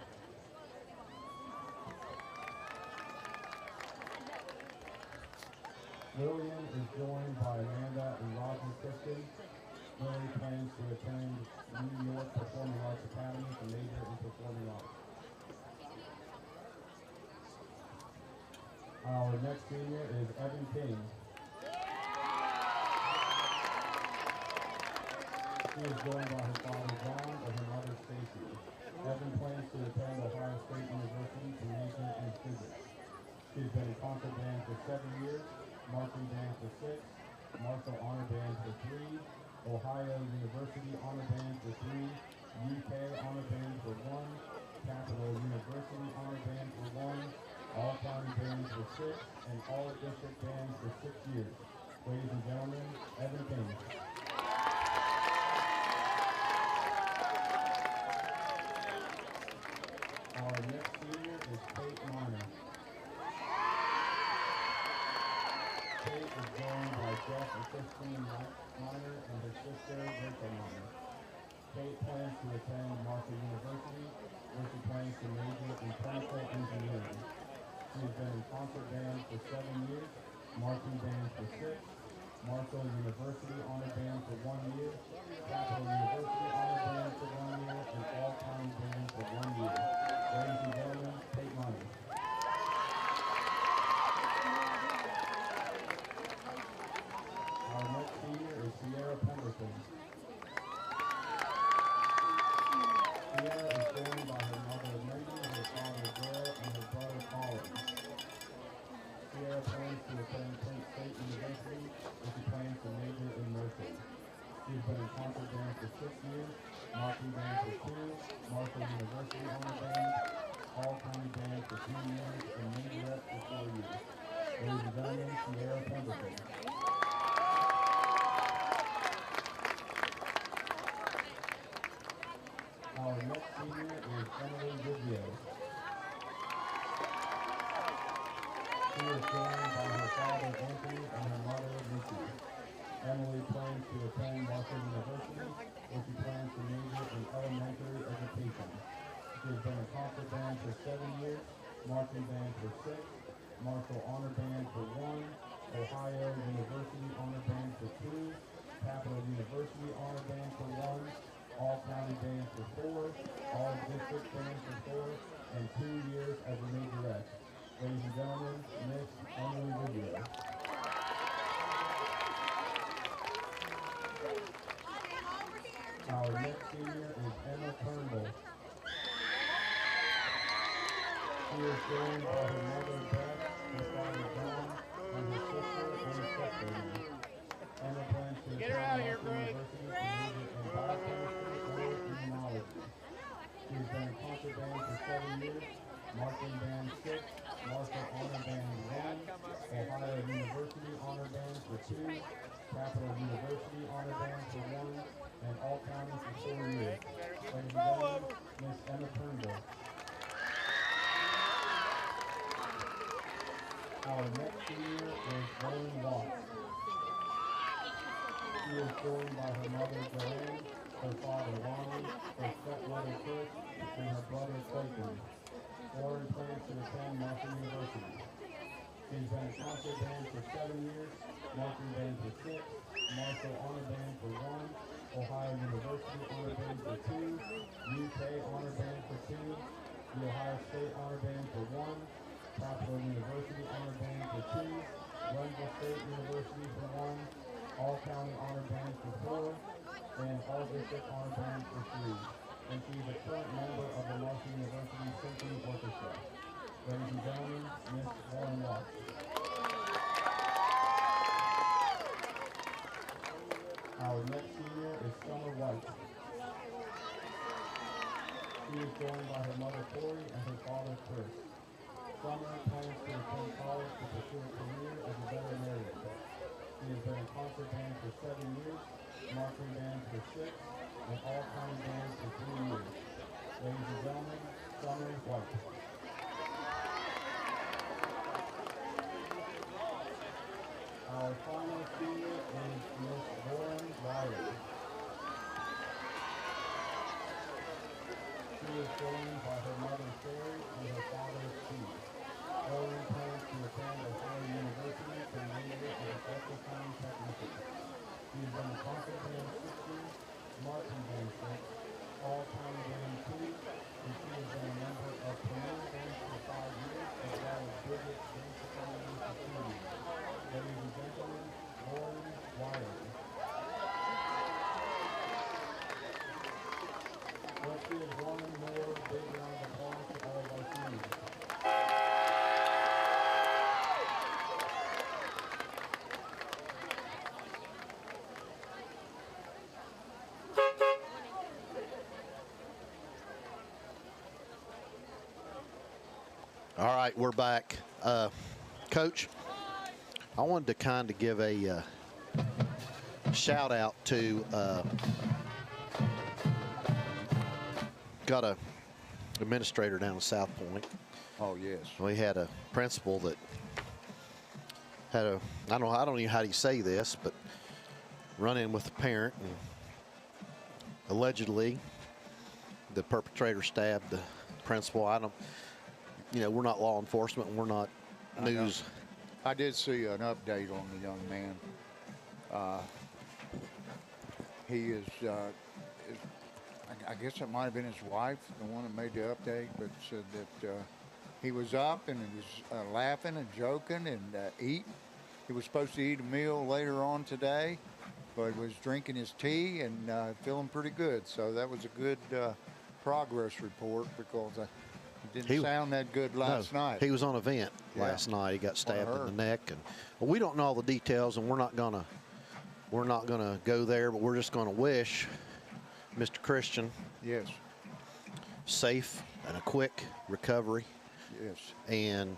William is joined by Amanda and Roger Christian. Willie plans to attend New York Performing Arts Academy to major in performing arts. Our next senior is Evan King. She is joined by her father John and her mother Stacy. Evan plans to attend Ohio State University to major in physics. She's been in concert band for 7 years, marching band for 6, Marshall Honor Band for 3, Ohio University Honor Band for 3, UK Honor Band for 1, Capital University Honor Band for 1, All County Band for 6, and All District Band for 6 years. Ladies and gentlemen, Evan King. Our next senior is Kate Minor. Kate is joined by Jeff and Christine Minor and her sister, Rachel Minor. Kate plans to attend Marshall University, where she plans to major in chemical engineering. She has been in concert band for 7 years, marching band for 6, Marshall University honor band for 1 year, Capital University honor band for 1 year, and all county band for 1 year. Ladies and gentlemen, Kate Minor. Our next senior is Sierra Pemberton. Sierra is joined by her mother Mindy, her father Blair, and her brother Colin. Sierra plans to attend Kent State University, where she plans to major in nursing. She has been in concert band for 6 years, marching band for 2, Marshall University honor band, all county band for 2 years, and majorette for 4 years. Ladies and gentlemen, Sierra Pemberton. Our next senior is Emily Vizio. She is joined by her father Anthony and her mother Lucy. Emily plans to attend Marshall University, where she plans to major in elementary education. She has been in concert band for 7 years, marching band for 6, Marshall honor band for 1, Ohio University honor band for 2, Capital University honor band for 1, all county band for 4, all district band for 4, and 2 years as a majorette. Ladies and gentlemen, Miss Emily Vizio. Our next senior is Emma Turnbull. She is joined by her mother Beth, her father John, and her sister and stepbaby. Emma plans to attend Marshall University to major in biochemistry or immunology. She has been in concert band for 7 years, marching band 6, Marshall honor band 1, Ohio University honor band for 2, Capital University honor band for 1, and all county for 4 years. Ladies and gentlemen, Miss Emma Turnbull. Our next senior is Lauren Watts. She is joined by her mother Joanne, her father Lonnie, her stepbrother Chris, and her brother Clayton. Lauren plans to attend Marshall University. She's been in concert band for 7 years, marching band for 6, Marshall honor band for 1, Ohio University honor band for 2, UK honor band for 2, the Ohio State honor band for 1, Capital University honor band for 2, Glenville State University for 1, all county honor band for 4, and all district honor band for 3. And she is a current member of the Marshall University Symphony Orchestra. Ladies and gentlemen, Miss Lauren Watts. Our next senior is Summer White. She is joined by her mother Tori and her father Chris. Summer plans to attend college to pursue a career as a veterinarian. She has been in concert band for 7 years, marching band for 6, and all county bands for 3 years. Ladies and gentlemen, Summer White. Our final senior is Miss Lauren Riley. She is joined by her mother Sherry and her father Steve. Lauren plans to attend Ohio University to major as an ultrasound technician. She has been in concert band 6 years, marching band 6, all county band 2, and she has been a member of Premier Band for 5 years, as well as Bridget Dance Society for 2 years. Ladies and gentlemen, Lauren Wiley. Let's give one more big round of applause to all of our seniors. All right, we're back. Coach, I wanted to kind of give a shout out to got a administrator down at South Point. Oh, yes. We had a principal that had a, I don't even know how do you say this, but run in with a parent, and allegedly the perpetrator stabbed the principal. I don't, we're not law enforcement, and we're not news. I did see an update on the young man. He is, I guess it might have been his wife, the one that made the update, but said that he was up and he was laughing and joking and eating. He was supposed to eat a meal later on today, but was drinking his tea and feeling pretty good. So that was a good progress report, because it didn't sound that good last night. He was on a vent last night. He got stabbed in the neck, and we don't know all the details, and we're not gonna go there, but we're just gonna wish Mr. Christian safe and a quick recovery. Yes. And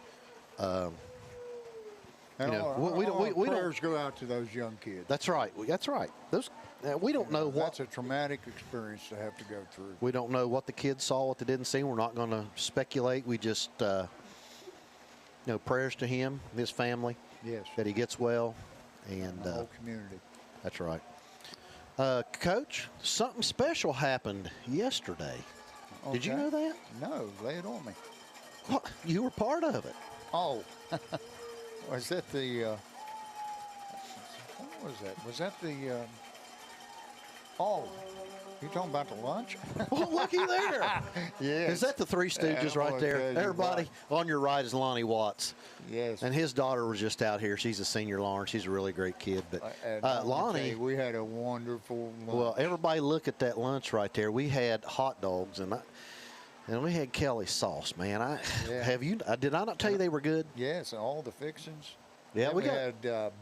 we prayers go out to those young kids. That's right. That's right. Those we don't know what. That's a traumatic experience to have to go through. We don't know what the kids saw, what they didn't see. We're not going to speculate. We just, prayers to him, his family. Yes. That he gets well, and the whole community. That's right. Coach, something special happened yesterday. Okay. Did you know that? No, lay it on me. What? You were part of it. Oh, was that the? What was that? Was that the? Oh, you talking about the lunch? Well, looky there. Yes. Is that the Three Stooges right there? Everybody on your right is Lonnie Watts. Yes. And his daughter was just out here. She's a senior, Lauren. She's a really great kid. But Lonnie, we had a wonderful lunch. Well, everybody look at that lunch right there. We had hot dogs and we had Kelly sauce, man. Did I not tell you they were good? Yes, all the fixings. Yeah, we had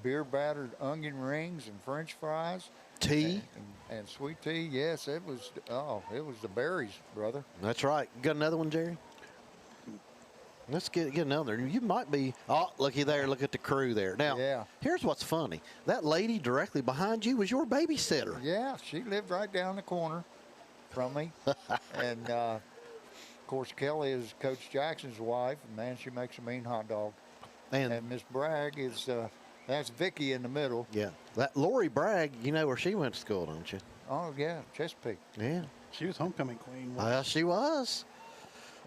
beer battered onion rings and French fries. Tea. And sweet tea. Yes, it was the berries, brother. That's right. Got another one, Jerry? Let's get another. You might be. Oh, looky there. Look at the crew there. Now, here's what's funny. That lady directly behind you was your babysitter. Yeah, she lived right down the corner from me. And, of course, Kelly is Coach Jackson's wife. And, man, she makes a mean hot dog. And Miss Bragg is, that's Vicky in the middle. Yeah. That Lori Bragg, you know where she went to school, don't you? Oh, yeah, Chesapeake. Yeah. She was homecoming queen. Well, she was.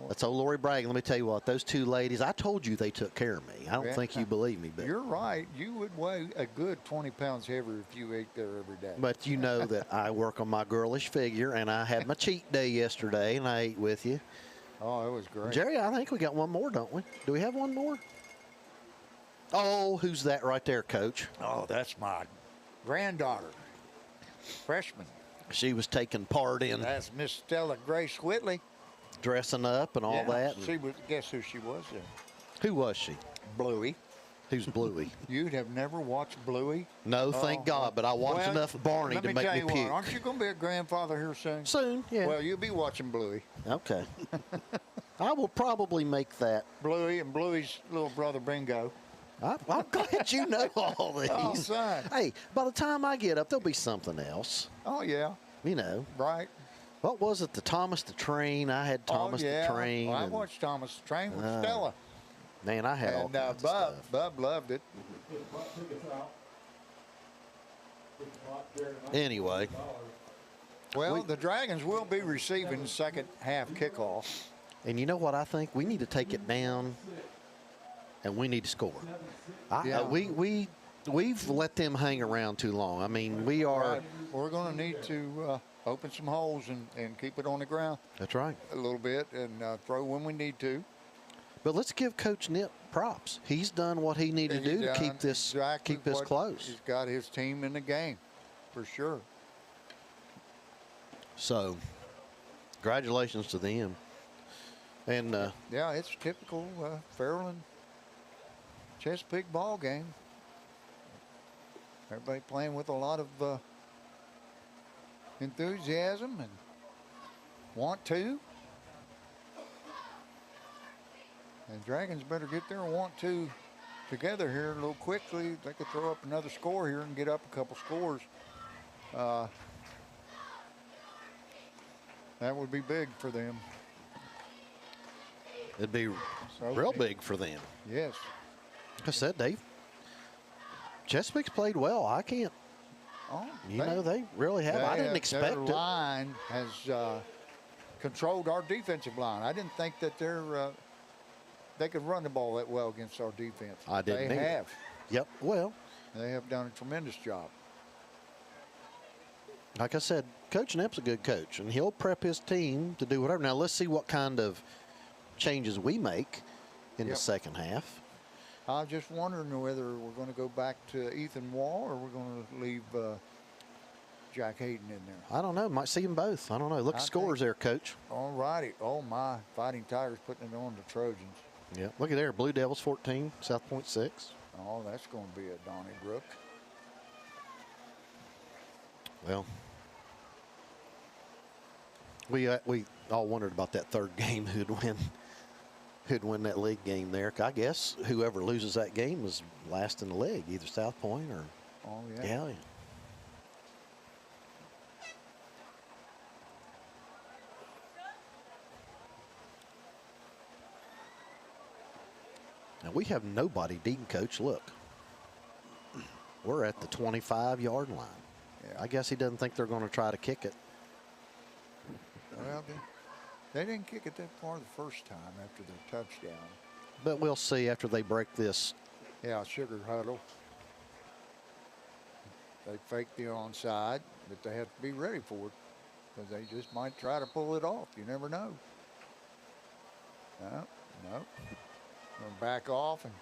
That's old Lori Bragg. Let me tell you what, those two ladies, I told you they took care of me. I don't think you believe me. But you're right. You would weigh a good 20 pounds heavier if you ate there every day. But you know that I work on my girlish figure, and I had my cheat day yesterday, and I ate with you. Oh, it was great. Jerry, I think we got one more, don't we? Do we have one more? Oh, who's that right there, Coach? Oh, that's my granddaughter, freshman. She was taking part in. That's Miss Stella Grace Whitley. Dressing up and all that. She was. Guess who she was then? Who was she? Bluey. Who's Bluey? You'd have never watched Bluey? No, thank God, but I watched enough of Barney to make me puke. What, aren't you going to be a grandfather here soon? Soon, yeah. Well, you'll be watching Bluey. Okay. I will probably make that. Bluey and Bluey's little brother Bingo. I'm glad you know all these. Oh, son. Hey, by the time I get up, there'll be something else. Oh, yeah. You know. Right. What was it? The Thomas the Train? I had Thomas the Train. Well, I watched Thomas the Train with Stella. Man, I had all kinds of stuff. Bub loved it. Anyway. Well, the Dragons will be receiving second half kickoff. And you know what I think? We need to take it down, and we need to score. We've let them hang around too long. I mean, we are. Right. We're going to need to open some holes and keep it on the ground. That's right. A little bit and throw when we need to. But let's give Coach Nip props. He's done what he needed to do to keep this close. He's got his team in the game, for sure. So, congratulations to them. And yeah, it's typical Fairland Chesapeake ball game. Everybody playing with a lot of enthusiasm and want to. And Dragons better get their want to together here a little quickly. They could throw up another score here and get up a couple scores. That would be big for them. It'd be real big for them. Yes. Like I said, Chesapeake's played well. I can't. Oh, They really have. I didn't expect their it. line has controlled our defensive line. I didn't think that they could run the ball that well against our defense. I didn't They either. have. Yep. Well, They have done a tremendous job. like I said, Coach Knapp's a good coach, and he'll prep his team to do whatever. Now, let's see what kind of changes we make in the second half. I was just wondering whether we're going to go back to Ethan Wall or we're going to leave Jack Hayden in there. I don't know. Might see them both. I don't know. Look at scores there, Coach. All righty. Oh, my. Fighting Tigers putting it on the Trojans. Yeah. Look at there. Blue Devils 14, South Point 6. Oh, that's going to be a Donnybrook. Well, we all wondered about that third game, who'd win that league game there. I guess whoever loses that game is last in the league, either South Point or Galleon. Now we have nobody deep, Coach. Look, we're at the 25-yard line. Yeah. I guess he doesn't think they're going to try to kick it. Well, they didn't kick it that far the first time after their touchdown. But we'll see after they break this. Yeah, sugar huddle. They faked the onside, but they have to be ready for it because they just might try to pull it off. You never know. No. Gonna back off and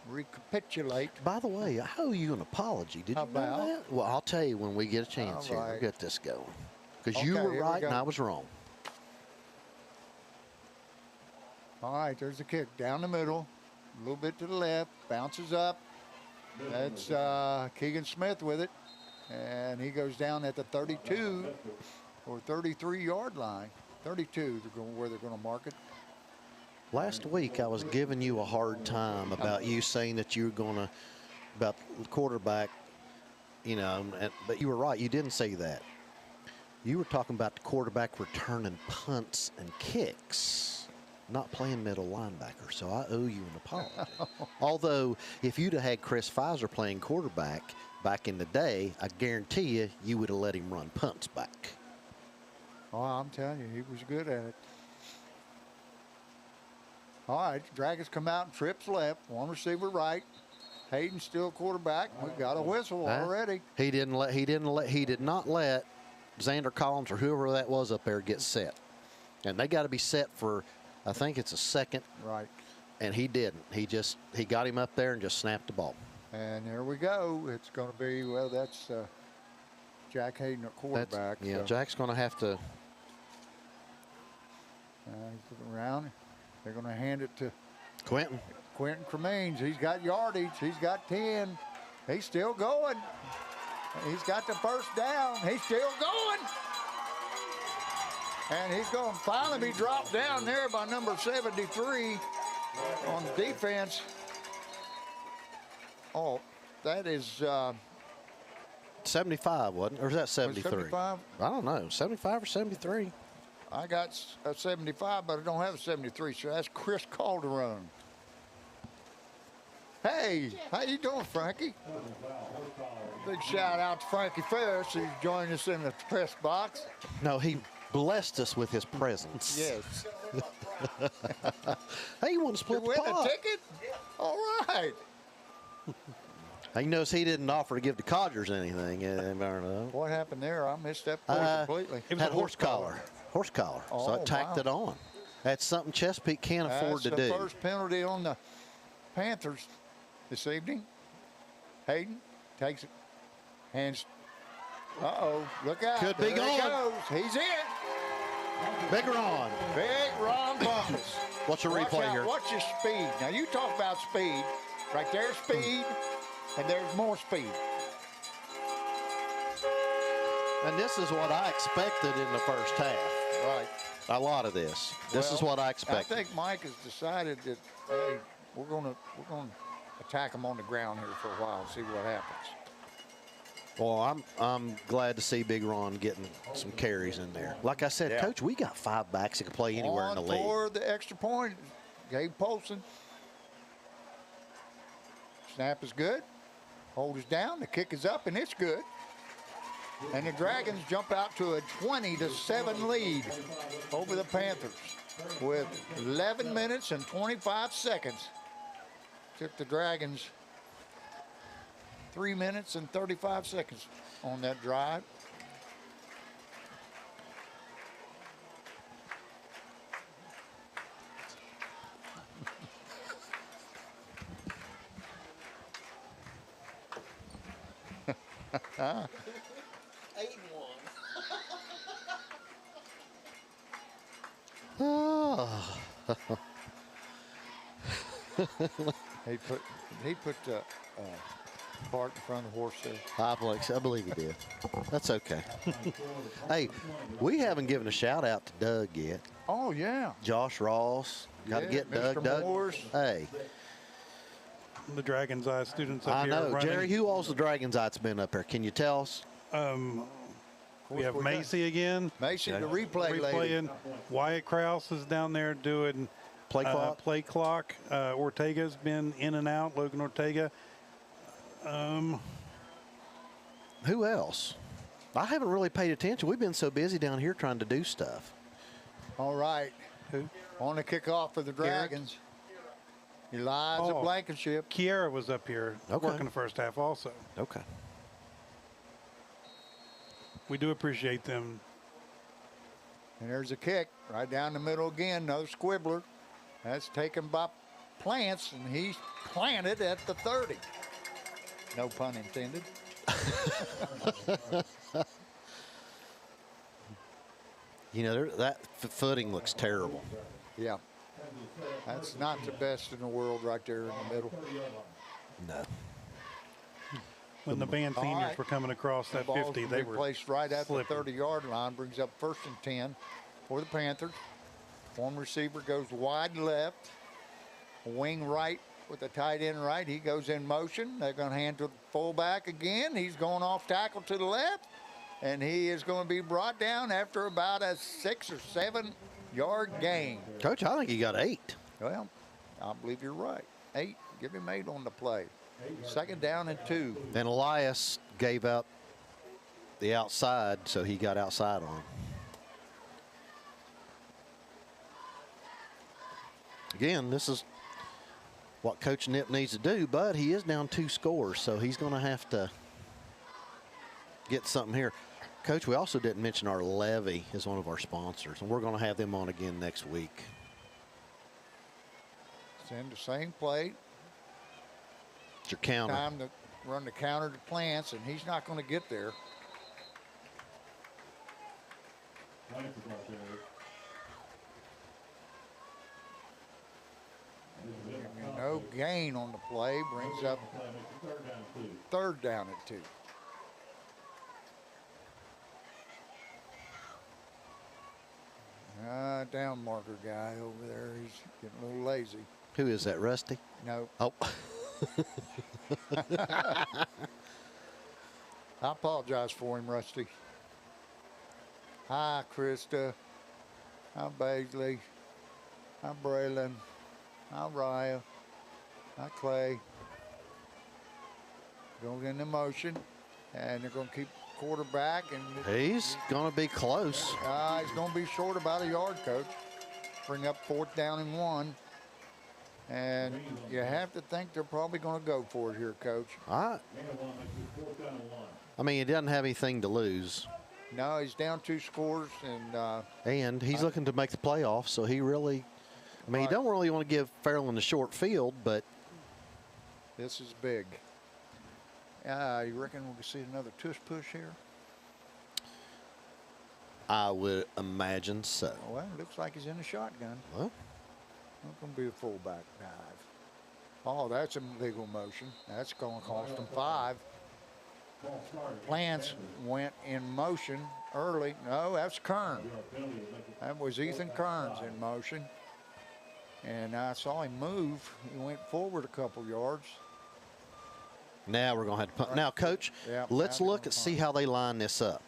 recapitulate. By the way, I owe you an apology. Did you know that? Well, I'll tell you when we get a chance here. We'll get this going. Because you were right and I was wrong. All right, there's a kick down the middle, a little bit to the left, bounces up. That's Keegan Smith with it, and he goes down at the 32 or 33-yard line. 32, where they're going to mark it. Last week, I was giving you a hard time about you saying that you were going to, about the quarterback, but you were right. You didn't say that. You were talking about the quarterback returning punts and kicks, not playing middle linebacker. So I owe you an apology. Although, if you'd have had Chris Pfizer playing quarterback back in the day, I guarantee you would have let him run punts back. Oh, I'm telling you, he was good at it. All right, Dragons come out and trips left, one receiver right. Hayden still quarterback. We got a whistle already. He did not let Xander Collins or whoever that was up there get set. And they got to be set for, I think it's a second. Right. And he didn't. He got him up there and just snapped the ball. And there we go. It's going to be, that's Jack Hayden at quarterback. Jack's going to have to. He's looking around. They're going to hand it to Quentin Cremines. He's got yardage. He's got 10. He's still going. He's got the first down. He's still going. And he's going to finally be dropped down there by number 73 on defense. Oh, that is 75, wasn't it? Or is that 73? 75? I don't know. 75 or 73? I got a 75, but I don't have a 73, so that's Chris Calderon. Hey, how you doing, Frankie? Big shout out to Frankie Ferris, who's joined us in the press box. No, he blessed us with his presence. Yes. Hey, you want to split the pot? You win a ticket? All right. He knows he didn't offer to give the Codgers anything. What happened there? I missed that part completely. It was a horse collar. Horse collar. Oh, so I tacked it on. That's something Chesapeake can't afford to do. That's the first penalty on the Panthers this evening. Hayden takes it. Hands. Uh-oh. Look out. Could be there going. He goes. He's in. Big Ron. Big Ron Bumpus. What's your replay here? Watch your speed. Now, you talk about speed. Right there's speed, and there's more speed. And this is what I expected in the first half. Right. A lot of this. This is what I expected. I think Mike has decided that, hey, we're gonna attack them on the ground here for a while and see what happens. Well, I'm glad to see Big Ron getting some carries in there. Like I said, Coach, we got 5 backs that can play anywhere in the league. For the extra point, Gabe Polson. Snap is good. holds down. The kick is up, and it's good. And the Dragons jump out to a 20-7 lead over the Panthers with 11 minutes and 25 seconds. Took the Dragons 3 minutes and 35 seconds on that drive. Oh. he put the cart in front of the horse there. I believe he did. That's okay. Hey, we haven't given a shout out to Doug yet. Oh yeah. Josh Ross. Got to get Mr. Doug. Moore's. Hey. The Dragon's Eye students up I here know. running. Jerry, who all's the Dragon's Eye that's been up there? Can you tell us? We have Macy again. Macy, the replay lady. Replaying. Wyatt Krause is down there doing Play clock? Play clock. Ortega's been in and out. Logan Ortega. Who else? I haven't really paid attention. We've been so busy down here trying to do stuff. All right. Who? On the kickoff for the Dragons. Eliza Blankenship. Kiera was up here working the first half also. Okay. We do appreciate them. And there's a kick right down the middle again. Another squibbler. That's taken by Plants, and he's planted at the 30. No pun intended. You know, that footing looks terrible. Yeah. That's not the best in the world right there in the middle. No. When the band seniors were coming across that 50, they were placed right at slipping. the 30-yard line, brings up 1st and 10 for the Panthers. One receiver goes wide left, wing right with the tight end right. He goes in motion. They're going to hand to the fullback again. He's going off tackle to the left, and he is going to be brought down after about a 6 or 7 yard gain. Coach, I think he got 8. Well, I believe you're right. 8. Give him 8 on the play. 2nd down and 2. And Elias gave up the outside, so he got outside on him. Again, this is what Coach Nip needs to do, but he is down 2 scores, so he's going to have to get something here. Coach, we also didn't mention our Levy is one of our sponsors, and we're going to have them on again next week. Send the same play. It's your counter. Time to run the counter to Plants, and he's not going to get there. No gain on the play. Brings up 3rd down at 2. Down marker guy over there. He's getting a little lazy. Who is that, Rusty? No. Oh. I apologize for him, Rusty. Hi, Krista. Hi, Baisley. Hi, Braylon. Hi, Raya. Hi, Clay. Going into motion, and they're going to keep quarterback. And He's going to be close. he's going to be short about a yard, Coach. Bring up 4th down and 1. And you have to think they're probably going to go for it here, Coach. I mean, he doesn't have anything to lose. No, he's down 2 scores, and he's looking to make the playoffs, so he really, I mean, he don't really want to give Fairland a short field, but this is big. You reckon we'll see another tush push here? I would imagine so. Well, it looks like he's in a shotgun. Well, Not going to be a fullback dive. Oh, that's a legal motion. That's going to cost them 5. Plants went in motion early. No, that's Kern. That was Ethan Kearns in motion. And I saw him move. He went forward a couple yards. now we're going to have to punt. Now, Coach, Yeah, let's now they're look gonna and see punt. how they line this up.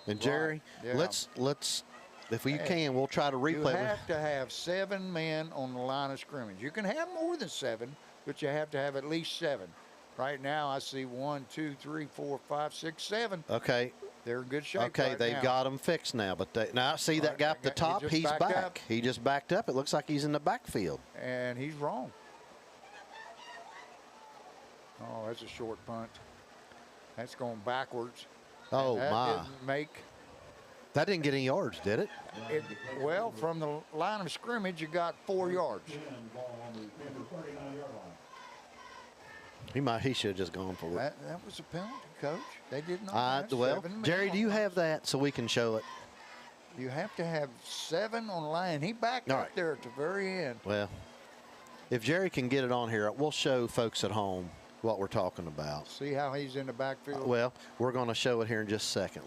And Jerry, Yeah. let's if we Hey, can, we'll try to You replay it. have to have 7 men on the line of scrimmage. You can have more than 7, but you have to have at least 7. Right now, I see 1, 2, 3, 4, 5, 6, 7. Okay. They're in good shape. Okay, right they've now. got them fixed now. But now, see that guy at the top? just He's backed back. up. He just backed up. It looks like he's in the backfield. And he's wrong. Oh, that's a short punt. That's going backwards. Oh, that my. Didn't make That didn't get any yards, did it? it. Well, from the line of scrimmage, you got 4 yards. He should have just gone for it. That was a penalty, Coach. They did not. Well, Jerry, do you have that so we can show it? You have to have 7 on the line. He backed All up right. there at the very end. Well, if Jerry can get it on here, we'll show folks at home what we're talking about. See how he's in the backfield? Well, we're going to show it here in just a second.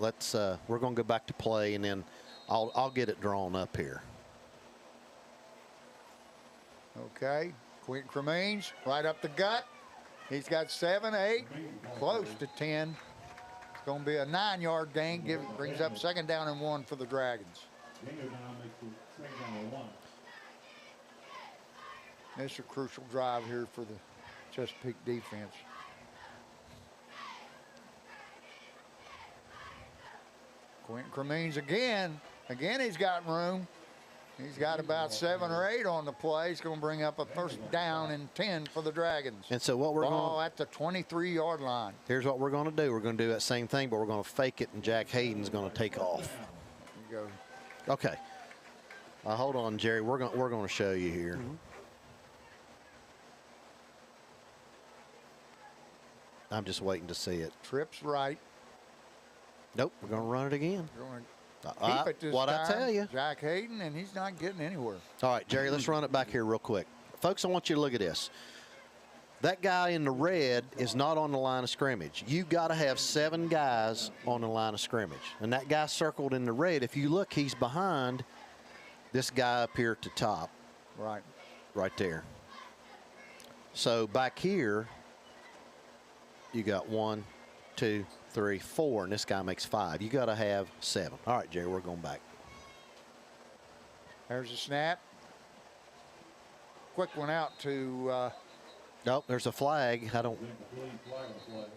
We're going to go back to play, and then I'll get it drawn up here. Okay. Quentin Cremines right up the gut. He's got 7, 8, close to 10. It's going to be a 9-yard gain. Brings up 2nd down and 1 for the Dragons. It's a crucial drive here for the Chesapeake defense. Quentin Cremines again. Again, he's got room. He's got about 7 or 8 on the play. He's going to bring up a 1st down and 10 for the Dragons. And so what we're going at the 23-yard line. Here's what we're going to do. We're going to do that same thing, but we're going to fake it, and Jack Hayden's going to take off. There you go. Okay. Hold on, Jerry. We're going to show you here. I'm just waiting to see it. Trips right. Nope, we're going to run it again. We're going to keep it this what time. I tell you. Jack Hayden, and he's not getting anywhere. All right, Jerry, let's run it back here real quick. Folks, I want you to look at this. That guy in the red is not on the line of scrimmage. You've got to have 7 guys on the line of scrimmage. And that guy circled in the red, if you look, he's behind this guy up here at the top. Right. Right there. So back here, you got 1, 2, 3, 4, and this guy makes 5. You got to have 7. All right, Jerry, we're going back. There's a snap. Quick one out to. Nope, there's a flag.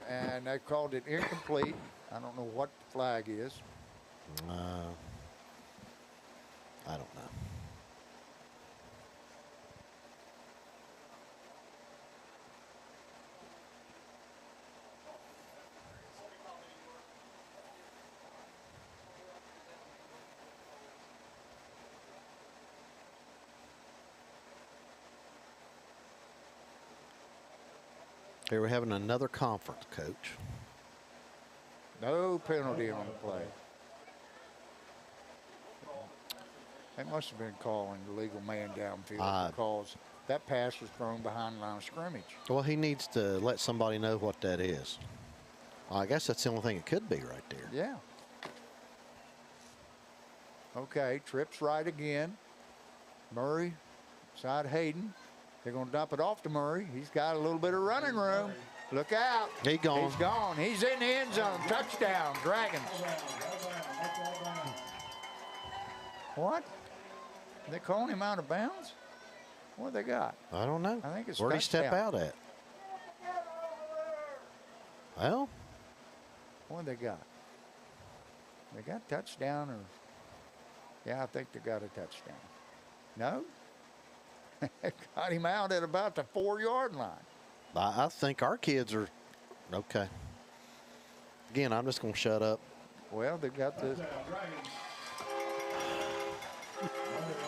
And they called it incomplete. I don't know what the flag is. I don't know. Here we're having another conference, Coach. No penalty on the play. They must have been calling the legal man downfield because that pass was thrown behind the line of scrimmage. Well, he needs to let somebody know what that is. Well, I guess that's the only thing it could be right there. Yeah. Okay, trips right again. Murray, side Hayden. They're going to dump it off to Murray. He's got a little bit of running room. Look out. He's gone. He's gone. He's in the end zone. Touchdown, Dragons. What? They calling him out of bounds? What they got? I don't know. I think it's Where'd he step touchdown. out at? Well, What they got? They got touchdown or? Yeah, I think they got a touchdown. No? Got him out at about the 4-yard line. I think our kids are okay. Again, I'm just going to shut up. Well, they got the.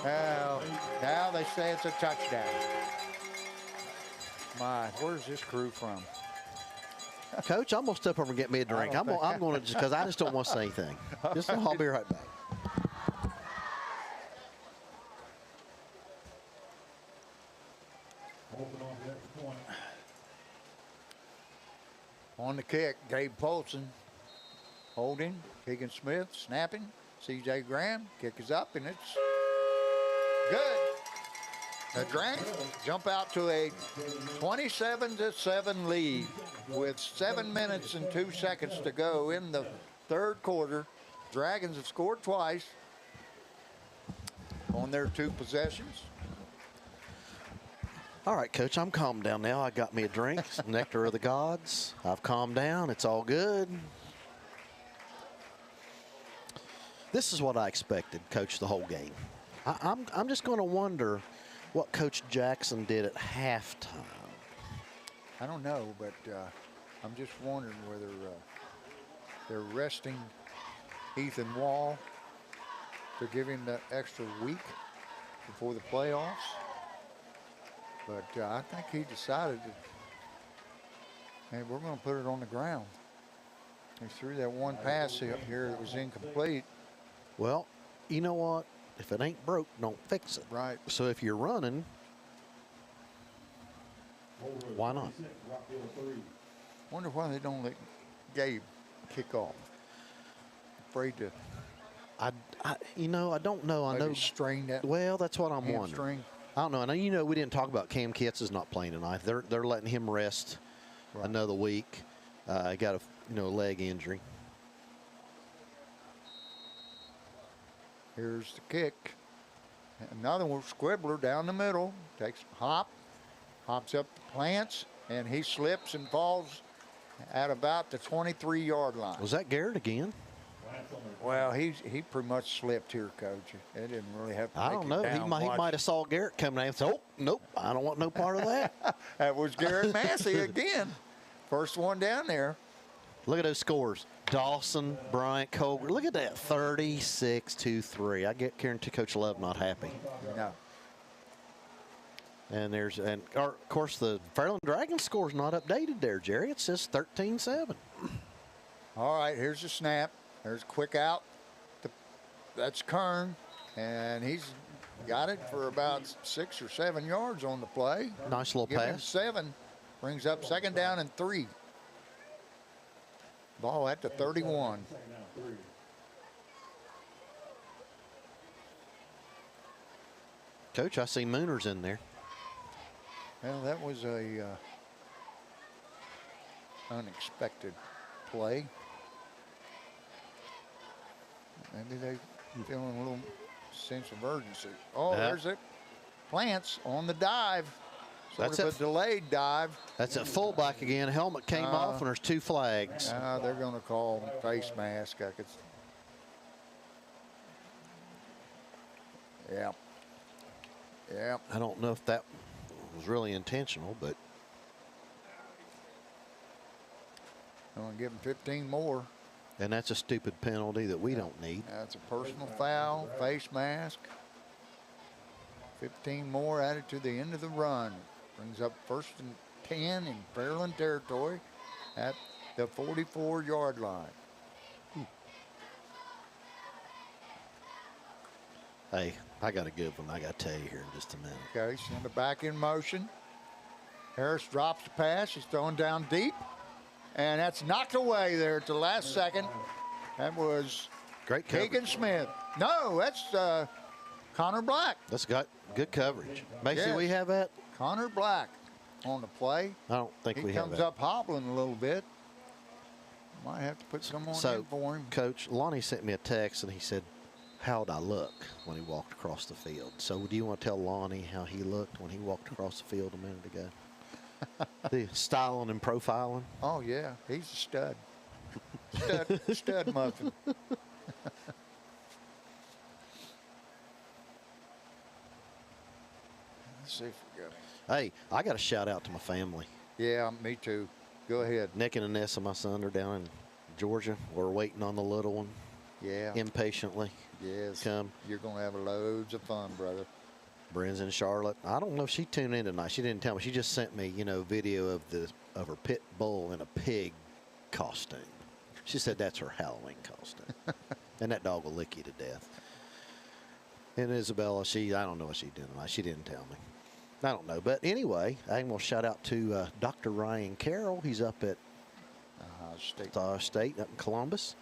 Now they say it's a touchdown. My, where's this crew from? Coach, I'm going to step over and get me a drink. I'm going to just because I just don't want to say anything. I'll be right back. On the kick, Gabe Polson holding, Keegan Smith snapping, C.J. Graham, kick is up, and it's good. The Dragons jump out to a 27-7 lead with 7 minutes and 2 seconds to go in the 3rd quarter. Dragons have scored twice on their 2 possessions. All right, Coach, I'm calmed down now. I got me a drink, some nectar of the gods. I've calmed down. It's all good. This is what I expected, Coach, the whole game. I'm just going to wonder what Coach Jackson did at halftime. I don't know, but I'm just wondering whether they're resting Ethan Wall to give him that extra week before the playoffs. But I think he decided that, hey, we're going to put it on the ground. He threw that one pass here that was incomplete. Well, you know what? If it ain't broke, don't fix it. Right. So if you're running, why not? Wonder why they don't let Gabe kick off. Afraid to. I don't know. I know. Strain that. Well, that's what I'm wondering. Hamstring. I don't know. And we didn't talk about Cam Kitts is not playing tonight. They're letting him rest another week. Got a leg injury. Here's the kick. Another one, Squibbler down the middle. Takes a hops up the plants, and he slips and falls at about the 23-yard line. Was that Garrett again? Well, he pretty much slipped here, Coach. It didn't really have to I don't know. He might have saw Garrett coming out and said, "Oh, nope, I don't want no part of that." That was Garrett Massey again. First one down there. Look at those scores. Dawson, Bryant, Colbert. Look at that, 36-3. I guarantee Coach Love not happy. No. And of course, the Fairland Dragons score's not updated there, Jerry. It says 13-7. All right, here's the snap. There's a quick out. That's Kern, and he's got it for about 6 or 7 yards on the play. Nice little Give him pass. 7. Brings up 2nd down and 3. Ball at the 31. Coach, I see Mooners in there. Well, that was a unexpected play. Maybe they feeling a little sense of urgency. Oh, there's it. Plants on the dive. Sort of a delayed dive. That's a fullback again. Helmet came off, and there's 2 flags. They're going to call face mask. Yeah. Yeah. I don't know if that was really intentional, but. I'm going to give him 15 more. And that's a stupid penalty that we don't need. That's a personal foul, face mask. 15 more added to the end of the run. Brings up 1st and 10 in Fairland territory at the 44-yard line. Hey, I got a good one. I got to tell you here in just a minute. Okay, send it back in motion. Harris drops the pass. He's throwing down deep. And that's knocked away there at the last second. That was great Keegan Smith. No, that's Connor Black. That's got good coverage. Macy, Yes. we have that? Connor Black on the play. I don't think we have that. He comes up hobbling a little bit. Might have to put someone in for him. Coach, Lonnie sent me a text, and he said, how'd I look when he walked across the field? So do you want to tell Lonnie how he looked when he walked across the field a minute ago? The styling and profiling. Oh, yeah. He's a stud. Stud muffin. Let's see if we got it. Hey, I got a shout out to my family. Yeah, me too. Go ahead. Nick and Anessa, my son, are down in Georgia. We're waiting on the little one. Yeah. Impatiently. Yes. Come. You're going to have loads of fun, brother. Bryn's in Charlotte. I don't know if she tuned in tonight. She didn't tell me. She just sent me, video of her pit bull in a pig costume. She said that's her Halloween costume. And that dog will lick you to death. And Isabella, I don't know what she's doing tonight. She didn't tell me. I don't know. But anyway, I'm going to shout out to Dr. Ryan Carroll. He's up at Ohio State up in Columbus.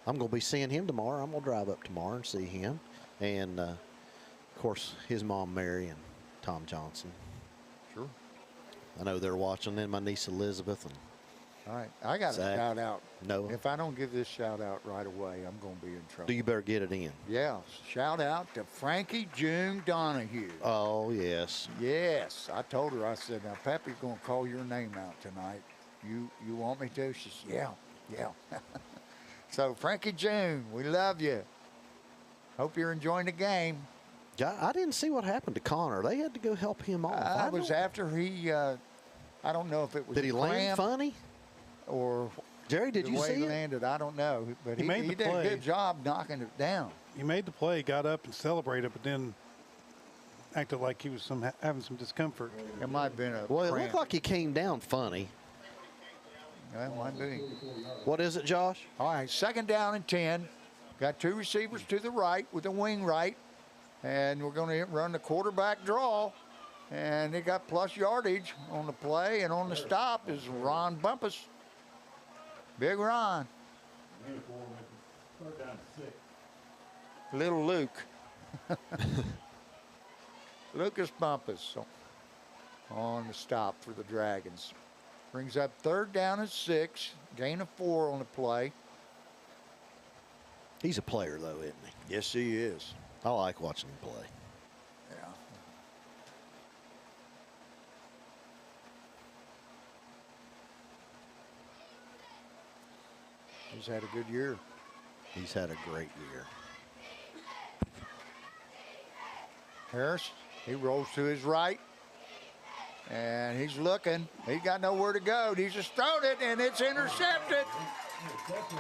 I'm going to be seeing him tomorrow. I'm going to drive up tomorrow and see him. And, of course, his mom, Mary, and Tom Johnson. Sure. I know they're watching. Then my niece, Elizabeth, and All right, I got a Zach. shout out. Noah. If I don't give this shout out right away, I'm going to be in trouble. You better get it in. Yeah, shout out to Frankie June Donahue. Oh, yes. Yes, I told her, I said, now Pappy's going to call your name out tonight. You want me to? She said, yeah. So Frankie June, we love you. Hope you're enjoying the game. I didn't see what happened to Connor. They had to go help him off. I was after he, I don't know if it was Did he land funny? Or Jerry, did the you way see he it? landed, I don't know. But He he made the did a play. good job knocking it down. He made the play, got up and celebrated, but then acted like he was having some discomfort. It might have been a Well, it cramp. looked like he came down funny. That might be. What is it, Josh? All right, 2nd down and 10. Got 2 receivers to the right with the wing right. And we're going to run the quarterback draw. And they got plus yardage on the play. And on the stop is Ron Bumpus. Big Ron. Third down 6. Little Luke. Lucas Bumpus on the stop for the Dragons. Brings up 3rd down and 6. Gain of 4 on the play. He's a player, though, isn't he? Yes, he is. I like watching him play. Yeah. He's had a good year. He's had a great year. Harris, he rolls to his right. And he's looking. He's got nowhere to go. He's just thrown it, and it's intercepted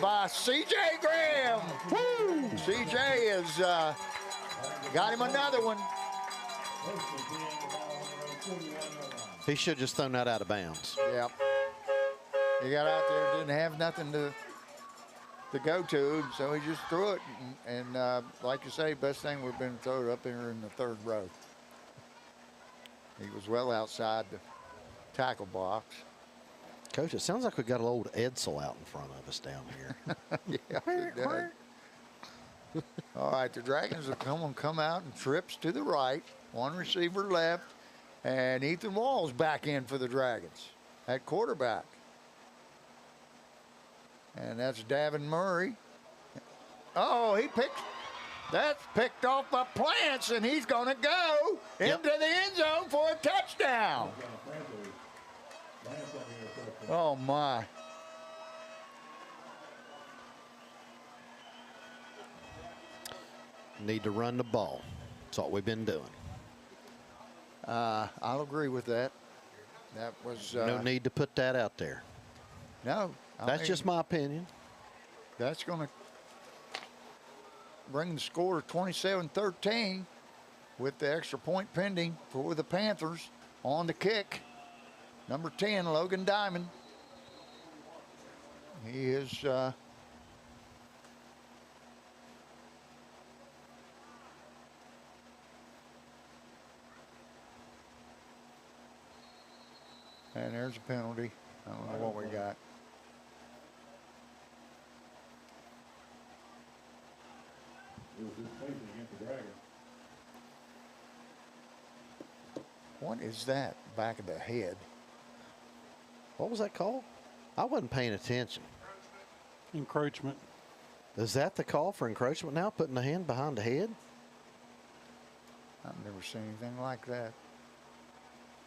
by C.J. Graham. Woo! C.J. has got him another one. He should have just thrown that out of bounds. Yep. He got out there, didn't have nothing to go to, so he just threw it. And like you say, best thing would have been to throw it up there in the 3rd row. He was well outside the tackle box. Coach, it sounds like we got a old Edsel out in front of us down here. Yeah, it does. All right, the Dragons are going to come out and trips to the right. 1 receiver left. And Ethan Wall's back in for the Dragons at quarterback. And that's Davin Murray. Oh, that's picked off by Plants, and he's going to go into the end zone for a touchdown. Oh, my. Need to run the ball. That's what we've been doing. I'll agree with that. That was... no need to put that out there. No. That's just my opinion. That's going to bring the score to 27-13 with the extra point pending for the Panthers on the kick. Number 10, Logan Diamond. He is and there's a penalty. I don't know what we got. It was his face against the Dragons. What is that? Back of the head. What was that called? I wasn't paying attention. Encroachment. Is that the call for encroachment now, putting the hand behind the head? I've never seen anything like that.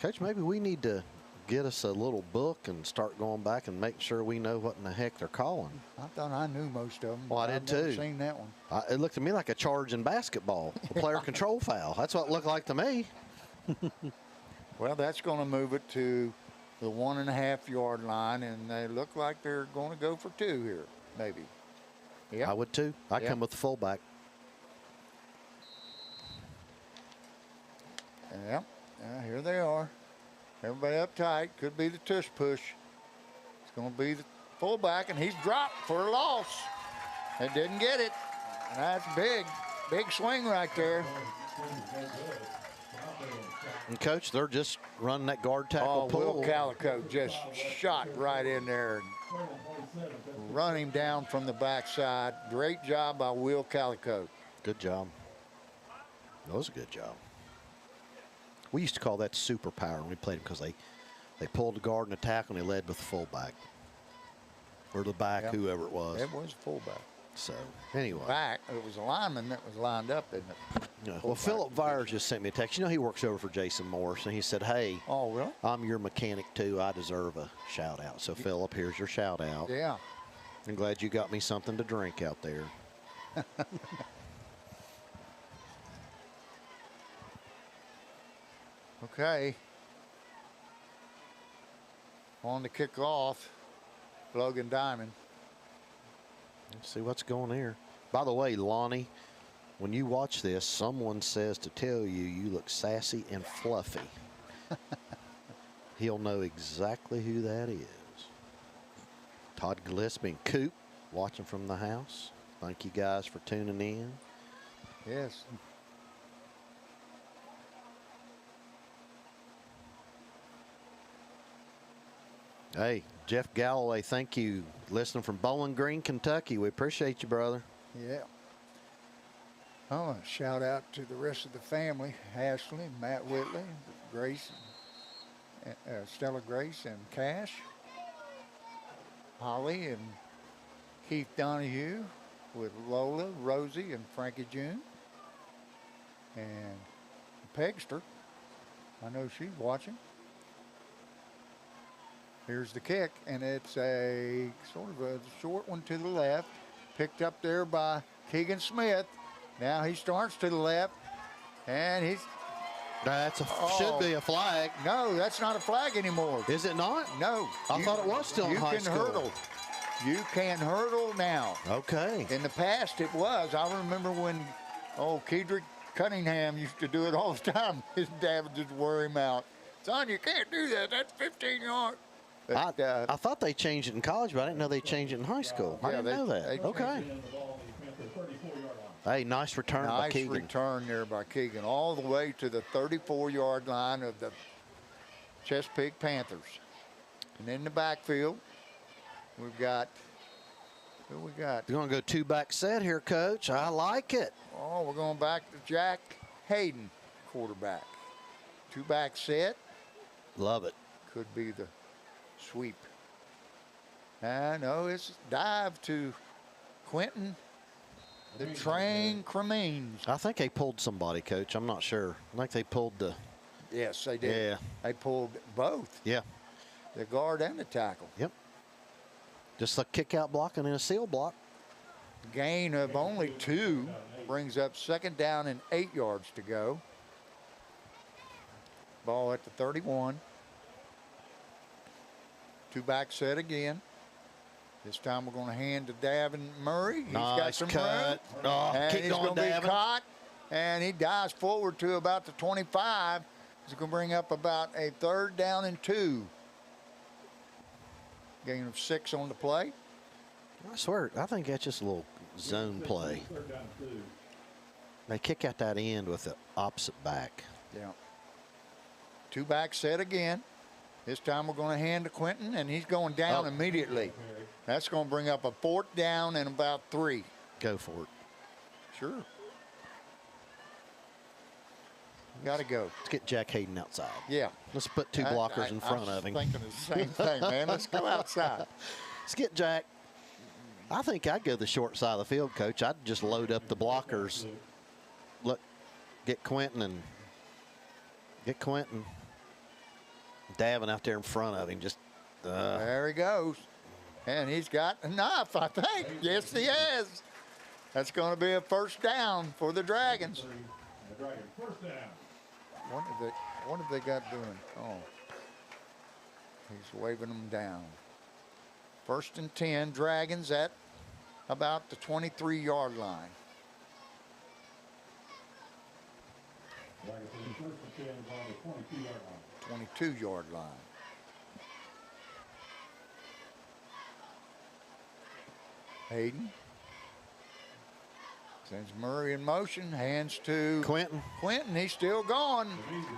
Coach, maybe we need to get us a little book and start going back and make sure we know what in the heck they're calling. I thought I knew most of them. Well, I did I've never too. seen that one. It looked to me like a charge in basketball, a player control foul. That's what it looked like to me. Well, that's going to move it to the 1.5 yard line, and they look like they're going to go for 2 here, maybe. Yeah. I would too. I come with the fullback. Yep. Here they are. Everybody up tight. Could be the tush push. It's going to be the fullback, and he's dropped for a loss. They didn't get it. That's big. Big swing right there. And, Coach, they're just running that guard tackle pull. Will Calico just shot right in there and run him down from the backside. Great job by Will Calico. Good job. That was a good job. We used to call that superpower when we played them because they pulled the guard and the tackle and they led with the fullback. or the back, Yep. whoever it was. It was fullback. So anyway, Back, it was a lineman that was lined up, isn't it? yeah. Well, Philip Vyers just sent me a text. You know, he works over for Jason Morris, and he said, "Hey, Oh, really? I'm your mechanic too. I deserve a shout out." So Philip, here's your shout out. Yeah. I'm glad you got me something to drink out there. Okay. On to kick off, Logan Diamond. Let's see what's going here. By the way, Lonnie, when you watch this, someone says to tell you you look sassy and fluffy. He'll know exactly who that is. Todd Gillespie and Coop watching from the house. Thank you guys for tuning in. Yes. Hey, Jeff Galloway, thank you. Listening from Bowling Green, Kentucky. We appreciate you, brother. Yeah. Oh, and shout out to the rest of the family: Ashley, Matt Whitley, Grace, Stella Grace, and Cash, Holly, and Keith Donahue, with Lola, Rosie, and Frankie June, and Pegster. I know she's watching. Here's the kick, and it's a sort of a short one to the left, picked up there by Keegan Smith. Now he starts to the left, and he's... Should be a flag. No, that's not a flag anymore. Is it not? No. I thought it was still in high school. You can hurdle. You can hurdle now. Okay. In the past, it was. I remember when, Kedrick Cunningham used to do it all the time. His dad would just wear him out. Son, you can't do that. That's 15 yards. But, I thought they changed it in college, but I didn't know they changed it in high school. I didn't know that. Okay. Hey, nice return by Keegan. Nice return there by Keegan, all the way to the 34-yard line of the Chesapeake Panthers. And in the backfield, we've got, who we got? You're going to go two-back set here, Coach. I like it. Oh, we're going back to Jack Hayden, quarterback. Two-back set. Love it. Could be the sweep. No, it's dive to Quentin, the train Cremines. I think they pulled somebody, Coach. I'm not sure. I think they pulled the... Yes, they did. Yeah. They pulled both. Yeah. The guard and the tackle. Yep. Just a kick-out block and then a seal block. Gain of only 2 brings up second down and 8 yards to go. Ball at the 31. Two-back set again. This time we're going to hand to Davin Murray. He's got some cut. room. Oh, And keep he's going, going to be Davin. caught. And he dives forward to about the 25. He's going to bring up about a 3rd down and 2. Gain of 6 on the play. I swear, I think that's just a little zone play. They kick out that end with the opposite back. Yeah. Two-back set again. This time we're going to hand to Quentin, and he's going down immediately. That's going to bring up a 4th down and about 3. Go for it. Sure. Got to go. Let's get Jack Hayden outside. Yeah. Let's put 2 blockers in front of him. I was thinking the same thing, man. Let's go outside. Let's get Jack. I think I'd go the short side of the field, Coach. I'd just load up the blockers. Look, get Quentin. Davin out there in front of him. Just There he goes. And he's got enough, I think. Yes, he has. That's going to be a 1st down for the Dragons. The Dragons, 1st down. What have they got doing? Oh, he's waving them down. 1st and 10, Dragons at about the 23-yard line. Dragons in 1st and 10 on the 22-yard line. 22-yard line. Hayden sends Murray in motion, hands to Quentin. He's still going.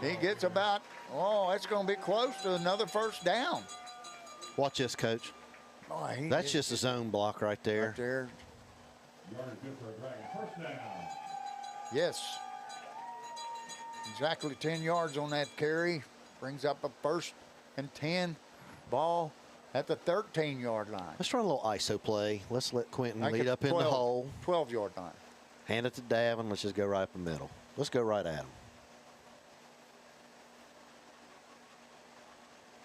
He gets about, that's going to be close to another 1st down. Watch this, Coach. Oh, That's just a zone block right there. Right there. Yardage good for a Dragon, 1st down. Yes. Exactly 10 yards on that carry. Brings up a 1st and 10. Ball at the 13-yard line. Let's run a little ISO play. Let's let Quentin Like lead at up in the hole. 12-yard line. Hand it to Davin. Let's just go right up the middle. Let's go right at him.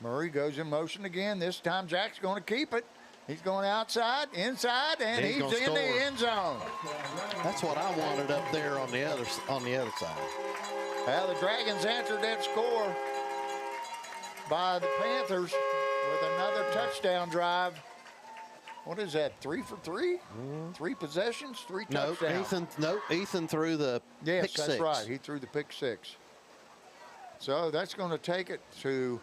Murray goes in motion again. This time Jack's going to keep it. He's going outside, inside, and he's gonna in score. the end zone. That's what I wanted up there on the other side. Well, the Dragons answered that score by the Panthers with another touchdown drive. What is that, 3 for 3? 3 possessions, 3 touchdowns. Ethan threw the pick that's six. right. He threw the pick 6. So that's going to take it to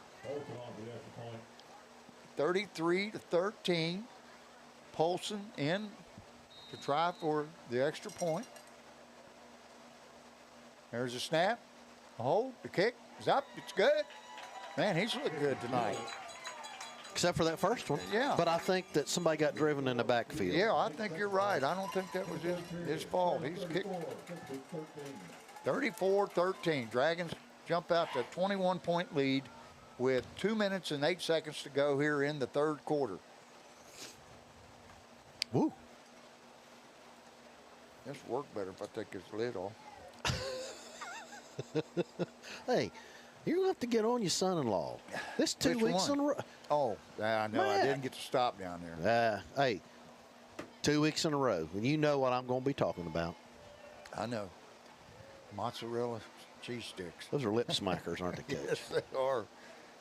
33-13. Polson in to try for the extra point. There's a snap, a hold, the kick is up. It's good. Man, he's looked good tonight. Except for that first one. Yeah. But I think that somebody got driven in the backfield. Yeah, I think you're right. I don't think that was his fault. He's kicked 34-13. Dragons jump out to a 21-point lead with 2 minutes and 8 seconds to go here in the third quarter. Woo. This will work better if I take this lid off. Hey, you're going to have to get on your son-in-law. This 2 Which weeks one? in a row. Oh, I know. I Man. didn't get to stop down there. Hey, 2 weeks in a row. And you know what I'm going to be talking about. I know. Mozzarella cheese sticks. Those are lip smackers, aren't they, Coach? Yes, they are.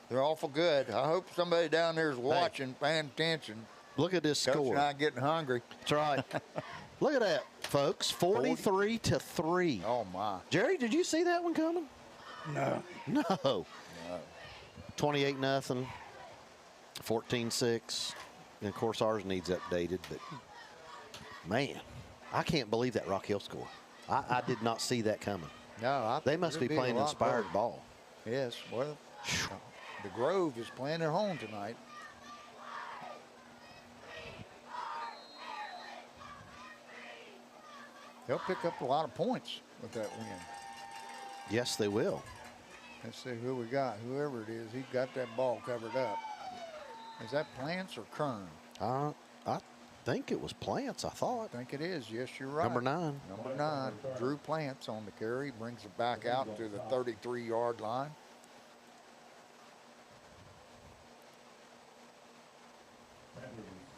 They're awful good. I hope somebody down there is watching, paying attention. Look at this Coach score. and I getting hungry. That's right. Look at that, folks. 43-3. Oh, my. Jerry, did you see that one coming? No. No. 28-0. 14-6. And, of course, ours needs updated. But, man, I can't believe that Rock Hill score. I did not see that coming. No, They must be playing inspired ball. Yes, well, the Grove is playing at home tonight. They'll pick up a lot of points with that win. Yes, they will. Let's see who we got. Whoever it is, he got that ball covered up. Is that Plants or Kern? I think it was Plants, I thought. I think it is. Yes, you're right. Number 9. Number 9. Drew Plants on the carry. Brings it back out to the 33-yard line.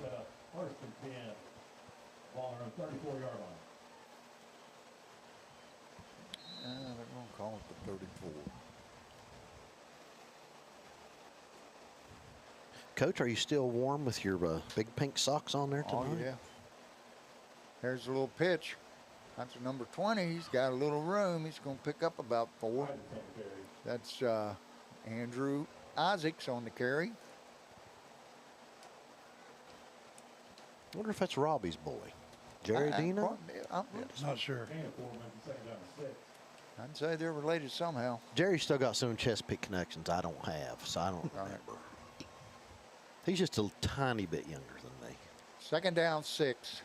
Set up 1st and 10. Ball around 34-yard line. They're going to call it the 34. Coach, are you still warm with your big pink socks on there tonight? Oh, yeah. There's a little pitch. That's a number 20. He's got a little room. He's going to pick up about 4. That's Andrew Isaacs on the carry. I wonder if that's Robbie's boy. Jerry Dino? Not sure. I'd say they're related somehow. Jerry's still got some Chesapeake connections I don't have, so I don't remember. He's just a tiny bit younger than me. 2nd down, 6.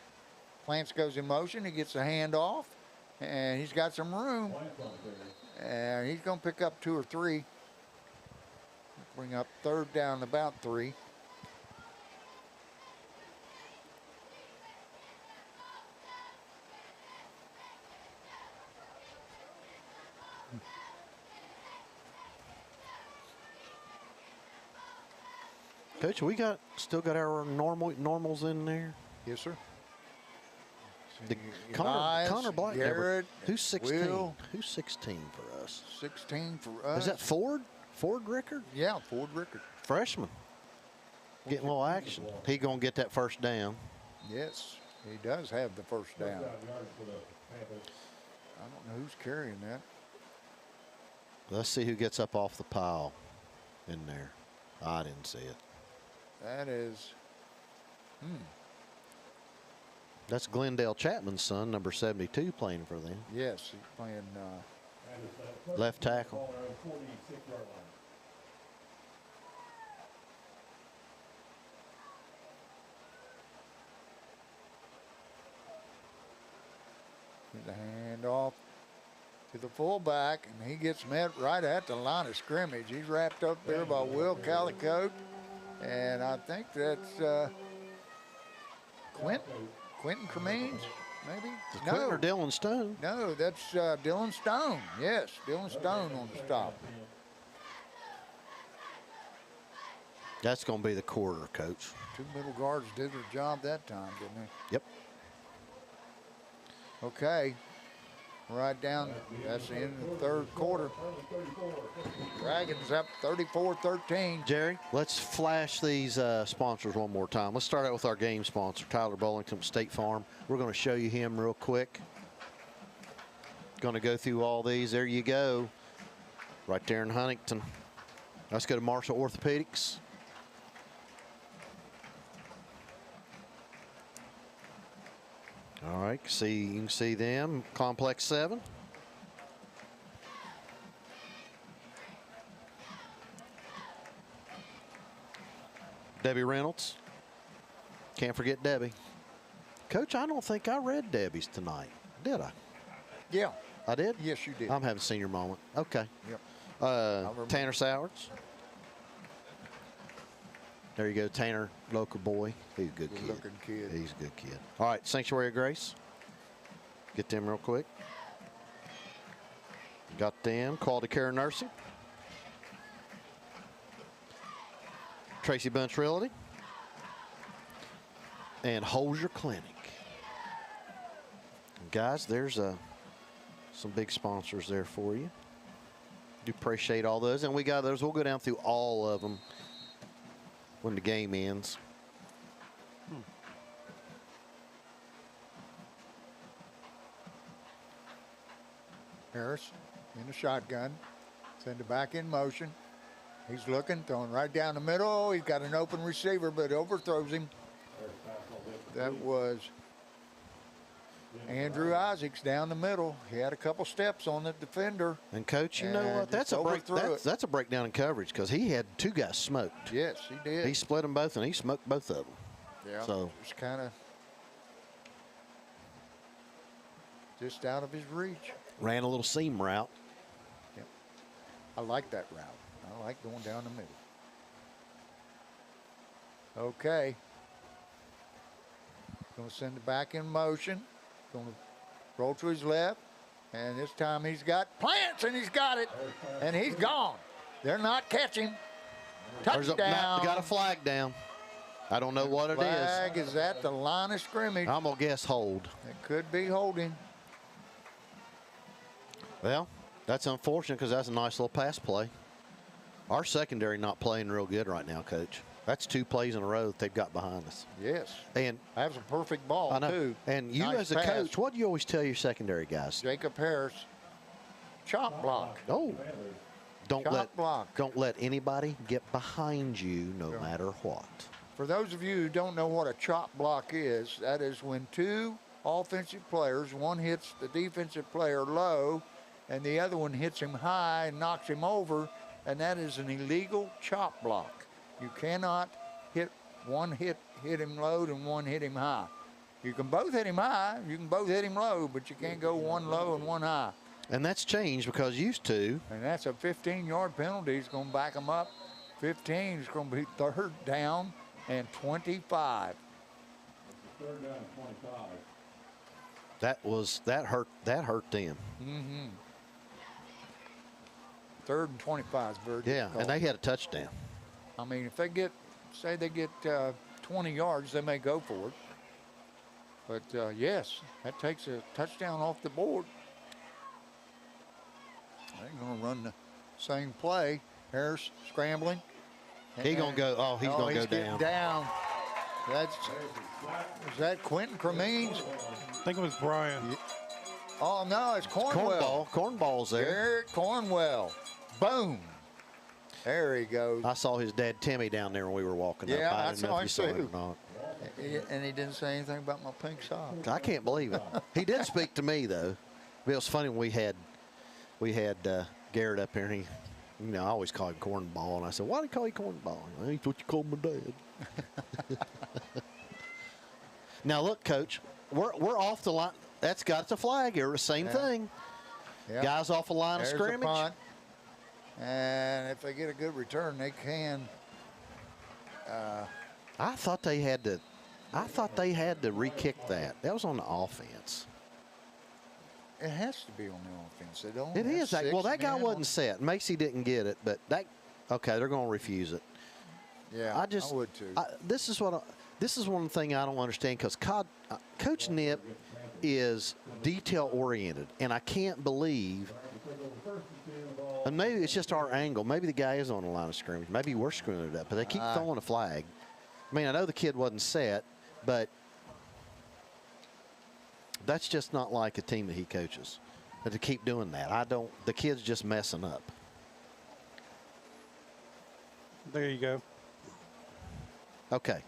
Plants goes in motion. He gets a handoff, and he's got some room. And he's going to pick up 2 or 3. Bring up 3rd down, about 3. Coach, we still got our normals in there. Yes, sir. Connor Black Garrett, who's 16? Will. Who's 16 for us? 16 for us. Is that Ford? Ford Rickard? Yeah, Ford Rickard. Freshman. Getting a little action. He gonna get that first down. Yes, he does have the first down. I don't know who's carrying that. Let's see who gets up off the pile in there. I didn't see it. That is, That's Glendale Chapman's son, number 72, playing for them. yes, he's playing Left tackle. the handoff to the fullback, and he gets met right at the line of scrimmage. He's wrapped up there by Will Calicote, And I think that's Quentin Cremines, maybe? Quentin or Dylan Stone? No, that's Dylan Stone. Yes, Dylan Stone on the stop. That's going to be the quarter, Coach. 2 middle guards did their job that time, didn't they? Yep. Okay. Right down. That's the end of the third quarter. Dragons up 34-13. Jerry, let's flash these sponsors one more time. Let's start out with our game sponsor, Tyler Bullington, State Farm. We're going to show you him real quick. Going to go through all these. There you go. Right there in Huntington. Let's go to Marshall Orthopedics. All right, you can see them. Complex 7. Debbie Reynolds. Can't forget Debbie. Coach, I don't think I read Debbie's tonight, did I? Yeah. I did? Yes, you did. I'm having a senior moment. Okay. Yep. Tanner Sowards. There you go, Tanner, local boy. He's a good kid. Good-looking kid. He's a good kid. All right, Sanctuary of Grace. Get them real quick. Got them. Quality Care Nursing. Tracy Bunch Realty. And Holzer Clinic. Guys, there's some big sponsors there for you. Do appreciate all those. And we got those. We'll go down through all of them when the game ends. Harris in the shotgun. Send it back in motion. He's looking, throwing right down the middle. He's got an open receiver, but overthrows him. That was Andrew Isaacs down the middle. He had a couple steps on the defender. And Coach, you know what? That's a breakdown in coverage because he had 2 guys smoked. Yes, he did. He split them both, and he smoked both of them. Yeah. So it's kind of just out of his reach. Ran a little seam route. Yep. I like that route. I like going down the middle. Okay. Going to send it back in motion. Going to roll to his left. And this time he's got plants, and he's got it. And he's gone. They're not catching. Touchdown. Got a flag down. I don't know what it is. Flag is at the line of scrimmage. I'm going to guess hold. It could be holding. Well, that's unfortunate because that's a nice little pass play. Our secondary not playing real good right now, Coach. That's 2 plays in a row that they've got behind us. Yes. And that was a perfect ball, I know. too. And you nice as a pass. coach, what do you always tell your secondary guys? Jacob Harris, chop block. Oh. Chop block. Don't let anybody get behind you no matter what. For those of you who don't know what a chop block is, that is when 2 offensive players, one hits the defensive player low, and the other one hits him high and knocks him over, and that is an illegal chop block. You cannot hit him low and one hit him high. You can both hit him high, you can both hit him low, but you can't go one low and one high. And that's changed because used to. And that's a 15-yard penalty. It's going to back them up. 15 is going to be 3rd down and 25. 3rd down and 25. That hurt them. Mm-hmm. 3rd and 25 is very difficult. And they had a touchdown. I mean, if they get 20 yards, they may go for it. But yes, that takes a touchdown off the board. They're going to run the same play. Harris scrambling. He's going to go. Oh, he's going to go down. Down. Is that Quentin Cremines? I think it was Brian. Oh no, it's Cornwell. Cornball's there. Eric Cornwell. Boom. There he goes. I saw his dad Timmy down there when we were walking up. I didn't know if you saw it or not. And he didn't say anything about my pink sock. I can't believe it. He did speak to me though. It was funny when we had Garrett up here, and he, I always call him Cornball, and I said, "Why do you call you Cornball?" That's what you call my dad. Now look, Coach, we're off the line. That's got a flag here. Same thing. Yep. Guys off the line of scrimmage. Punt. And if they get a good return, they can I thought they had to. I thought they had to re-kick that. That was on the offense. It has to be on the offense. They don't. It is. Well, that guy men wasn't set. Macy didn't get it, but that. Okay, they're going to refuse it. Yeah, I would too. This is one thing I don't understand because Coach Nip is detail oriented, and I can't believe. And maybe it's just our angle. Maybe the guy is on the line of scrimmage. Maybe we're screwing it up, but they keep throwing a flag. I mean, I know the kid wasn't set, but that's just not like a team that he coaches. But to keep doing that, the kid's just messing up. There you go. Okay.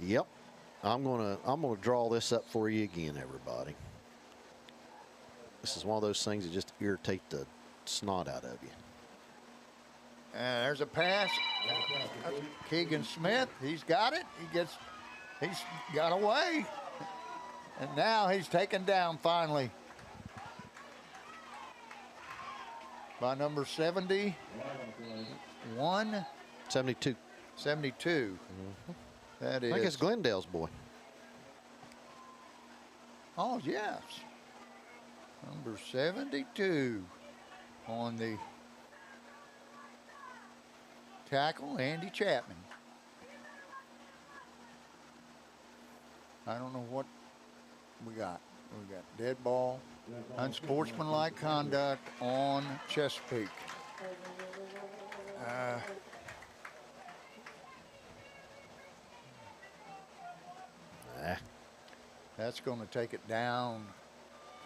Yep. I'm gonna draw this up for you again, everybody. This is one of those things that just irritate the snot out of you. And there's a pass. Keegan Smith, he's got it. He's got away. And now he's taken down finally by number 71. 72. 72. That is. I think it's Glendale's boy. Oh, yes. Number 72 on the tackle, Andy Chapman. I don't know what we got. We got dead ball, unsportsmanlike conduct on Chesapeake. That's going to take it down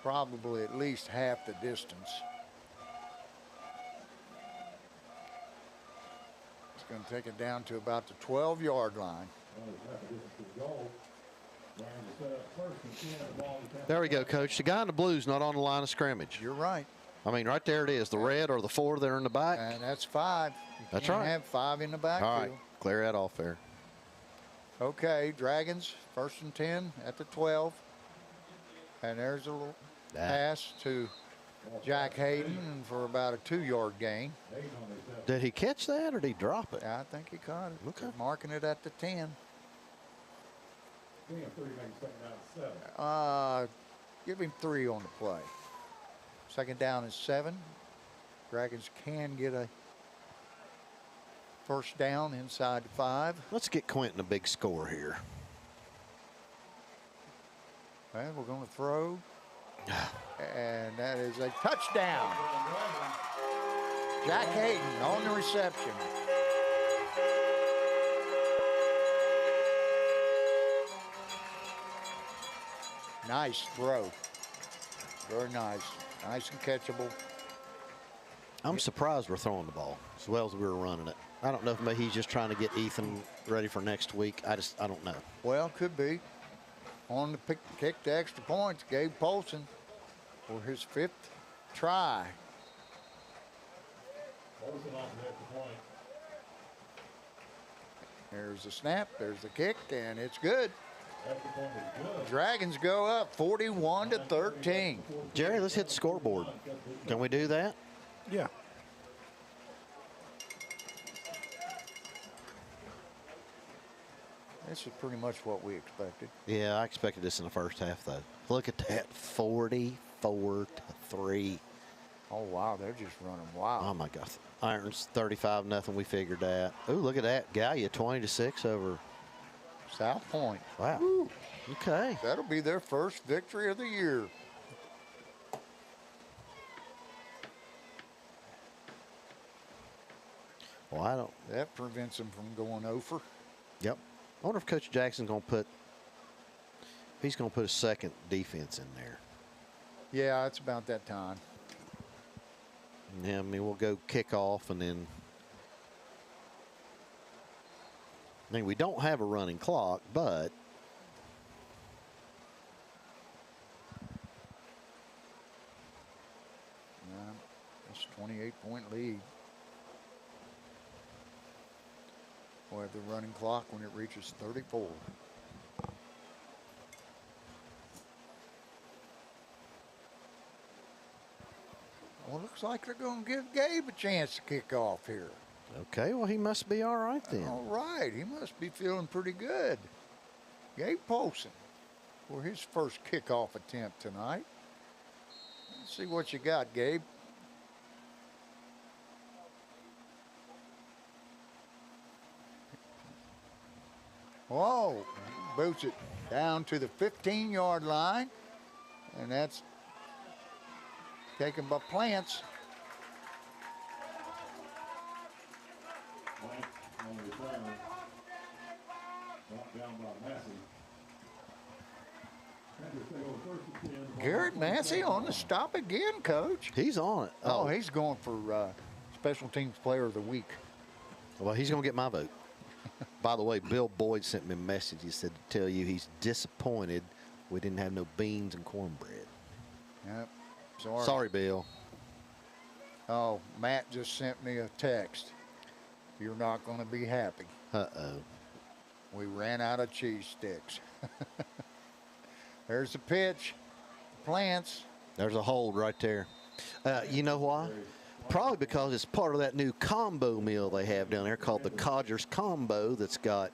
probably at least half the distance. It's going to take it down to about the 12-yard line. There we go, Coach. The guy in the blue's not on the line of scrimmage. You're right. I mean, right there it is, the red or the 4 there in the back. And that's 5. That's can't right. have 5 in the backfield. All right, clear that off there. Okay, Dragons, 1st and 10 at the 12. And there's a little pass to Jack Hayden for about a 2-yard gain. Did he catch that or did he drop it? I think he caught it. Okay. Marking it at the 10. Give him 3 on the play. 2nd down is 7. Dragons can get a 1st down inside the 5. Let's get Quentin a big score here. And we're going to throw. And that is a touchdown. Jack Hayden on the reception. Nice throw. Very nice. Nice and catchable. I'm surprised we're throwing the ball as well as we were running it. I don't know if maybe he's just trying to get Ethan ready for next week. I don't know. Well, could be. On the kick to extra points, Gabe Polson for his 5th try. There's the snap, there's the kick, and it's good. Dragons go up 41-13. Jerry, let's hit the scoreboard. Can we do that? Yeah. This is pretty much what we expected. Yeah, I expected this in the first half, though. Look at that, 44-3. Oh, wow, they're just running wild. Oh, my God. Irons 35-0. We figured that. Ooh, look at that. Gallia 20-6 over South Point. Wow. Woo. Okay. That'll be their first victory of the year. Well, I don't. That prevents them from going over. Yep. I wonder if Coach Jackson's going to put. He's going to put a second defense in there. Yeah, it's about that time. Yeah, I mean, we'll go kick off and then. I mean, we don't have a running clock, but. It's a 28-point lead. We'll have the running clock when it reaches 34. Well, looks like they're going to give Gabe a chance to kick off here. Okay, well, he must be all right then. All right, he must be feeling pretty good. Gabe Polson for his first kickoff attempt tonight. Let's see what you got, Gabe. Whoa, boots it down to the 15-yard line, and that's taken by Plants. On the return, brought down by Massey. Panthers take over 1st and 10. Garrett Massey on the stop again, Coach. He's on it. Oh, he's going for Special Teams Player of the Week. Well, he's going to get my vote. By the way, Bill Boyd sent me a message. He said to tell you he's disappointed we didn't have no beans and cornbread. Yep. Sorry. Sorry, Bill. Oh, Matt just sent me a text. You're not going to be happy. Uh-oh. We ran out of cheese sticks. There's the pitch. Plants. There's a hold right there. You know why? Probably because it's part of that new combo meal they have down there called the Codgers Combo that's got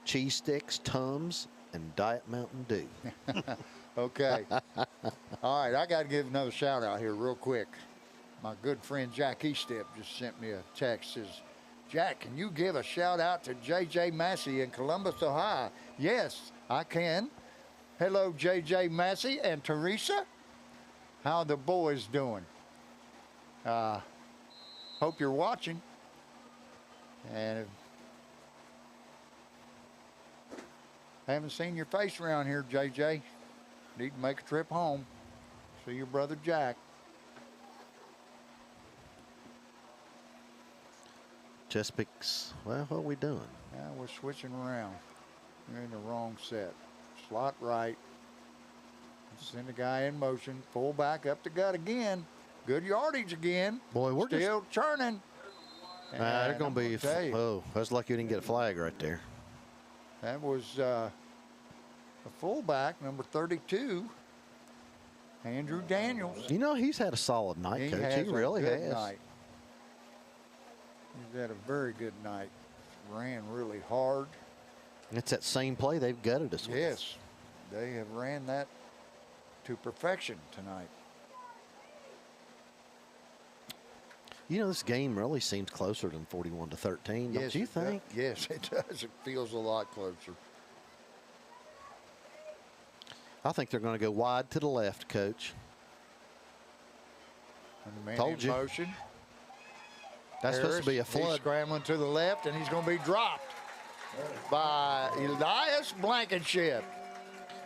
cheese sticks, Tums, and Diet Mountain Dew. Okay. All right, I got to give another shout out here real quick. My good friend Jack Eastep just sent me a text. Says, Jack, can you give a shout out to J.J. Massey in Columbus, Ohio? Yes, I can. Hello, J.J. Massey and Teresa. How are the boys doing? Hope you're watching. And if I haven't seen your face around here, JJ, need to make a trip home. See your brother Jack. Chesapeake's, well, what are we doing? Now we're switching around. You're in the wrong set. Slot right. Send the guy in motion. Pull back up the gut again. Good yardage again. Boy, we're still churning. They're going to be, oh, that's lucky you didn't get a flag right there. That was a fullback, number 32, Andrew Daniels. You know, he's had a solid night, Coach. He really has. Night. He's had a very good night. Ran really hard. And it's that same play they've gutted us with. Yes, they have ran that to perfection tonight. You know, this game really seems closer than 41-13, don't you think? Yes, it does. It feels a lot closer. I think they're going to go wide to the left, Coach. And the man Told in you. motion. That's supposed to be a flood. He's scrambling to the left, and he's going to be dropped by Elias Blankenship.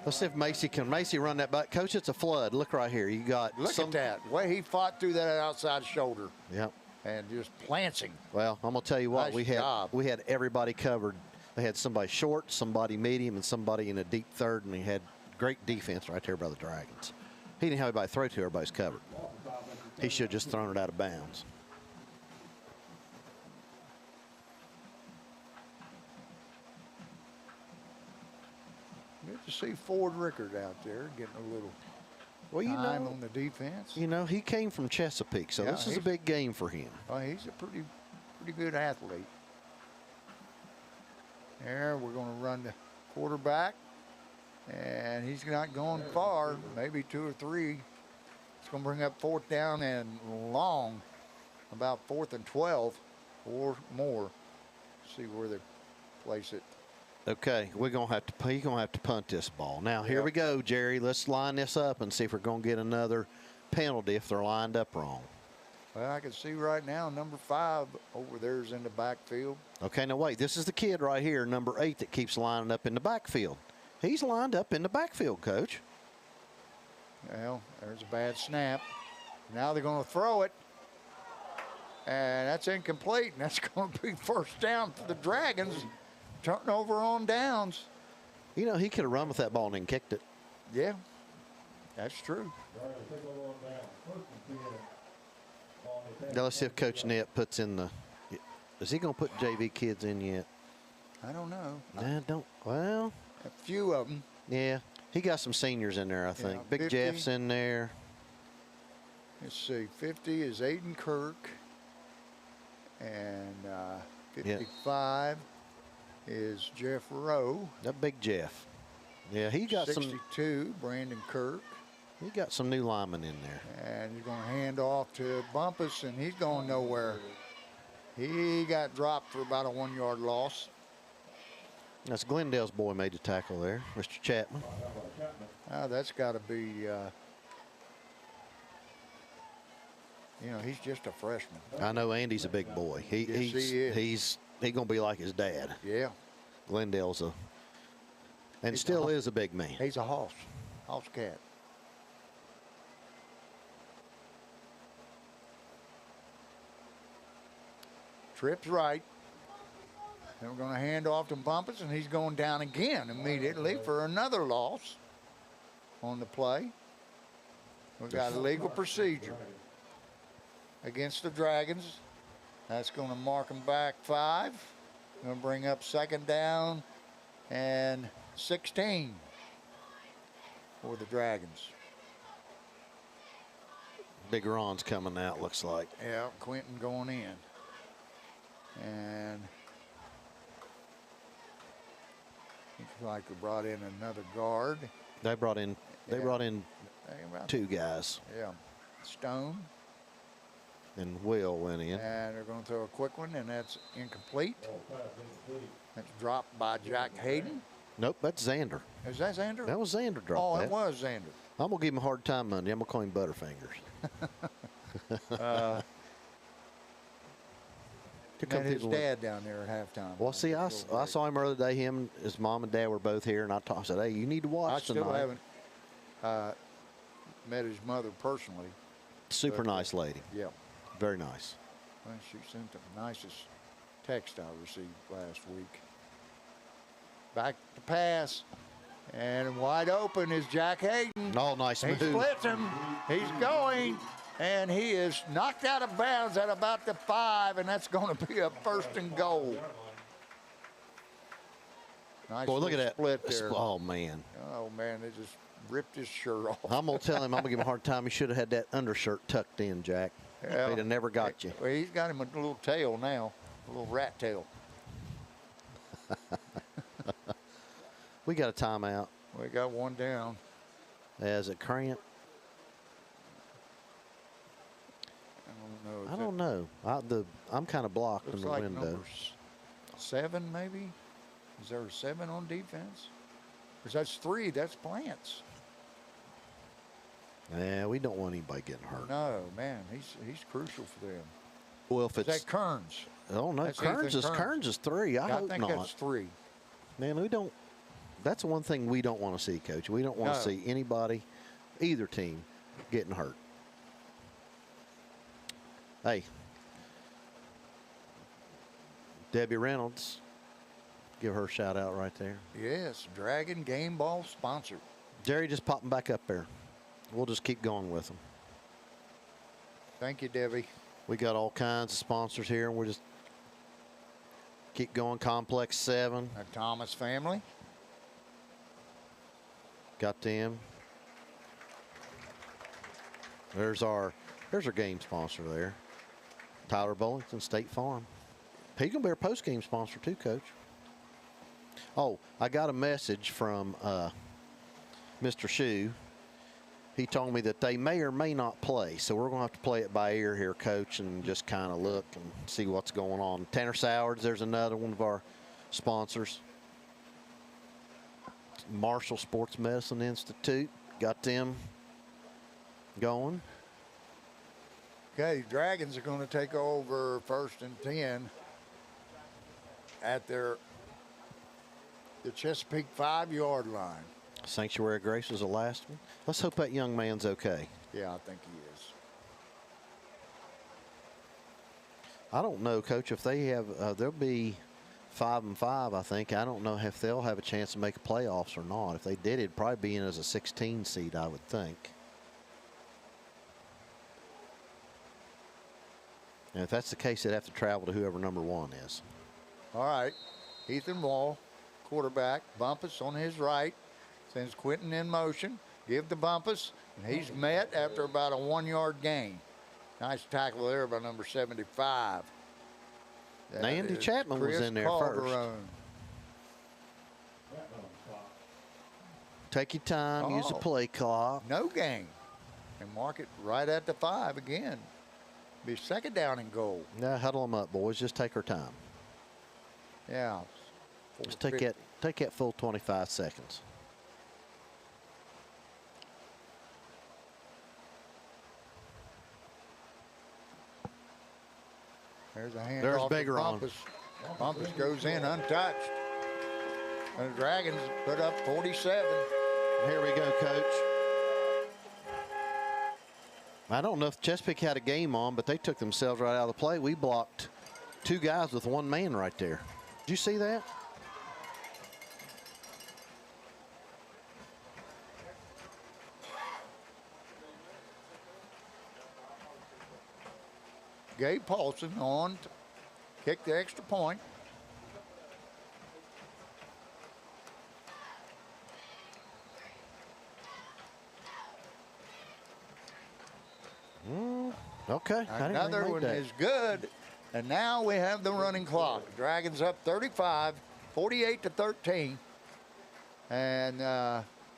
Let's see if Macy can. Macy run that back. Coach, it's a flood. Look right here. You got Look at that. The way he fought through that outside shoulder. Yep. And just planting. Well, I'm going to tell you what. Nice we had everybody covered. They had somebody short, somebody medium, and somebody in a deep third, and they had great defense right there by the Dragons. He didn't have anybody to throw to. Everybody's covered. He should have just thrown it out of bounds. Good to see Ford Rickard out there getting a little time on the defense. You know, he came from Chesapeake, so this is a big game for him. Well, he's a pretty good athlete. There, we're going to run the quarterback, and he's not going far, maybe 2 or 3. It's going to bring up 4th down and long, about 4th and 12, or more. See where they place it. Okay, he's gonna have to punt this ball. Now here we go, Jerry. Let's line this up and see if we're gonna get another penalty if they're lined up wrong. Well, I can see right now number 5 over there is in the backfield. Okay, now wait. This is the kid right here, number 8, that keeps lining up in the backfield. He's lined up in the backfield, Coach. Well, there's a bad snap. Now they're going to throw it. And that's incomplete. And that's going to be 1st down for the Dragons. Turnover on downs. You know, he could have run with that ball and then kicked it. Yeah, that's true. Now let's see if Coach Knapp puts in the. Is he going to put JV kids in yet? I don't know. Nah, don't. Well, a few of them. Yeah, he got some seniors in there, I think. Yeah, Big Jeff's in there. Let's see. 50 is Aiden Kirk. And 55 is Jeff Rowe. That big Jeff. Yeah, he got 62, Brandon Kirk. He got some new linemen in there. And he's going to hand off to Bumpus, and he's going nowhere. He got dropped for about a 1-yard loss. That's Glendale's boy made the tackle there, Mr. Chapman. That's got to be, he's just a freshman. I know Andy's a big boy. He's gonna be like his dad. Yeah. Glendale's still is a big man. He's a hoss cat. Trips right. Then we're going to hand off to Bumpus, and he's going down again immediately for another loss on the play. We've got a legal procedure against the Dragons. That's going to mark them back 5. Going to bring up 2nd down and 16 for the Dragons. Big Ron's coming out, looks like. Yeah, Quentin going in. And looks like they brought in another guard. They brought in 2 guys. Yeah, Stone. And Will went in. And they're going to throw a quick one, and that's incomplete. That's dropped by Jack Hayden. Nope, that's Xander. Is that Xander? That was Xander dropped Oh, that. it was Xander. I'm going to give him a hard time Monday. I'm going to call him Butterfingers. Met his dad down there at halftime. Well, see, I saw him earlier today. Him, his mom and dad were both here, and I said, hey, you need to watch tonight. I still haven't met his mother personally. Super nice lady. Yeah. Very nice. Well, she sent the nicest text I received last week. Back to pass. And wide open is Jack Hayden. Oh, nice move. He splits him. He's going. And he is knocked out of bounds at about the 5, and that's going to be a 1st and goal. Nice. Boy, look at that split there. Oh, man. Oh, man, they just ripped his shirt off. I'm going to tell him, I'm going to give him a hard time. He should have had that undershirt tucked in, Jack. Yeah. They'd have never got you. Well, he's got him a little tail now, a little rat tail. We got a timeout. We got one down. Is it Cramp? I don't know. I'm kind of blocked in the like window. Number 7, maybe? Is there a 7 on defense? Because that's 3. That's Plants. Yeah, we don't want anybody getting hurt. No, man, he's crucial for them. Well, if it's that Kearns. Oh no, Kearns is 3. I hope think not. That's 3. Man, we don't. That's one thing we don't want to see, Coach. We don't want to see anybody, either team, getting hurt. Hey, Debbie Reynolds, give her a shout out right there. Yes, Dragon Game Ball sponsor. Jerry just popping back up there. We'll just keep going with them. Thank you, Debbie. We got all kinds of sponsors here, and we'll just keep going. Complex 7. The Thomas family. Got them. There's our game sponsor there. Tyler Bullington, State Farm. He's going to be our post-game sponsor too, Coach. Oh, I got a message from Mr. Shue. He told me that they may or may not play, so we're going to have to play it by ear here, Coach, and just kind of look and see what's going on. Tanner Sowards, there's another one of our sponsors. Marshall Sports Medicine Institute, got them going. Okay, Dragons are going to take over 1st and 10 at the Chesapeake 5-yard line. Sanctuary Grace was the last one. Let's hope that young man's okay. Yeah, I think he is. I don't know, Coach, if they have, they'll be 5-5, I think. I don't know if they'll have a chance to make a playoffs or not. If they did, it'd probably be in as a 16 seed, I would think. And if that's the case, they'd have to travel to whoever number 1 is. All right. Ethan Wall, quarterback. Bumpus on his right. Sends Quentin in motion. Give to Bumpus. And he's met after about a 1-yard gain. Nice tackle there by number 75. That Andy is Chapman was Chris in there first. Calderon. Take your time, use the Oh. play clock. No gain. And mark it right at the 5 again. Be second down and goal. Now huddle them up, boys. Just take our time. Yeah. Just take that full 25 seconds. There's a hand There's off Bigger to on. Bumpus. Bumpus goes in untouched. And the Dragons put up 47. Here we go, Coach. I don't know if Chesapeake had a game on, but they took themselves right out of the play. We blocked 2 guys with 1 man right there. Did you see that? Gabe Paulson on to kick the extra point. Okay. I didn't Another even one make that. is good. And now we have the running clock. Dragons up 35, 48 to 13. And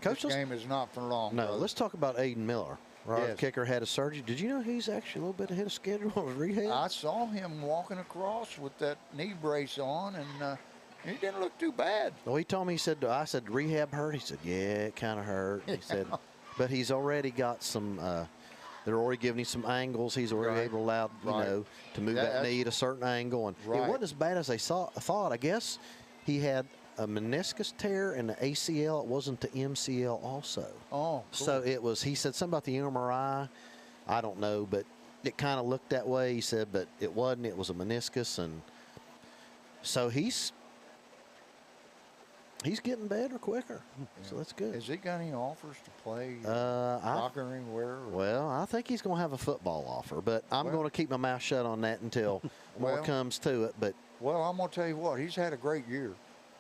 Coach, this game is not for long. No, brother. let's talk about Aiden Miller. Our Yes. kicker had a surgery. Did you know he's actually a little bit ahead of schedule on his rehab? I saw him walking across with that knee brace on, and he didn't look too bad. Well, he told me, I said, rehab hurt? He said, yeah, it kind of hurt. He said, but he's already got some, they're already giving him some angles. He's already Right. allowed, Right. to move that knee at a certain angle. And Right. it wasn't as bad as they thought. I guess he had a meniscus tear and the ACL. It wasn't the MCL also. Oh, cool. So it was, he said something about the MRI. I don't know, but it kind of looked that way. He said, but it wasn't. It was a meniscus. And so he's getting better quicker. So that's good. Has he got any offers to play I soccer anywhere? or- Well, I think he's going to have a football offer, but I'm Well- going to keep my mouth shut on that until more Well- comes to it. But, Well, I'm going to tell you what. He's had a great year.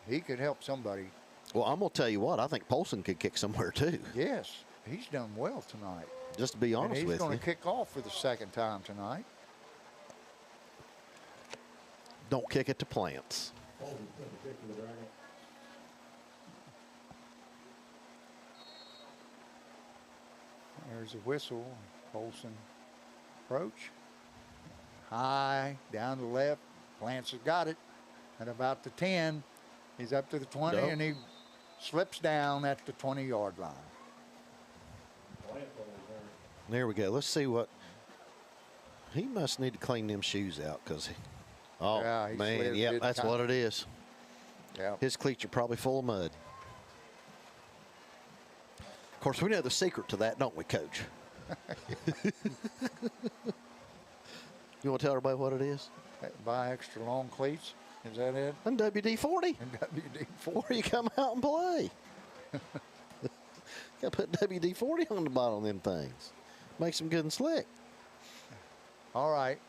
He could help somebody. well, I'm going to tell you what, I think Polson could kick somewhere too, Yes, he's done well tonight. just to be And honest he's with going you. to kick off for the second time tonight. Don't kick it to plants. There's a whistle. Polson approach. High, down the left. Plants has got it. At about the 10. He's up to the 20, Nope. and he slips down at the 20-yard line. There we go. Let's see what. He must need to clean them shoes out because oh, Yeah, he man. slid Yep, big that's time. what it is. Yeah. His cleats are probably full of mud. Of course, we know the secret to that, don't we, Coach? You want to tell everybody what it is? Buy extra long cleats. Is that it? And WD-40. And WD-40. Before you come out and play. Got to put WD-40 on the bottom of them things. Makes them good and slick. All right.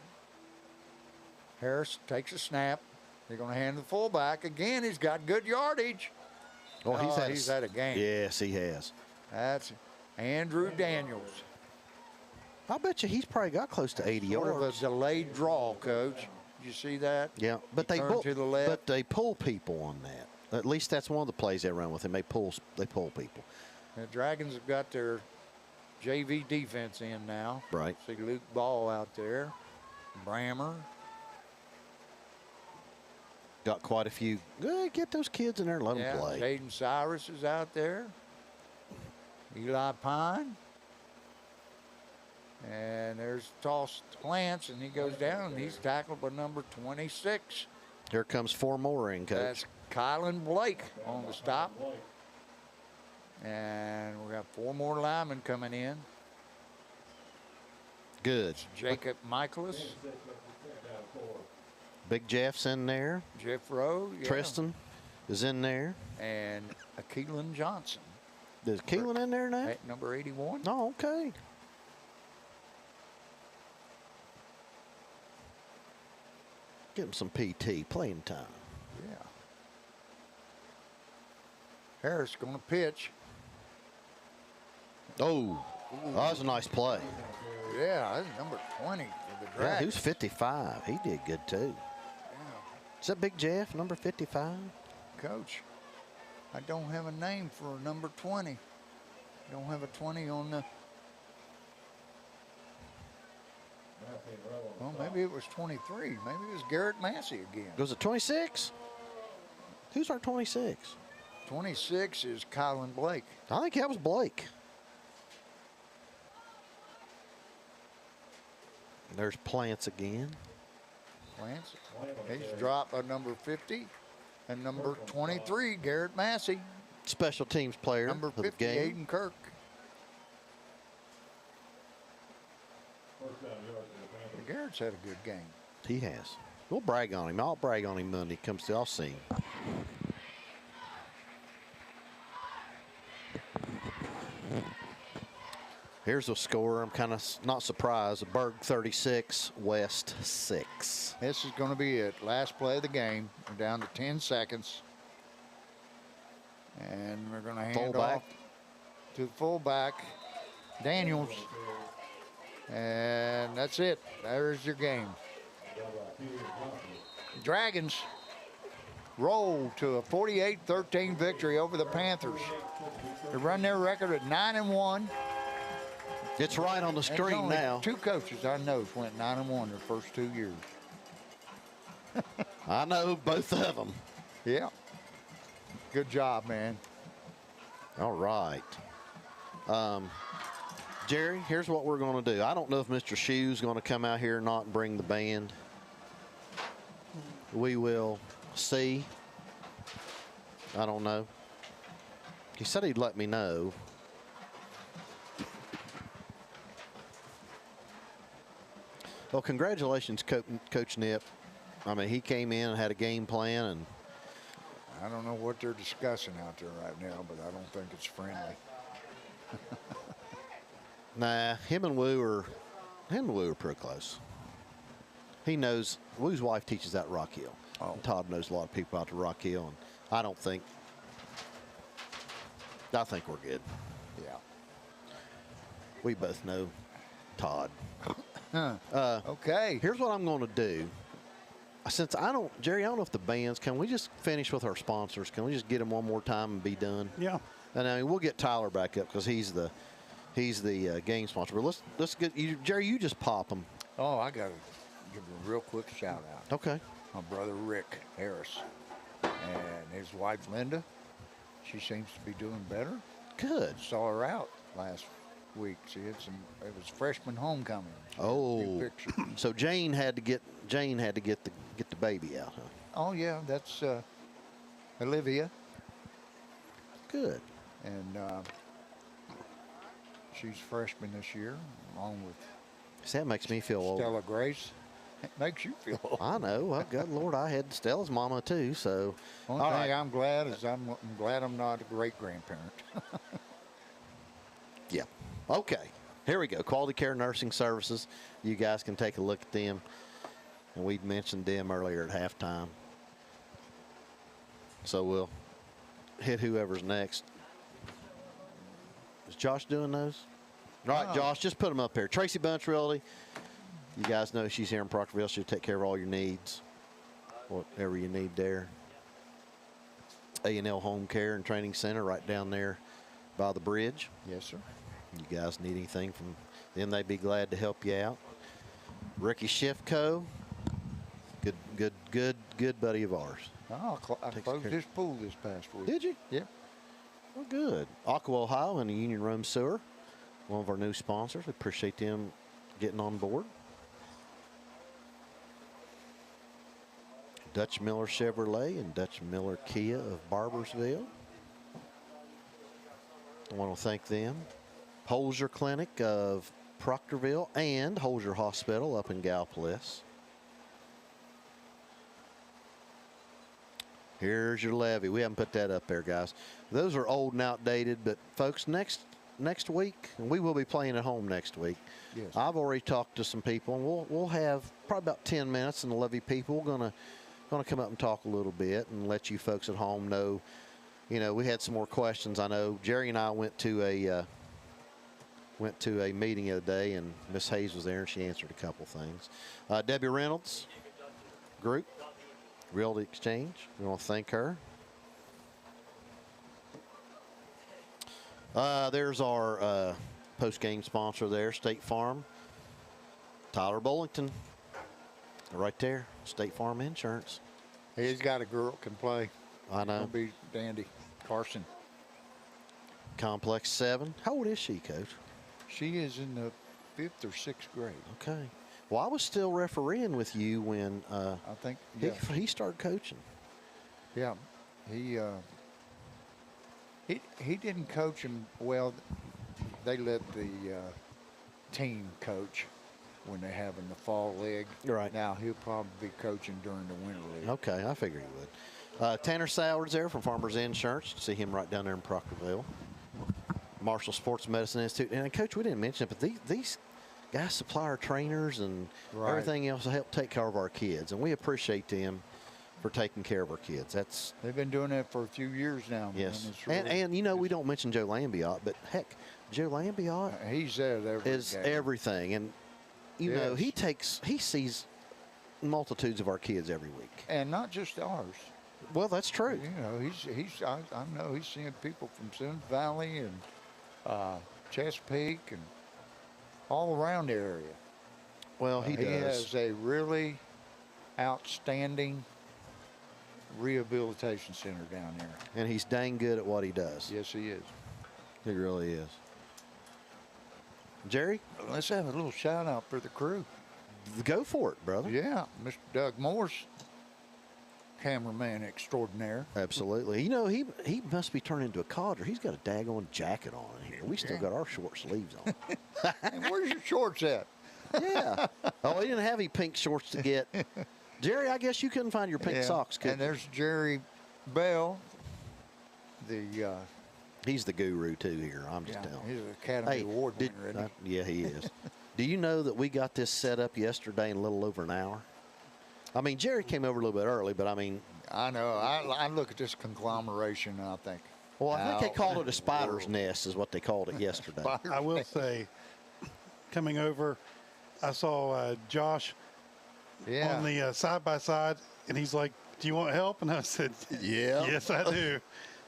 Harris takes a snap. They're going to hand the fullback. Again, he's got good yardage. Oh, he's had a game. Yes, he has. That's Andrew Daniels. I bet you he's probably got close to 80 Sort of a yards. delayed draw, Coach. Did you see that? Yeah, but He they turned pull, to the left. but they pull people on that. At least that's one of the plays they run with him. They pull people. The Dragons have got their JV defense in now. Right. See Luke Ball out there. Brammer. Got quite a few. Get those kids in there and let Yeah, them play. Jaden Cyrus is out there. Eli Pine. And there's toss to Plants, and he goes down, and he's tackled by number 26. Here comes 4 more in, Coach. That's Kylan Blake on the stop. And we got 4 more linemen coming in. Good. Jacob Michaelis, Big Jeff's in there. Jeff Rowe, yeah, Tristan is in there. and Keelan Johnson Is Keelan in there now? at number 81. Oh, okay. Give him some PT, playing time. Yeah. Harris going to pitch. Oh, that was a nice play. Yeah, that's number 20 for the Yeah, Dragons. who's 55? He did good too. Yeah, Is that Big Jeff, number 55? Coach, I don't have a name for number 20. Don't have a 20 on the. Well, maybe it was 23. Maybe it was Garrett Massey again. Was it 26? Who's our 26? 26 is Kylan Blake. I think that was Blake. There's Plants again. Lance, he's dropped by number 50 and number 23, Garrett Massey. Special teams player Number of the 50, game. Aiden Kirk. Garrett's had a good game. He has. We'll brag on him. I'll brag on him Monday. Comes to, I'll see him. Here's the score. I'm kind of not surprised. Berg 36, West 6. This is going to be it. Last play of the game. We're down to 10 seconds. And we're going to hand Fullback. off to the fullback, Daniels. And that's it. There's your game. Dragons roll to a 48-13 victory over the Panthers. They run their record at 9-1. It's right on the There's screen only now. 2 coaches I know went 9-1 their first 2 years. I know both of them. Yeah. Good job, man. All right. Jerry, here's what we're going to do. I don't know if Mr. Shoe's going to come out here or not and bring the band. We will see. I don't know. He said he'd let me know. Well, congratulations, Coach Nip. I mean, he came in and had a game plan, and I don't know what they're discussing out there right now, but I don't think it's friendly. nah, him and Woo are pretty close. He knows Woo's wife teaches out Rock Hill. Oh. And Todd knows a lot of people out to Rock Hill, and I think we're good. Yeah. We both know Todd. Okay. Here's what I'm going to do. Since Jerry, I don't know if the bands, can we just finish with our sponsors? Can we just get them one more time and be done? Yeah. And I mean, we'll get Tyler back up because he's the game sponsor. But let's get you, Jerry. You just pop them. Oh, I got to give a real quick shout out. Okay. My brother Rick Harris and his wife Linda. She seems to be doing better. Good. Saw her out last week. She had it was freshman homecoming. Oh. So Jane had to get the baby out, huh? Oh yeah, that's Olivia. Good. And she's freshman this year, along with So that makes me feel old. Stella Grace. It makes you feel old. I know. Well, good Lord, I had Stella's mama too. So Only thing I'm glad is I'm glad I'm not a great grandparent. yeah. Okay. Here we go. Quality Care Nursing Services. You guys can take a look at them. And we'd mentioned them earlier at halftime. So we'll hit whoever's next. Is Josh doing those? All right, Josh, just put them up here. Tracy Bunch Realty. You guys know she's here in Proctorville. She'll take care of all your needs, whatever you need there. A&L Home Care and Training Center right down there by the bridge. Yes, sir. You guys need anything from them, they'd be glad to help you out. Ricky Schiffco, good buddy of ours. Oh, I closed his pool this past week. Did you? Yeah. Well, good. Aqua Ohio and the Union Room Sewer, one of our new sponsors. We appreciate them getting on board. Dutch Miller Chevrolet and Dutch Miller Kia of Barbersville. I want to thank them. Holzer Clinic of Proctorville and Holzer Hospital up in Gallipolis. Here's your levy. We haven't put that up there, guys. Those are old and outdated, but folks, next week, and we will be playing at home next week. Yes. I've already talked to some people, and we'll have probably about 10 minutes, and the levy people are gonna come up and talk a little bit and let you folks at home know. You know, we had some more questions. I know Jerry and I went to a meeting the other day, and Miss Hayes was there, and she answered a couple things. Debbie Reynolds Group, Realty Exchange. We want to thank her. There's our post-game sponsor there, State Farm. Tyler Bullington. Right there, State Farm Insurance. He's got a girl can play. I know. Gonna be dandy. Carson. Complex 7. How old is she, Coach? She is in the 5th or 6th grade. Okay. Well, I was still refereeing with you when I think. Yeah. he started coaching. Yeah. He didn't coach him well. They let the team coach when they're having the fall league. Right. Now he'll probably be coaching during the winter league. Okay, I figured he would. Tanner Sowards there from Farmers Insurance. See him right down there in Proctorville. Marshall Sports Medicine Institute. And, Coach, we didn't mention it, but these guys supply our trainers and everything else to help take care of our kids. And we appreciate them for taking care of our kids. They've been doing that for a few years now. Yes. Man. And you know, we don't mention Joe Lambiot, but heck, Joe Lambiot he's there every is game. everything. And, you know, he sees multitudes of our kids every week. And not just ours. Well, that's true. You know, I know he's seeing people from Sun Valley and Chesapeake and all around the area. Well, he does. He has a really outstanding rehabilitation center down there. And he's dang good at what he does. Yes, he is. He really is. Jerry? Let's have a little shout out for the crew. Go for it, brother. Yeah, Mr. Doug Morse, cameraman extraordinaire. Absolutely. You know, he must be turned into a Codger. He's got a daggone jacket on in here. We still got our short sleeves on. And where's your shorts at? Yeah. Oh, he didn't have any pink shorts to get. Jerry, I guess you couldn't find your pink socks, could And you? there's Jerry Bell, He's the guru, too, here. I'm just telling you. he's an Academy Award winner, isn't he? Yeah, he is. Do you know that we got this set up yesterday in a little over an hour? I mean, Jerry came over a little bit early, but I mean... I know. I look at this conglomeration and I think... Well, I think they called it a spider's nest is what they called it yesterday. I will say, coming over, I saw Josh on the side-by-side, and he's like, do you want help? And I said, yeah. Yes, I do.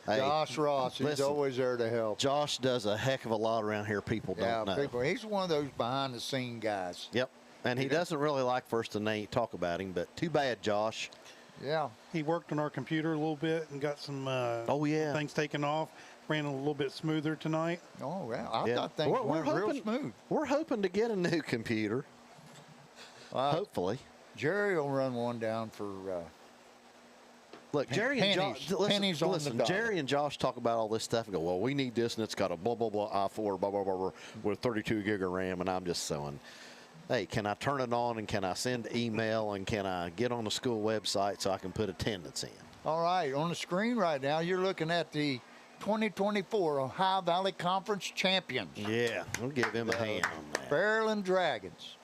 Hey, Josh Ross, he's listen, always there to help. Josh does a heck of a lot around here people don't know. He's one of those behind-the-scene guys. Yep. And he doesn't really like for us to talk about him, but too bad, Josh. Yeah. He worked on our computer a little bit and got some things taken off. Ran a little bit smoother tonight. Oh, yeah. I thought things went real smooth. We're hoping to get a new computer. Hopefully. Jerry will run one down for... Look, Jerry and Josh, listen, Jerry and Josh talk about all this stuff and go, well, we need this, and it's got a blah, blah, blah, i4, blah, blah, blah, blah, with 32 gig of RAM, and I'm just saying, hey, can I turn it on, and can I send email, and can I get on the school website so I can put attendance in? All right, on the screen right now, you're looking at the 2024 Ohio Valley Conference champions. Yeah, we'll give him a hand on that. Fairland Dragons.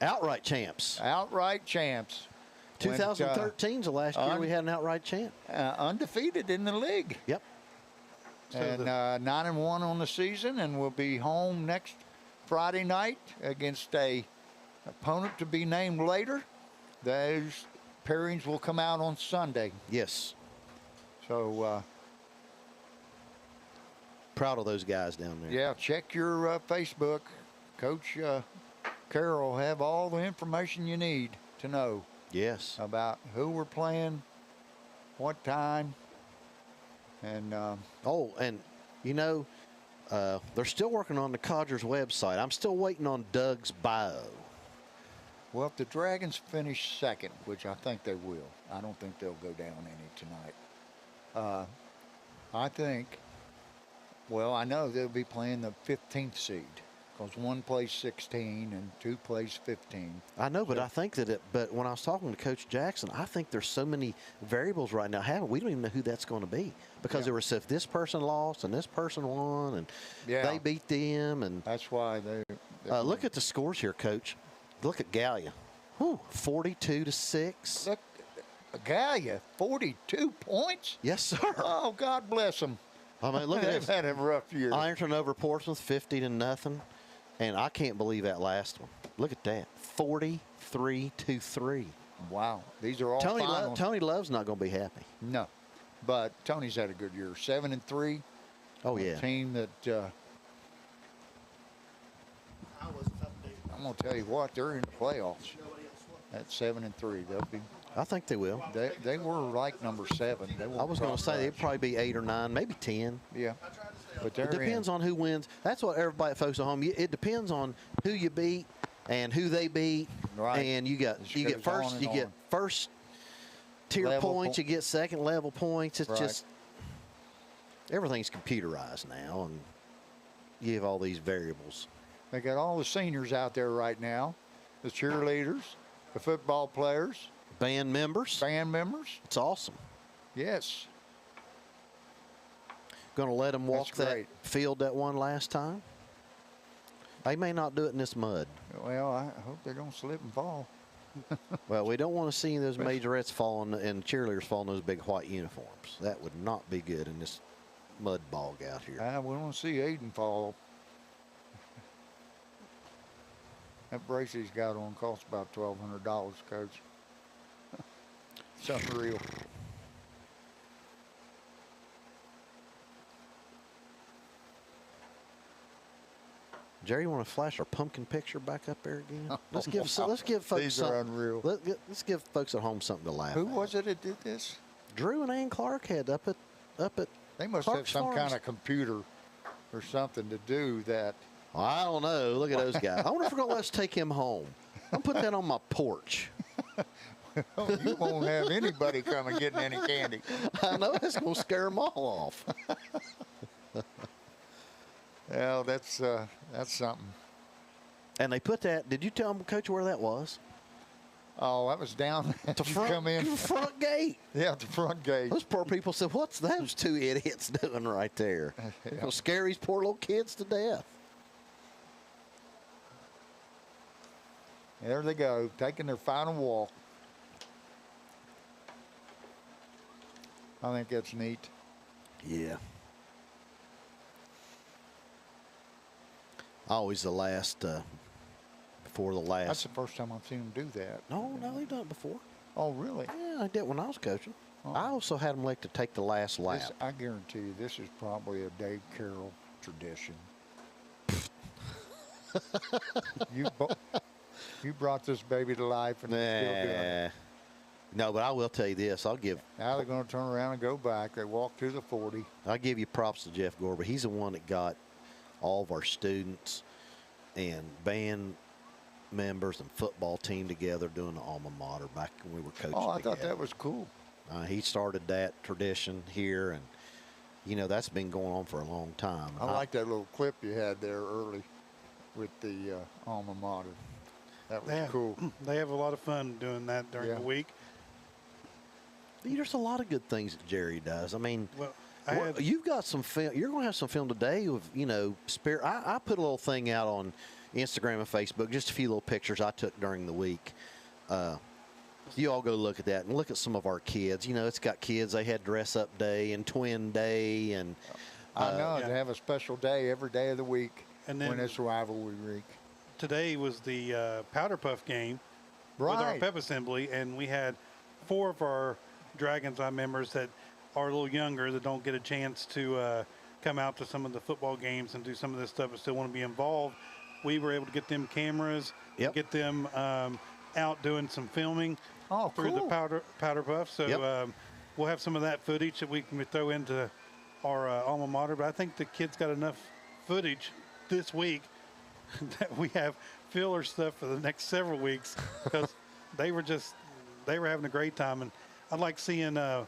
Outright champs. Outright champs. 2013 is the last year we had an outright champ. Undefeated in the league. Yep. And 9-1 on the season, and we'll be home next Friday night against a opponent to be named later. Those pairings will come out on Sunday. Yes. So proud of those guys down there. Yeah, check your Facebook. Coach Carroll will have all the information you need to know. Yes. About who we're playing, what time, and and you know, they're still working on the Codgers website. I'm still waiting on Doug's bio. Well, if the Dragons finish second, which I think they will, I don't think they'll go down any tonight. I think, well, I know they'll be playing the 15th seed. Because one plays 16 and two plays 15. I know, but I think that but when I was talking to Coach Jackson, I think there's so many variables right now. We don't even know who that's going to be because there was if this person lost and this person won and they beat them. And that's why they look at the scores here, Coach. Look at Gallia. 42-6. Look, Gallia, 42 points? Yes, sir. Oh, God bless them. I mean, look at this. They've had a rough year. Ironton over Portsmouth, 50-0. And I can't believe that last one. Look at that, 43-3. Wow. These are all Tony finals. Tony Love's not going to be happy. No. But Tony's had a good year. 7-3. Oh, yeah. A team that I'm going to tell you what, they're in the playoffs. At 7-3, they'll be. I think they will. They were like number 7. I was going to say they'd probably be 8 or 9, maybe 10. Yeah. But It depends on who wins. That's what everybody at folks at home. It depends on who you beat and who they beat. Right. And you get first tier Level points. You get second level points. It's Right. just everything's computerized now, and you have all these variables. They got all the seniors out there right now, the cheerleaders, the football players, Band members. It's awesome. Yes. Going to let them walk That's that great. field that one last time. They may not do it in this mud. Well, I hope they don't slip and fall. Well, we don't want to see those majorettes falling and cheerleaders fall in those big white uniforms. That would not be good in this mud bog out here. We want to see Aiden fall. That brace he's got on costs about $1,200, Coach. It's unreal. Jerry, you want to flash our pumpkin picture back up there again? Let's give folks These are unreal. Let's give folks at home something to laugh Who at. was it that did this? Drew and Ann Clark had up at They must Clark's have some Farms. kind of computer or something to do that. Well, I don't know. Look at those guys. I wonder if we're gonna let us take him home. I'll put that on my porch. You won't have anybody come and getting any candy. I know that's gonna scare them all off. Well, that's something. And they put that. Did you tell them, Coach, where that was? Oh, that was down The you come in. front gate. Yeah, at the front gate. Those poor people said, "What's those two idiots doing right there?" They're gonna scare these poor little kids to death. There they go, taking their final walk. I think that's neat. Yeah. Always the last, before the last. That's the first time I've seen them do that. No, they've done it before. Oh, really? Yeah, I did when I was coaching. Oh. I also had them like to take the last lap. This, I guarantee you, this is probably a Dave Carroll tradition. You brought this baby to life, and it's still doing it. No, but I will tell you this. Now they're going to turn around and go back. They walk to the 40. I'll give you props to Jeff Gorby. He's the one that got all of our students and band members and football team together doing the alma mater back when we were coaching Oh, I thought together. that was cool. He started that tradition here, and, you know, that's been going on for a long time. I like that little clip you had there early with the alma mater. That was cool. They have a lot of fun doing that during Yeah. the week. There's a lot of good things that Jerry does. I mean, Well, you've got some film. You're going to have some film today of, you know, spirit. I put a little thing out on Instagram and Facebook, just a few little pictures I took during the week. You all go look at that and look at some of our kids. You know, it's got kids. They had dress up day and twin day, and I know they have a special day every day of the week And then- when it's rivalry week. today was the Powder Puff game with our Right. pep assembly, and we had 4 of our Dragon's Eye members that are a little younger that don't get a chance to come out to some of the football games and do some of this stuff but still want to be involved. We were able to get them cameras, Yep. get them out doing some filming through cool. the Powder Puff. So Yep. we'll have some of that footage that we can throw into our alma mater. But I think the kids got enough footage this week that we have filler stuff for the next several weeks because they were having a great time. And I like seeing our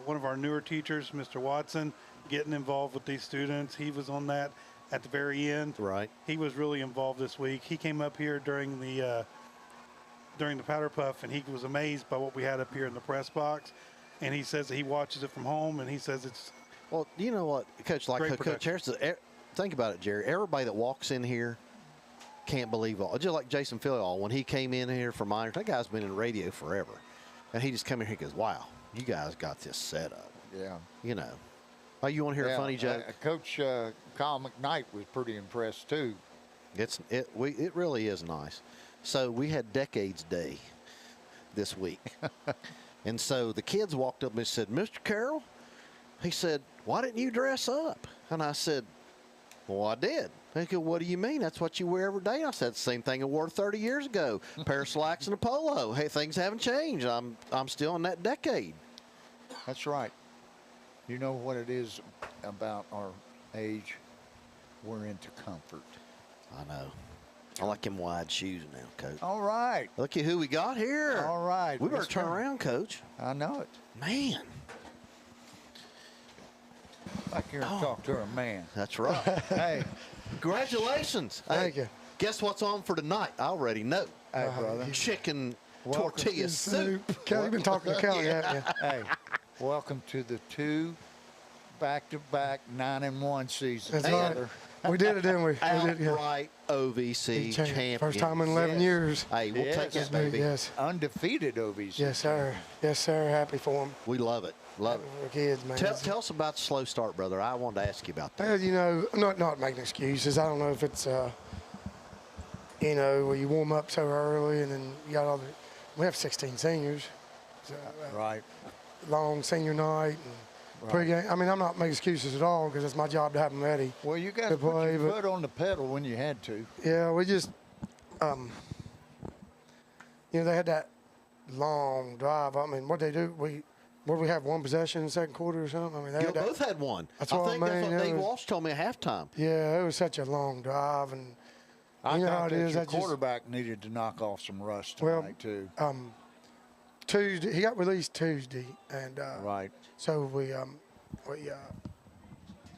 one of our newer teachers, Mr. Watson, getting involved with these students. He was on that at the very end. Right. He was really involved this week. He came up here during the Powder Puff, and he was amazed by what we had up here in the press box. And he says that he watches it from home, and he says it's Well, you know what, Coach, like Great Coach production. Harris, think about it, Jerry. Everybody that walks in here can't believe all. Just like Jason Philall, when he came in here for minors, that guy's been in radio forever. And he just come in here and goes, wow, you guys got this set up. Yeah. You know. Oh, you want to hear a funny joke? Coach Kyle McKnight was pretty impressed too. It really is nice. So we had Decades Day this week. And so the kids walked up and said, Mr. Carroll, he said, why didn't you dress up? And I said, well, I did. They go, what do you mean? That's what you wear every day. I said, the same thing I wore 30 years ago. A pair of slacks and a polo. Hey, things haven't changed. I'm still in that decade. That's right. You know what it is about our age? We're into comfort. I know. I like them wide shoes now, Coach. All right. Look at who we got here. All right. We better Yes, turn sir. around, Coach. I know it. Man. Back here and talk to a man. That's right. Hey. Congratulations. Thank Hey, you. Guess what's on for tonight? I already know. Hey, brother. Chicken Welcome tortilla soup. Kelly, you've been talking to Kelly, haven't you? Hey, welcome to the 2 back-to-back 9-1 seasons. That's right. We did it, didn't we? We did, yeah. Outright OVC champion. First time in 11 Yes. years. Hey, we'll take Yes. it, baby. Yes. Undefeated OVC. Yes, sir. Yes, sir. Happy for them. We love it. Love it. We're kids, man. Tell us about the slow start, brother. I wanted to ask you about that. Well, you know, not making excuses. I don't know if it's, you know, where you warm up so early and then you got all the. We have 16 seniors. So, Right. long senior night and pregame. I mean, I'm not making excuses at all because it's my job to have them ready. Well, you guys to put play, your but- foot on the pedal when you had to. Yeah, we just, you know, they had that long drive. I mean, what they do, we have one possession in the second quarter or something. I mean, they You had that, both had one. That's I what I think that's mean, what it Dave was- Walsh told me at halftime. yeah, it was such a long drive, and I you know how thought it that is. your I just, quarterback needed to knock off some rust Well, tonight, too. Tuesday, he got released Tuesday, and Right. so we you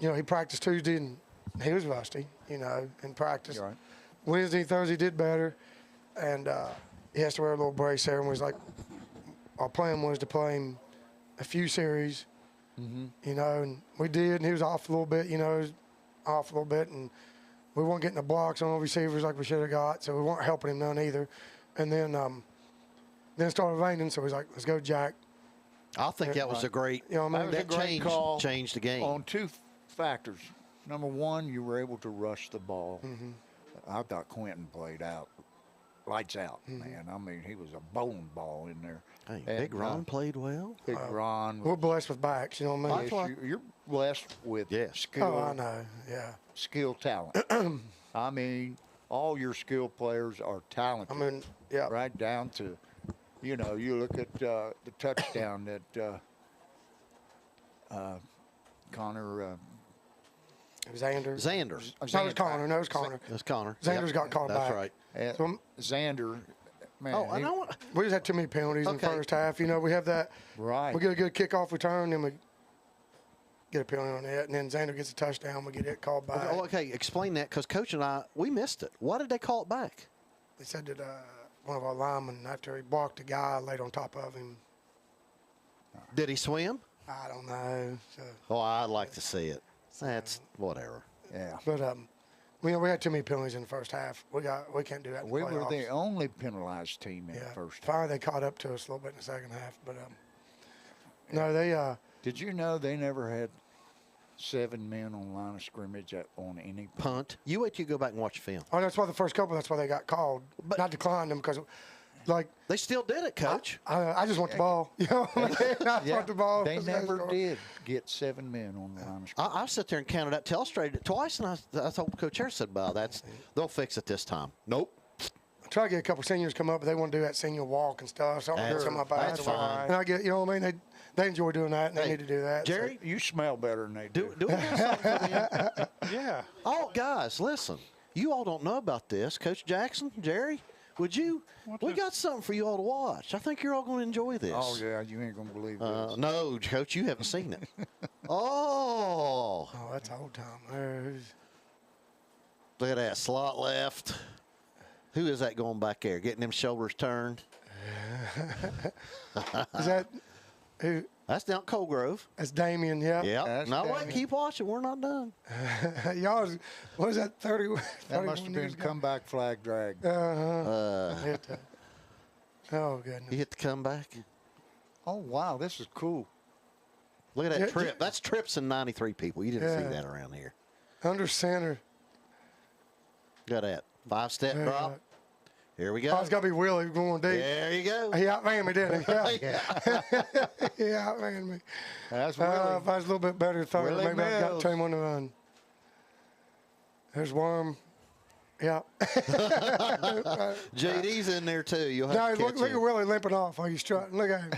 know, he practiced Tuesday and he was rusty, you know, in practice. You're right. Wednesday, Thursday did better, and he has to wear a little brace there. And we was like, our plan was to play him a few series, you know, and we did. And he was off a little bit, you know, and we weren't getting the blocks on the receivers like we should have got, so we weren't helping him none either. And then it started raining, so we was like, let's go, Jack. I think that was a great. You know what I mean? That was a great call changed the game. on two factors. Number one, you were able to rush the ball. I thought Quentin played out, lights out, man. I mean, he was a bowling ball in there. Hey, And, Big Ron played well. Big Ron. We're blessed with backs, you know what I mean? Yes, you're blessed with skill, Oh, I know, yeah. skill talent. I mean, all your skill players are talented. I mean, yeah. Right down to, you know, you look at the touchdown that Connor. It was Anders. Xanders. No, it was Connor. No, it was Connor. That's Connor. Xander's got called That's back. right. So, Xander, man. Oh, I know. we just had too many penalties in the Okay. first half. You know, we have that. Right. We get a good kickoff return, then we get a penalty on it, and then Xander gets a touchdown. We get it called back. Oh, okay, explain that because Coach and I, we missed it. Why did they call it back? They said that one of our linemen, after he blocked a guy, laid on top of him. Did he swim? I don't know. So, Oh, I'd like to see it. That's whatever. Yeah. but we had too many penalties in the first half. We can't do that in the We were playoffs. the only penalized team in the Yeah. first. Finally, they caught up to us a little bit in the second half, but no, they Did you know they never had 7 men on line of scrimmage on any Punt. You wait till you go back and watch the film. Oh, that's why the first couple. That's why they got called. But- Not declined them because, like, They still did it, Coach. I just want the ball. You know, what I mean? I just want the ball. They never did get 7 men on the line of scrimmage. I sat there and counted up, illustrated it twice, and I told Coach Harris, said, "Well, they'll fix it this time." Nope. I try to get a couple seniors come up, but they want to do that senior walk and stuff. So I'm That's- come up. that's fine. And I get, you know what I mean? They enjoy doing that, and they need to do that. Jerry, You smell better than they do. do we have something for them? Yeah. Oh, guys, listen. You all don't know about this. Coach Jackson, Jerry, would you? We got something for you all to watch. I think you're all going to enjoy this. Oh, yeah, you ain't going to believe this. No, Coach, you haven't seen it. Oh, Oh, that's old time. look at that slot left. Who is that going back there? Getting them shoulders turned. Is that who? That's down Colgrove. That's Damien. Yeah. Yeah. That's No, wait, Damien. keep watching. We're not done. Y'all, what is that? 30. That must have been comeback flag drag. Oh goodness. You hit the comeback. Oh, wow, this is cool. Look at that Yeah, trip. That's trips and 93 people. You didn't see Yeah. that around here. Under center. Look at that. 5-step Yeah. drop. Here we go. Oh, it's got to be Willie going deep. There you go. He outran me, didn't he? Yeah. He outran me. That's Willie. If I was a little bit better thrower, Willie maybe I'd got Mills. to him on the run. There's Worm. Yeah. JD's in there too. You'll have No, to catch look him. at Willie limping off while he's strutting. Look at him.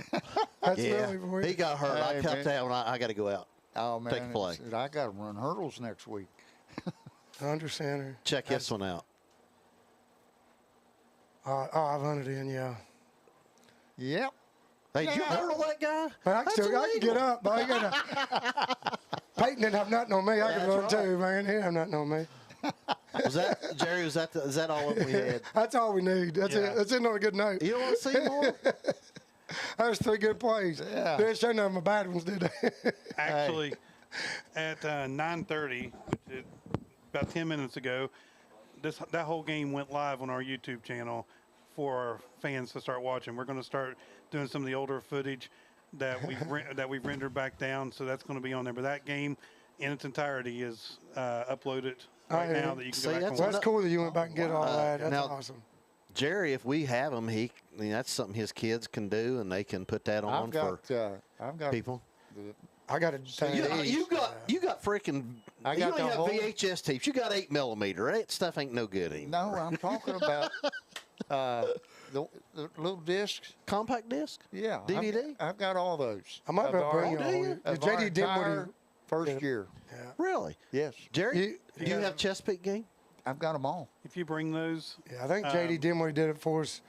That's Yeah, Willie for you. he got hurt. I Hey, cut man. that one. I got to go out. Oh, man. Take a play. I got to run hurdles next week. Under center. Check this one out. I've hunted in, yeah. Yep. Hey, did you hurdle that guy? But I That's can get illegal. up. But I gotta, Peyton didn't have nothing on me. I could run too, man. He didn't have nothing on me. Was that Jerry? Is that all that we had? That's all we need. That's it. That's it on a good note. You don't want to see more? That was 3 good plays. Yeah. They didn't show none of my bad ones, did they? Actually, at 9:30, which is about 10 minutes ago, that whole game went live on our YouTube channel for our fans to start watching. We're going to start doing some of the older footage that we've rendered back down, so that's going to be on there. But that game in its entirety is uploaded right now that you can See, go back that's and Well, watch. that's cool that you went back and get all that. That's now- awesome. Jerry, if we have him, that's something his kids can do, and they can put that on I've got people. I got to You got freaking. I You got don't the have whole- VHS tapes. You got 8mm. That stuff ain't no good anymore. No, I'm talking about the little discs. Compact disc. Yeah. DVD? I've got all those. I might Of be able to our- bring you do all. you? The of our JD entire Dinwiddie. first year. Really? Yes. Jerry, do you have Chesapeake game? I've got them all. If you bring those, Yeah, I think JD Dinwiddie did it for us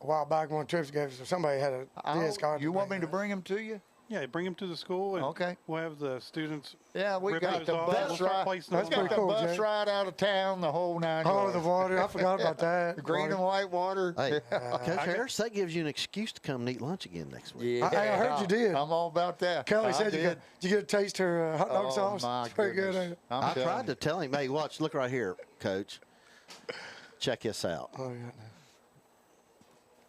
a while back on trips he gave us. Somebody had a disc. You want me to bring them to you? yeah, bring them to the school, and Okay. we'll have the students. Yeah, we rip got those the off, and bus we'll start ride. placing That's them on Got pretty the cool, bus Jay. ride out of town, the whole 9 Oh, yards. the water. I forgot about that. The green Water. and white water. Hey, Coach Harris, that gives you an excuse to come and eat lunch again next week. Yeah, I heard you did. I'm all about that. Kelly I said did. did you get to taste her hot dog Oh, sauce? my It's pretty good. goodness. ain't it? I'm I telling tried to you. tell him, hey, watch, look right here, Coach. Check this out. Oh, yeah.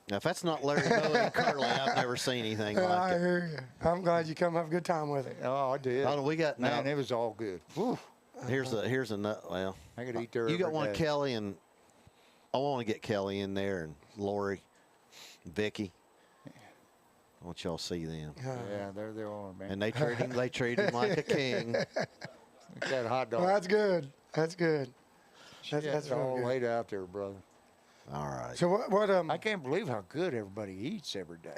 Now, if that's not Larry Bowie and Curly, I've never seen anything I like it. hear you. I'm glad you come have a good time with it. Oh, I did. Oh, we got Man, now. it was all good. Whew. Here's a nut. Well, I could eat there. you got every one, day. Kelly, and I want to get Kelly in there and Lori, Vicky. I want y'all to see them. Yeah, there they are, man. And they treat him like a king. That hot dog. Well, that's good. That's good. That's real all good. laid out there, brother. All right. So what I can't believe how good everybody eats every day.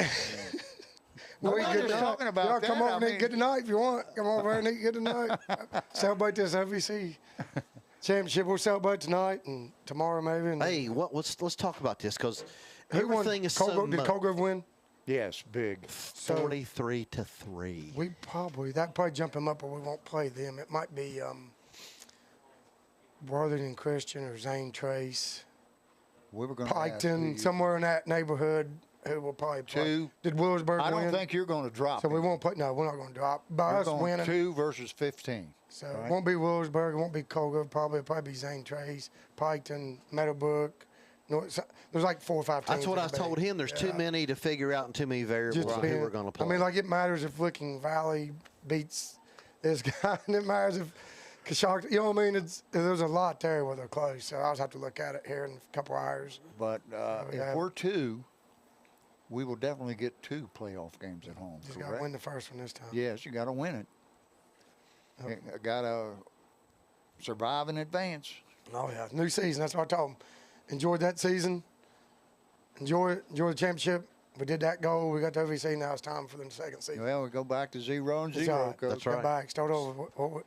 we I'm good just tonight. talking about Y'all come that. over I and eat mean- good tonight if you want. Come over and eat good tonight. Celebrate this OVC championship. We'll celebrate tonight and tomorrow maybe. And Hey, let's talk about this because who won? everything is so Colgrove, did much. Colgrove win? Yes, big. 43-3. We that probably jump them up, but we won't play them. It might be Worthington Christian or Zane Trace, We were going Piketon, somewhere in that neighborhood. Who will probably play? Two. Did Williamsburg I win? don't think you're going to drop. so. We him. won't play. No, we're not going to drop. By We're us going winning. 2 versus 15. So right? it won't be Williamsburg. It won't be Colgrove. Probably it'll probably be Zane Trace, Piketon, Meadowbrook. No, there's like 4 or 5 teams. That's what I in the told big. him. There's too many to figure out and too many variables Just on who depend. we're going to play. I mean, like it matters if Licking Valley beats this guy, and it matters if Kashok. You know what I mean? There's a lot there where they're close. So I'll just have to look at it here in a couple hours. But if yeah. we're 2, we will definitely get 2 playoff games at home. Just got to correct? win the first one this time. Yes, you got to win it. You got to survive in advance. Oh yeah, new season. That's what I told them. Enjoyed that season. Enjoy the championship. We did that goal. We got the OVC. Now it's time for the second season. Well, we go back to 0 and 0. That's all right. Coach. That's Go right. back, start over.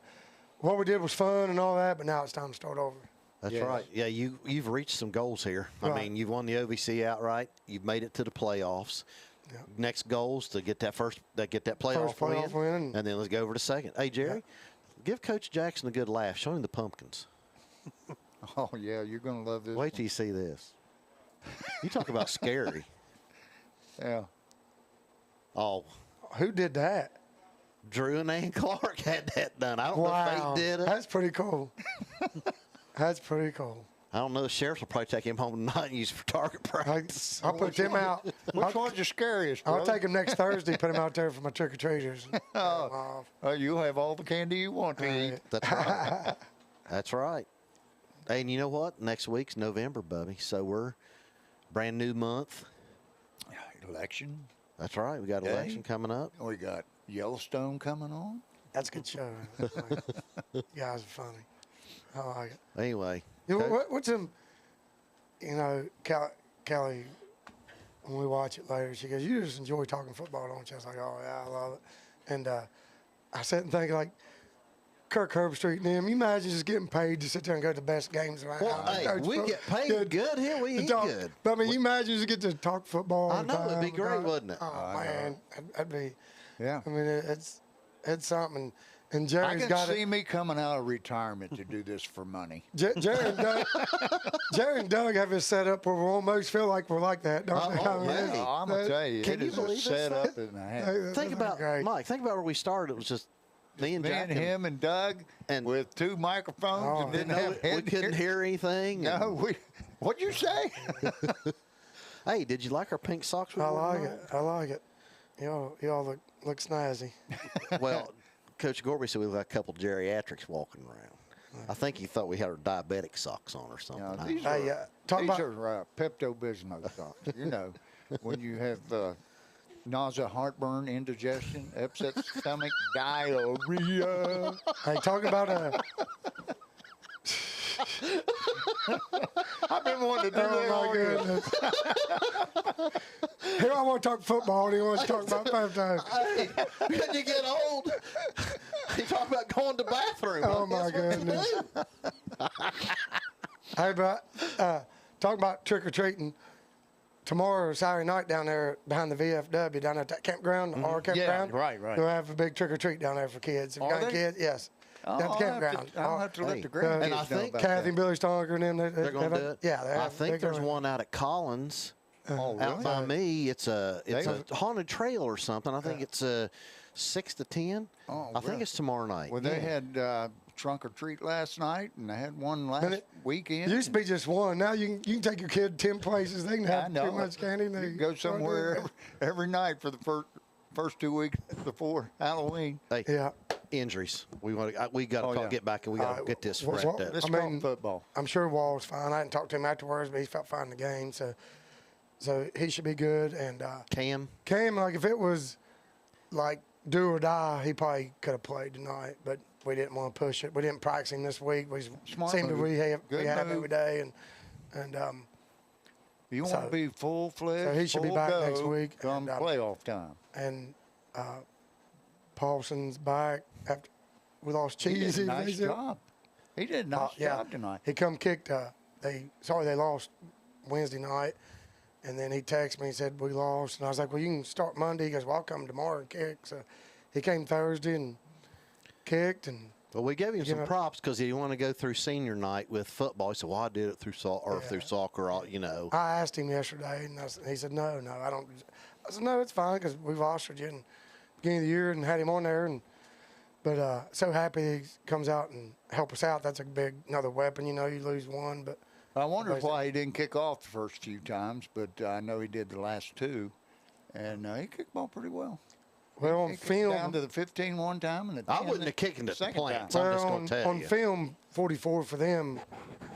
What we did was fun and all that, but now it's time to start over. That's Yes. right. Yeah, you've reached some goals here. I Right. mean, you've won the OVC outright. You've made it to the playoffs. Yeah. Next goals to get that playoff, First playoff win. and then let's go over to second. Hey Jerry, give Coach Jackson a good laugh. Show him the pumpkins. Oh, yeah, you're going to love this. Wait till you see this. You talk about scary. Yeah. Oh, Who did that? Drew and Ann Clark had that done. I don't know Wow, if they did it. that's pretty cool. That's pretty cool. I don't know. The sheriffs will probably take him home tonight and use it for target practice. I'll put them out. Which one's the scariest, I'll brother? take them next Thursday. Put them out there for my trick or treaters. You'll have all the candy you want to eat. That's right. That's right. Hey, and you know what? Next week's November, Bubby. So brand new month. Election. That's right. We got Day. election coming up. We got Yellowstone coming on. That's a good show. You guys are funny. I like it. Anyway. You know, Coach? what's them? You know, Kelly. When we watch it later, she goes, "You just enjoy talking football, don't you?" I was like, "Oh yeah, I love it." And I sat and think like. Kirk Herbstreit and them. You imagine just getting paid to sit there and go to the best games around. Well, hey, we get paid good here. We eat good. But I mean, you imagine just get to talk football. I know it'd be great, wouldn't it? Oh man, that'd be. Yeah. I mean, it's something. And I Jerry's can got see it. me coming out of retirement to do this for money. Jerry and Doug have it set up where we almost feel like we're like that, don't they? Oh, I mean, hey. I'm gonna tell you, Can it you is a believe set this? up and a half. Think about great. Mike. Think about where we started. It was just me and Me Jack and him and Doug, and with two microphones, Oh, and didn't know have we couldn't hear anything. No, what'd you say? Hey, did you like our pink socks? We I wore like tonight? it. I like it. Y'all look snazzy. Well, Coach Gorby said we look like a couple geriatrics walking around. I think he thought we had our diabetic socks on or something. No, I- these Hey, talk these about are Pepto-Bismol socks. You know, when you have nausea, heartburn, indigestion, upset stomach, diarrhea. hey, talk about I've been wanting to do that Oh all my year. goodness! Here I want to talk football. And he wants to talk about Pepto. Hey, when you get old, you talk about going to the bathroom. Oh my goodness! Hey, but talk about trick or treating. Tomorrow, Saturday night, down there behind the VFW, down at that campground, our campground. right. We'll have a big trick or treat down there for kids. If you Are got they? kids, yes. Down at the campground. I'll have to let Hey, the grandkids and I know think about Kathy that. and Billy Stonker and them. They're going to do it. Yeah, I think there's one out at Collins. Oh, Out by me, it's a They- haunted trail or something. I think it's 6 to 10. Oh, I think really? it's tomorrow night. Well, they had trunk or treat last night, and they had one last And it weekend. It used to be just one. Now you can take your kid 10 places. They can I have know. too much candy. You can go somewhere every night for the first 2 weeks before Halloween. Hey, Yeah. injuries. We got to Oh, yeah. get back and we got to get this what's wrapped what- up. Let's I talk mean, football. I'm sure Wall's fine. I didn't talk to him afterwards, but he felt fine in the game. So he should be good. And Cam, like if it was like do or die, he probably could have played tonight. But we didn't want to push it. We didn't practice him this week. We Smart seemed to move. rehab Good move. every day. And You want So- to be full-fledged, so he should be full back go next week, come and, playoff time. Paulson's back after we lost He Cheesy. did a nice job. He did a nice yeah. job tonight. He come kicked. They lost Wednesday night, and then he texted me and said we lost, and I was like, well, you can start Monday. He goes, well, I'll come tomorrow and kick. So he came Thursday and kicked, and well, we gave him some know- props because he wanted to go through senior night with football. He said, "Well, I did it through through soccer, you know." I asked him yesterday, and he said, no, I don't. I said, no, it's fine because we've ostraced you in the beginning of the year and had him on there, but so happy he comes out and help us out. That's another weapon. You lose one, but I wonder why he didn't kick off the first few times, but I know he did the last two, and he kicked ball pretty well. well, on He kicked film, down to the 15 one time and the 10 I wouldn't have kicked him the at the second plants. time. I'm just well, going to tell on you. film, 44 for them,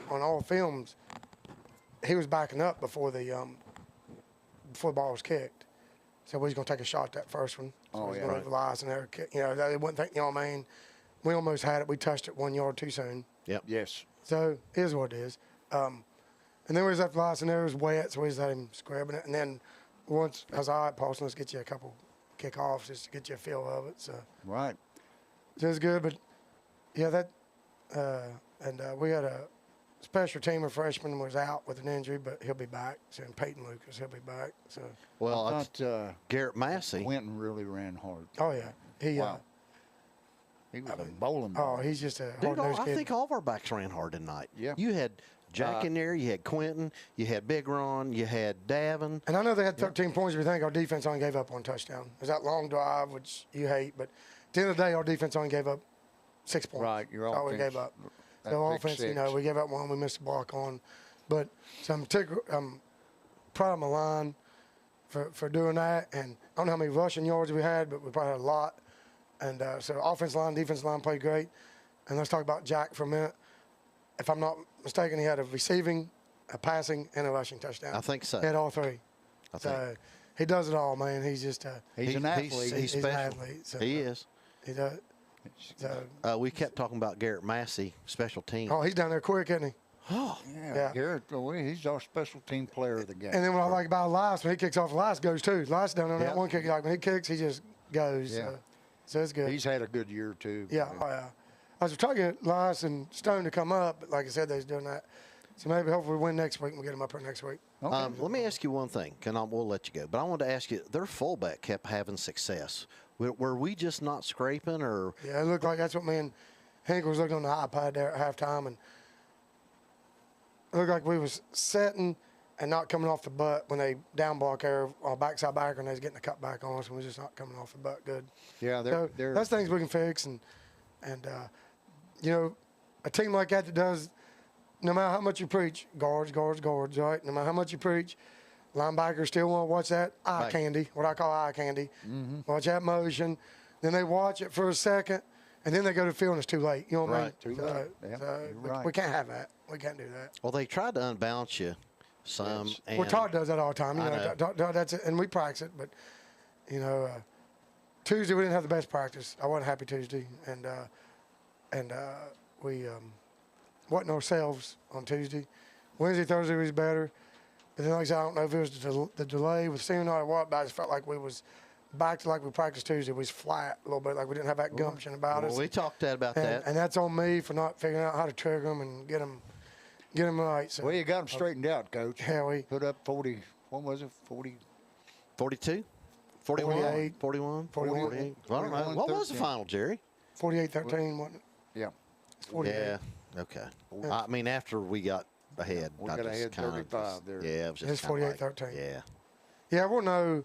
on all films, he was backing up before the ball was kicked. So we was going to take a shot at that first one. So Oh, we was yeah. going to utilize and there, they wouldn't think, what I mean? We almost had it. We touched it 1 yard too soon. Yep. Yes. So it is what it is. And then we was up last and there was wet, so we just had him scrubbing it. And then once I was all right, Paulson, let's get you a couple kickoffs just to get you a feel of it. So Right. it was good, but yeah, that we had a special teamer freshman was out with an injury, but he'll be back. So and Peyton Lucas, he'll be back. So Well, I it's thought Garrett Massey. Winton really ran hard. oh yeah, he Wow. He was a bowling ball. he's just a Dude, hard-nosed I kid. think all of our backs ran hard tonight. Yeah. You had Jack in there. You had Quentin. You had Big Ron. You had Davin. And I know they had 13 points, but I think our defense only gave up one touchdown. It was that long drive, which you hate, but at the end of the day, our defense only gave up 6 points. Right, your That's all we offense, gave up. that So pick offense, six. we gave up one, we missed a block on. But so I'm proud of my line for doing that. And I don't know how many rushing yards we had, but we probably had a lot. And so offensive line, defensive line played great. And let's talk about Jack for a minute. If I'm not mistaken, he had a receiving a passing, and a rushing touchdown. I think so. He had all three. So he does it all, man. He's just he's an athlete. He's special. an athlete. So, he is. He does. So, We kept talking about Garrett Massey, special team. oh, he's down there quick, isn't he? Oh, Yeah. Garrett, he's our special team player of the game. And then what I like about Elias, when he kicks off, Elias goes too. Elias down on that one kick. Like when he kicks, he just goes. Yeah. So it's good. He's had a good year too. Yeah, oh, yeah. I was trying to get Elias and Stone to come up, but like I said, they're doing that. So maybe hopefully we win next week and we'll get them up here next week. Okay. Let me ask you one thing, and we'll let you go. But I wanted to ask you, their fullback kept having success. Were we just not scraping, or? Yeah, it looked like that's what me and Hank was looking on the iPad there at halftime, and it looked like we was setting and not coming off the butt when they down block there on backside backer, and they was getting the cut back on us, and we was just not coming off the butt good. Yeah, they're that's things we can fix, and you know, a team like that does, no matter how much you preach, guards, right? No matter how much you preach, linebackers still want to watch that eye candy, what I call eye candy. Mm-hmm. Watch that motion. Then they watch it for a second, and then they go to the field and it's too late. You know what I mean? Too late. Yeah, you're right. We can't have that. We can't do that. Well, they tried to unbalance you some. Yes. And Well, Todd does that all the time. You I know, know. Todd, that's it, and we practice it. But you know, Tuesday we didn't have the best practice. I wasn't happy Tuesday, and we wasn't ourselves on Tuesday. Wednesday, Thursday was better. But then, like I said, I don't know if it was the delay with seeing or what, but I just felt like we was back to like we practiced Tuesday. We was flat a little bit, like we didn't have that gumption about us. Well, we talked about and, that. and that's on me for not figuring out how to trigger them and get them right. So, Well, you got them straightened out, Coach. yeah, we Put up 40. What was it? 40. 42? 41? 48. 41? 41. 48? I don't know. 41, What was the 13. final, Jerry? 48-13, wasn't it? Yeah. It's 48. Yeah. Okay. I mean, after we got ahead. We I got just ahead kinda 35 just- there. Yeah, it was just It's kinda like, 48-13. Yeah. Yeah, we'll know.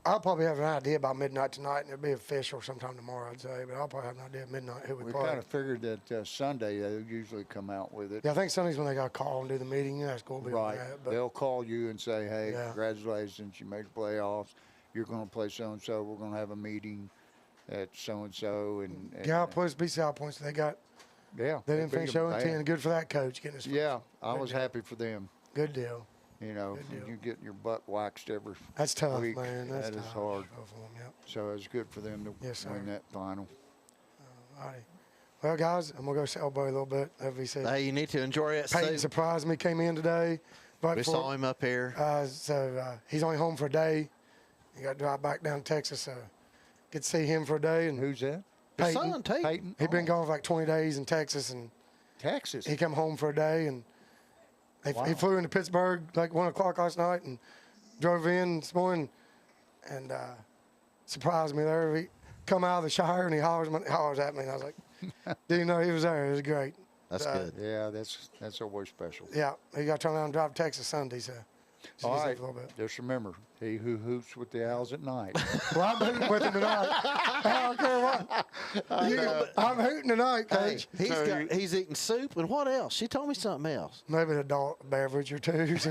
I'll probably have an idea by midnight tonight, and it'll be official sometime tomorrow, I'd say. But I'll probably have an idea at midnight who we We play. kind of figured that Sunday they usually come out with it. Yeah, I think Sunday's when they got to call and do the meeting. You know, it's going to be Right. on that. But They'll call you and say, hey, Yeah. congratulations, you made the playoffs. You're going to play so-and-so. We're going to have a meeting at so-and-so. And Gal Points beat South Points. They got. yeah, They didn't beat finish 'em 0-10. bad. Good for that coach getting his first. Yeah, I Good was deal. happy for them. Good deal. You know, Good deal. you get your butt waxed every That's tough, week. man. That's That is tough. hard. Tough for 'em, yep. So it's good for them to Yes, sir. win that final. All right. Well, guys, I'm gonna go celebrate a little bit. As we said, Hey, you need to enjoy it. Peyton So, surprised me. Came in today. Right we before, saw him up here. So he's only home for a day. He got to drive back down to Texas. So get to see him for a day. And Who's that? His Peyton. son, Tate. Peyton. He'd been gone for like 20 days in Texas, and Texas. he come home for a day. And he flew into Pittsburgh like 1 o'clock last night and drove in this morning and surprised me there. He come out of the Shire and he hollers at me, and I was like, didn't even know he was there. It was great. That's good. Yeah, that's always special. Yeah, he got to turn around and drive to Texas Sunday, so just All get right, a little bit. just remember, he who hoops with the owls at night. Well, I'm hooting with him tonight. I don't care what. I'm hooting tonight, Hey, Coach. he's eating soup, and what else? She told me something else. Maybe an adult beverage or two. So.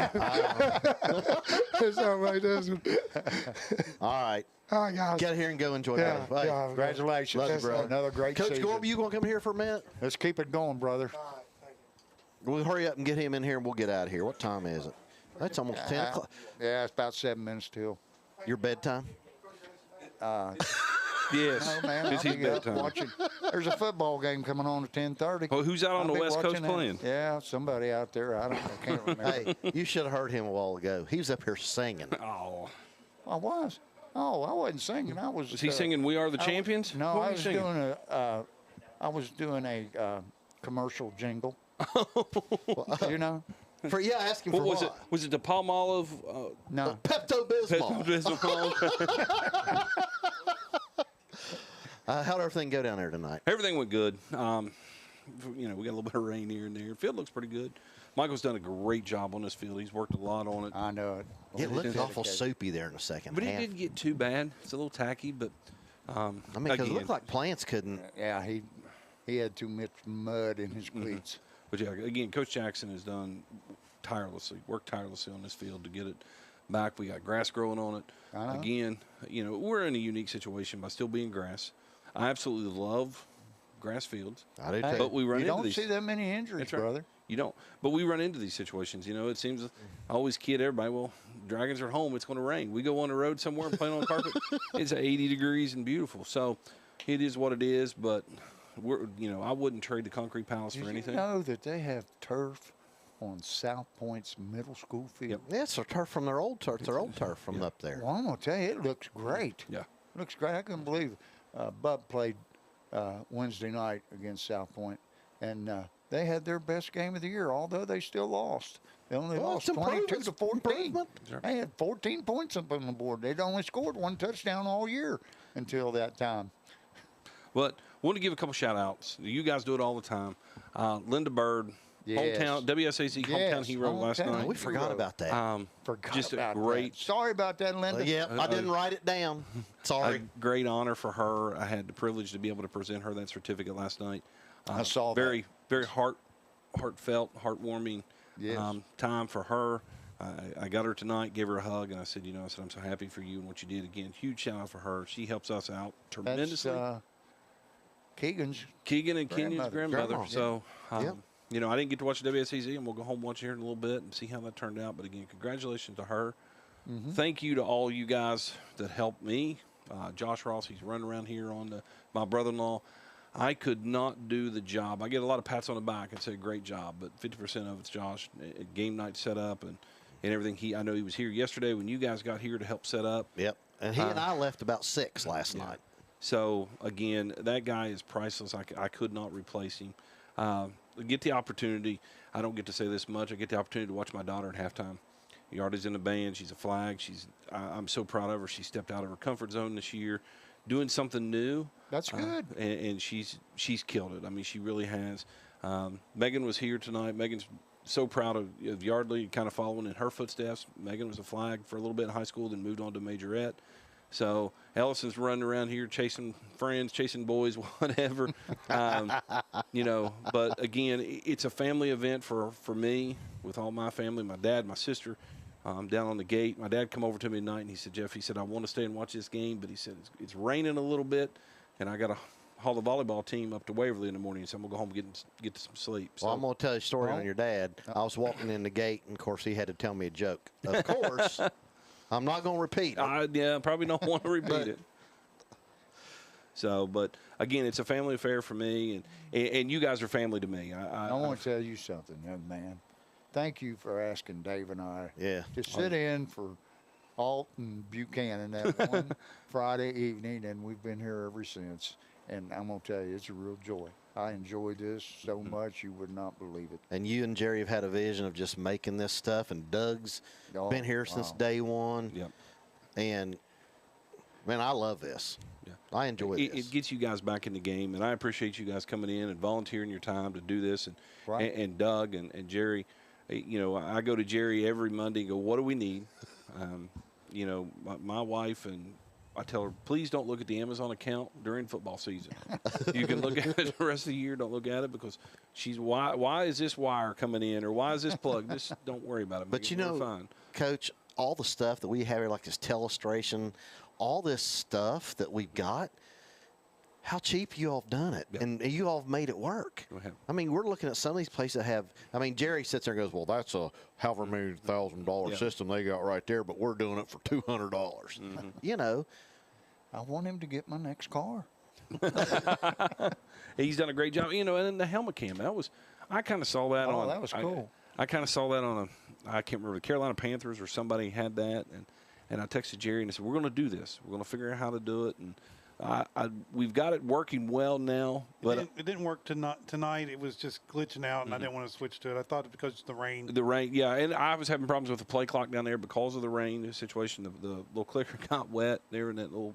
Something like this. All right. All right, guys. Get here and go enjoy Yeah, that. Hey, yeah. Congratulations. Love you, brother. Another great Coach season. Gorby, you want to come here for a minute? Let's keep it going, brother. We'll hurry up and get him in here, and we'll get out of here. What time is it? It's almost 10 o'clock. Yeah, it's about 7 minutes till. Your bedtime? Yes. Oh, man, It's I'll his be up bedtime. watching. There's a football game coming on at 10:30. Well, who's out on I'll the be West Coast watching that. playing? Yeah, somebody out there. I can't remember. Hey, you should have heard him a while ago. He was up here singing. Oh. I was. Oh, I wasn't singing. I was. Was he singing "We Are the I was- Champions"? No, What I were you was singing? doing I was doing a commercial jingle. You know? Ask him What for was what? it? Was it the Palmolive? No. Pepto-Bismol. How'd everything go down there tonight? Everything went good. We got a little bit of rain here and there. Field looks pretty good. Michael's done a great job on this field. He's worked a lot on it. I know it. It looked It's awful dedicated. soapy there in the second But half. it didn't get too bad. It's a little tacky, but I mean, because it again, looked like Plants couldn't. Yeah, he had too much mud in his cleats. But yeah, again, Coach Jackson has worked tirelessly on this field to get it back. We got grass growing on it. I know. Again, we're in a unique situation by still being grass. I absolutely love grass fields. I do Hey, too. But we run you into don't these. see that many injuries, That's right. brother. You don't. But we run into these situations. You know, it seems I always kid everybody, well, Dragons are home. It's going to rain. We go on the road somewhere and play on the carpet. It's 80 degrees and beautiful. So it is what it is. But, I wouldn't trade the concrete palace for anything. You know that they have turf on South Point's middle school field? Yep. Yeah, it's their turf from their old turf. Their old turf from up there. Well, I'm going to tell you, it looks great. Yeah. It looks great. I couldn't believe Bub played Wednesday night against South Point, and they had their best game of the year, although they still lost. They only lost 22 to 14. They had 14 points up on the board. They'd only scored one touchdown all year until that time. But I want to give a couple shout-outs. You guys do it all the time. Linda Bird, Yes. hometown, WSAC hometown hero last hometown night. We forgot about that. Forgot just a about great- that. Sorry about that, Linda. Yeah, I didn't write it down. Sorry. A great honor for her. I had the privilege to be able to present her that certificate last night. I saw that. Very, very heartfelt, heartwarming Yes. time for her. I got her tonight, gave her a hug, and I said, I'm so happy for you and what you did. Again, huge shout out for her. She helps us out tremendously. That's Keegan and Kenyon's grandmother. Grandma, So, Yep. I didn't get to watch the WSAZ, and we'll go home and watch it here in a little bit and see how that turned out. But again, congratulations to her. Mm-hmm. Thank you to all you guys that helped me. Josh Ross, he's running around here on my brother-in-law. I could not do the job. I get a lot of pats on the back and say, great job, but 50% of it's Josh. Game night set up and everything. I know he was here yesterday when you guys got here to help set up. Yep. And he and I left about 6 last night. So, again, that guy is priceless. I could not replace him. Get the opportunity. I don't get to say this much. I get the opportunity to watch my daughter at halftime. Yardy's in the band. She's a flag. I'm so proud of her. She stepped out of her comfort zone this year, doing something new. That's good. And she's killed it. I mean, she really has. Megan was here tonight. Megan's so proud of Yardley, kind of following in her footsteps. Megan was a flag for a little bit in high school, then moved on to majorette. So Ellison's running around here chasing friends, chasing boys, whatever. But again, it's a family event for me with all my family, my dad, my sister, down on the gate. My dad come over to me tonight and he said, Jeff, I want to stay and watch this game, but he said it's raining a little bit, and I got to haul the volleyball team up to Waverly in the morning, so I'm going to go home and get some sleep. Well, I'm going to tell you a story on your dad. I was walking in the gate, and, of course, he had to tell me a joke. Of course, I'm not going to repeat it. I probably don't want to repeat it. So, but, again, it's a family affair for me, and you guys are family to me. I want to tell you something, young man. Thank you for asking Dave and I to sit in for Alton Buchanan that one Friday evening, and we've been here ever since. And I'm going to tell you, it's a real joy. I enjoy this so much you would not believe it. And you and Jerry have had a vision of just making this stuff, and Doug's been here since day one. Yep. And, man, I love this. Yeah. I enjoy this. It gets you guys back in the game, and I appreciate you guys coming in and volunteering your time to do this. And Doug and Jerry, I go to Jerry every Monday and go, what do we need? My wife and I tell her, please don't look at the Amazon account during football season. You can look at it the rest of the year. Don't look at it because why is this wire coming in or why is this plug? Just don't worry about it. But we're fine. Coach, all the stuff that we have here, like this telestration, all this stuff that we've got, how cheap you all have done it. Yep. And you all have made it work. I mean, we're looking at some of these places that have, Jerry sits there and goes, well, that's a however many $1,000 system they got right there, but we're doing it for $200. Mm-hmm. I want him to get my next car. He's done a great job. And then the helmet cam, I kind of saw that on. Oh, that was cool. I kind of saw that on I can't remember, the Carolina Panthers or somebody had that. And I texted Jerry and I said, we're going to do this. We're going to figure out how to do it. And we've got it working well now. But it didn't work tonight. It was just glitching out, and I didn't want to switch to it. I thought because of the rain. The rain, yeah. And I was having problems with the play clock down there because of the rain the situation. The little clicker got wet there in that little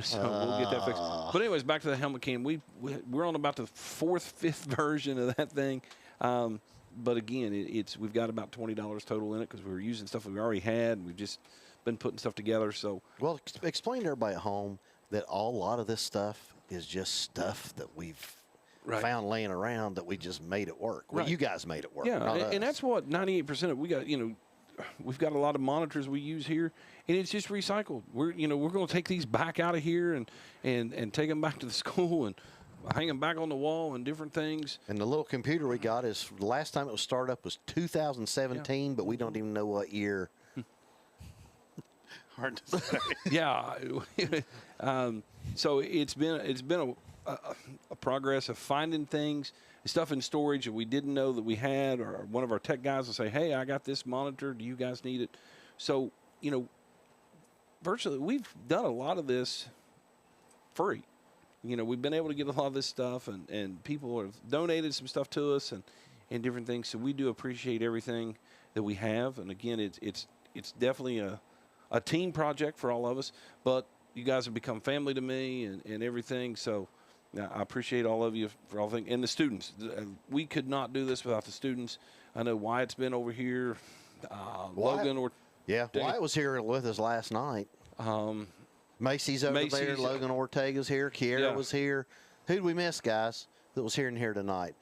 so we'll get that fixed. But anyways, back to the helmet cam. We're on about the 4th, 5th version of that thing. But again, we've got about $20 total in it because we were using stuff we already had, and we've just been putting stuff together. So, well, explain to everybody at home that a lot of this stuff is just stuff that we've found laying around that we just made it work. Well, you guys made it work. Yeah, and that's what 98% of we got. we've got a lot of monitors we use here, and it's just recycled. We're going to take these back out of here and take them back to the school and hang them back on the wall and different things. And the little computer we got is, the last time it was started up was 2017, but we don't even know what year. Hard to say. Yeah. So it's been a progress of finding things, stuff in storage that we didn't know that we had, or one of our tech guys will say, hey, I got this monitor. Do you guys need it? So, virtually we've done a lot of this free. We've been able to get a lot of this stuff, and people have donated some stuff to us and different things. So we do appreciate everything that we have. And again, it's definitely a team project for all of us, but you guys have become family to me and everything. So I appreciate all of you for all things. And the students. We could not do this without the students. I know Wyatt's been over here. Logan. Wyatt was here with us last night. Macy's over there. Logan Ortega's here. Kiera was here. Who'd we miss, guys, that was here and here tonight?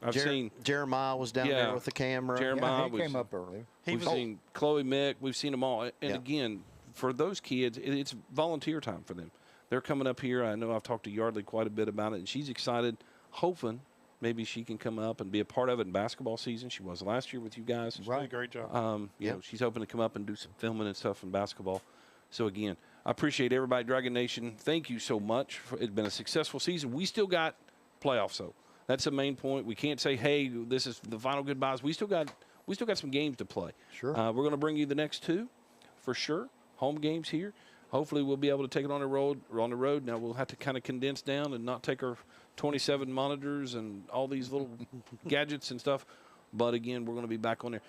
I've seen Jeremiah was down there with the camera. Jeremiah he came up early. We've seen Chloe Mick. We've seen them all. And again, for those kids, it's volunteer time for them. They're coming up here. I know I've talked to Yardley quite a bit about it, and she's excited, hoping maybe she can come up and be a part of it in basketball season. She was last year with you guys. She's done a great job. She's hoping to come up and do some filming and stuff in basketball. So, again, I appreciate everybody, Dragon Nation. Thank you so much. It's been a successful season. We still got playoffs, though. That's the main point. We can't say, hey, this is the final goodbyes. We still got some games to play. Sure. We're going to bring you the next two for sure. Home games here. Hopefully we'll be able to take it on the road. We're on the road. Now we'll have to kind of condense down and not take our 27 monitors and all these little gadgets and stuff. But, again, we're going to be back on there.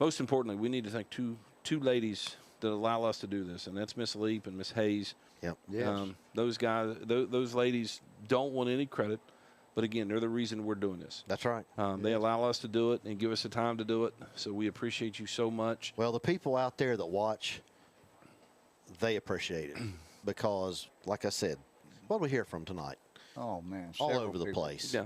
Most importantly, we need to thank two ladies that allow us to do this, and that's Miss Leap and Miss Hayes. Yep. Yes. Those guys, those ladies don't want any credit. But, again, they're the reason we're doing this. That's right. They allow us to do it and give us the time to do it. So we appreciate you so much. Well, the people out there that watch, they appreciate it because, like I said, what did we hear from tonight? Oh, man. All several over the people. place. Yeah.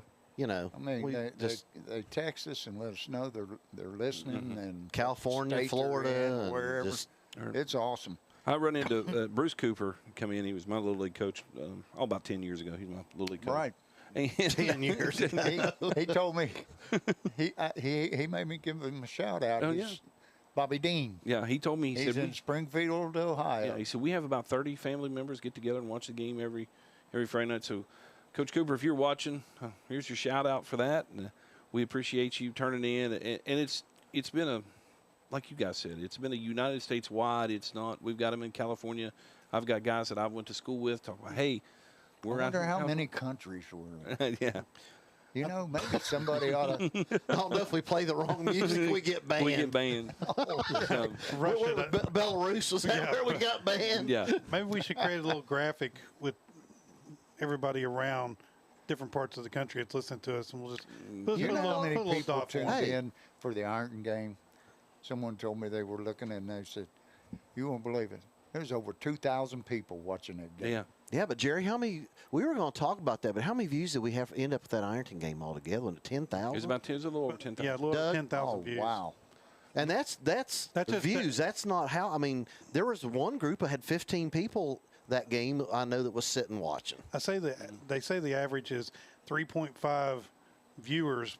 I mean, they text us and let us know they're listening. And California, Florida, and wherever. It's awesome. I run into Bruce Cooper come in. He was my Little League coach about 10 years ago. He was my Little League coach. Right. And 10 years. he told me, he made me give him a shout out. Oh, yeah. Bobby Dean. Yeah, he told me. He's in Springfield, Ohio. Yeah, he said, we have about 30 family members get together and watch the game every Friday night. So, Coach Cooper, if you're watching, here's your shout out for that. And we appreciate you turning in. And it's been like you guys said, it's been a United States wide. It's not, we've got them in California. I've got guys that I went to school with talking about, hey, we're I out wonder here. how many countries we're in. Yeah. Maybe somebody ought to. I don't know if we play the wrong music, we get banned. We get banned. Belarus, was that where we got banned? Yeah. Maybe we should create a little graphic with everybody around different parts of the country that's listening to us, and we'll just put You a know how little, many put a little people thought tuned for it. in for the Ironton game? Someone told me they were looking and they said, you won't believe it. There's over 2,000 people watching that game. Yeah. Yeah, but Jerry, how many? We were going to talk about that, but how many views did we have end up with that Ironton game altogether? 10,000. It was about 10, a little over 10,000. Yeah, a little over 10,000 Oh, views. wow. And that's just views. That's not how. I mean, there was one group that had 15 people that game. I know that was sitting watching. I say that they say the average is 3.5 viewers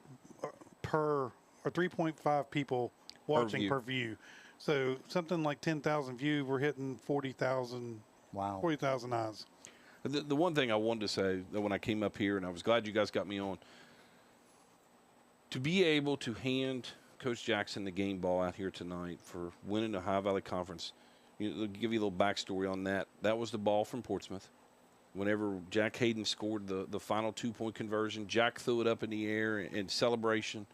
per, or 3.5 people watching per view. So something like 10,000 views, we're hitting 40,000. Wow. 40,000 eyes. The one thing I wanted to say that when I came up here, and I was glad you guys got me on, to be able to hand Coach Jackson the game ball out here tonight for winning the Ohio Valley Conference, to give you a little backstory on that. That was the ball from Portsmouth. Whenever Jack Hayden scored the final 2-point conversion, Jack threw it up in the air in celebration,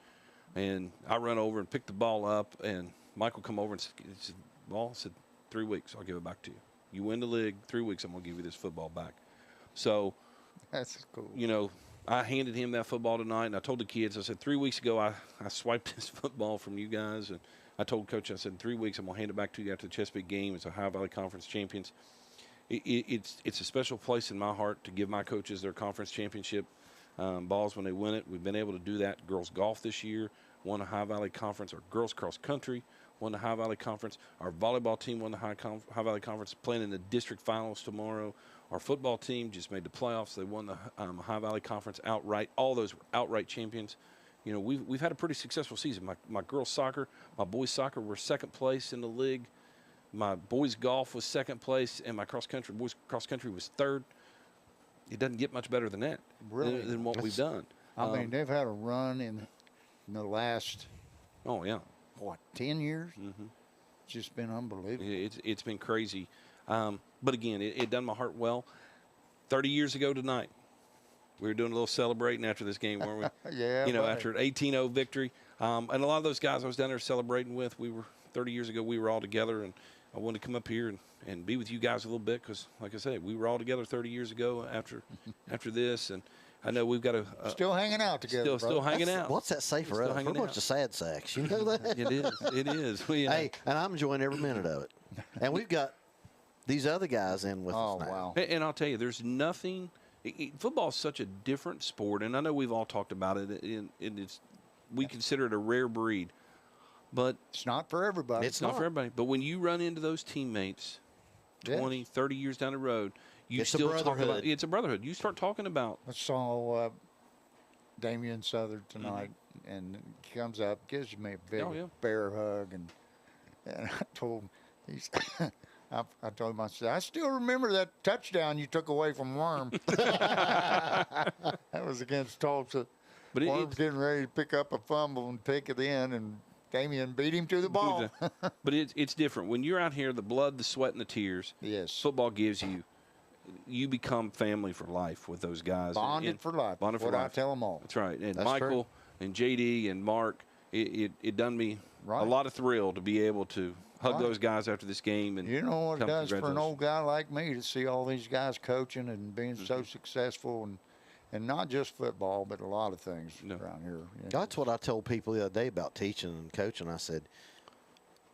and I run over and picked the ball up, and Michael come over and said, "Ball," said, 3 weeks, I'll give it back to you. You win the league, 3 weeks, I'm going to give you this football back. So, that's cool. I handed him that football tonight, and I told the kids, I said, 3 weeks ago, I swiped this football from you guys, and I told Coach, I said, in 3 weeks, I'm going to hand it back to you after the Chesapeake game. It's Ohio Valley Conference champions. It's a special place in my heart to give my coaches their conference championship balls when they win it. We've been able to do that. Girls golf this year. won the High Valley Conference. Our girls cross country won the High Valley Conference. Our volleyball team won the High Valley Conference, playing in the district finals tomorrow. Our football team just made the playoffs. They won the High Valley Conference outright. All those were outright champions. You know, we've had a pretty successful season. My girls soccer, my boys soccer were second place in the league. My boys golf was second place, and my boys cross country was third. It doesn't get much better than that, really, than what we've done. I mean, they've had a run in the last, oh yeah, what, 10 years? Mm-hmm. It's just been unbelievable. It's been crazy. But again, it done my heart well. 30 years ago tonight, we were doing a little celebrating after this game, weren't we? Yeah. You know, buddy. after an 18-0 victory. And a lot of those guys I was down there celebrating with, 30 years ago, we were all together, and I wanted to come up here and be with you guys a little bit because, like I said, we were all together 30 years ago after this, and I know we've got a still hanging out together. Still hanging out. What's that say for us? We're a bunch of sad sacks. You know that? It is. Hey, and I'm enjoying every minute of it. And we've got these other guys in with us now. Oh, wow. And I'll tell you, there's nothing. Football is such a different sport, and I know we've all talked about it. We consider it a rare breed, but it's not for everybody. It's not for everybody. But when you run into those teammates 20, 30 years down the road, you still talk about it's a brotherhood. You start talking about. I saw Damian Southern tonight, and he comes up, gives me a big bear hug, and I told him, I told him, I said, I still remember that touchdown you took away from Worm. That was against Tulsa. But Worm's getting ready to pick up a fumble and take it in, and Damian beat him to the ball. But it's different. When you're out here, the blood, the sweat, and the tears, football gives you. You become family for life with those guys. Bonded for life. Bonded for life. I tell them all. That's right. And That's Michael true. and JD and Mark, it done me a lot of thrill to be able to hug those guys after this game. And you know what it does for an old guy like me to see all these guys coaching and being so successful, and not just football, but a lot of things around here. You know. That's what I told people the other day about teaching and coaching. I said,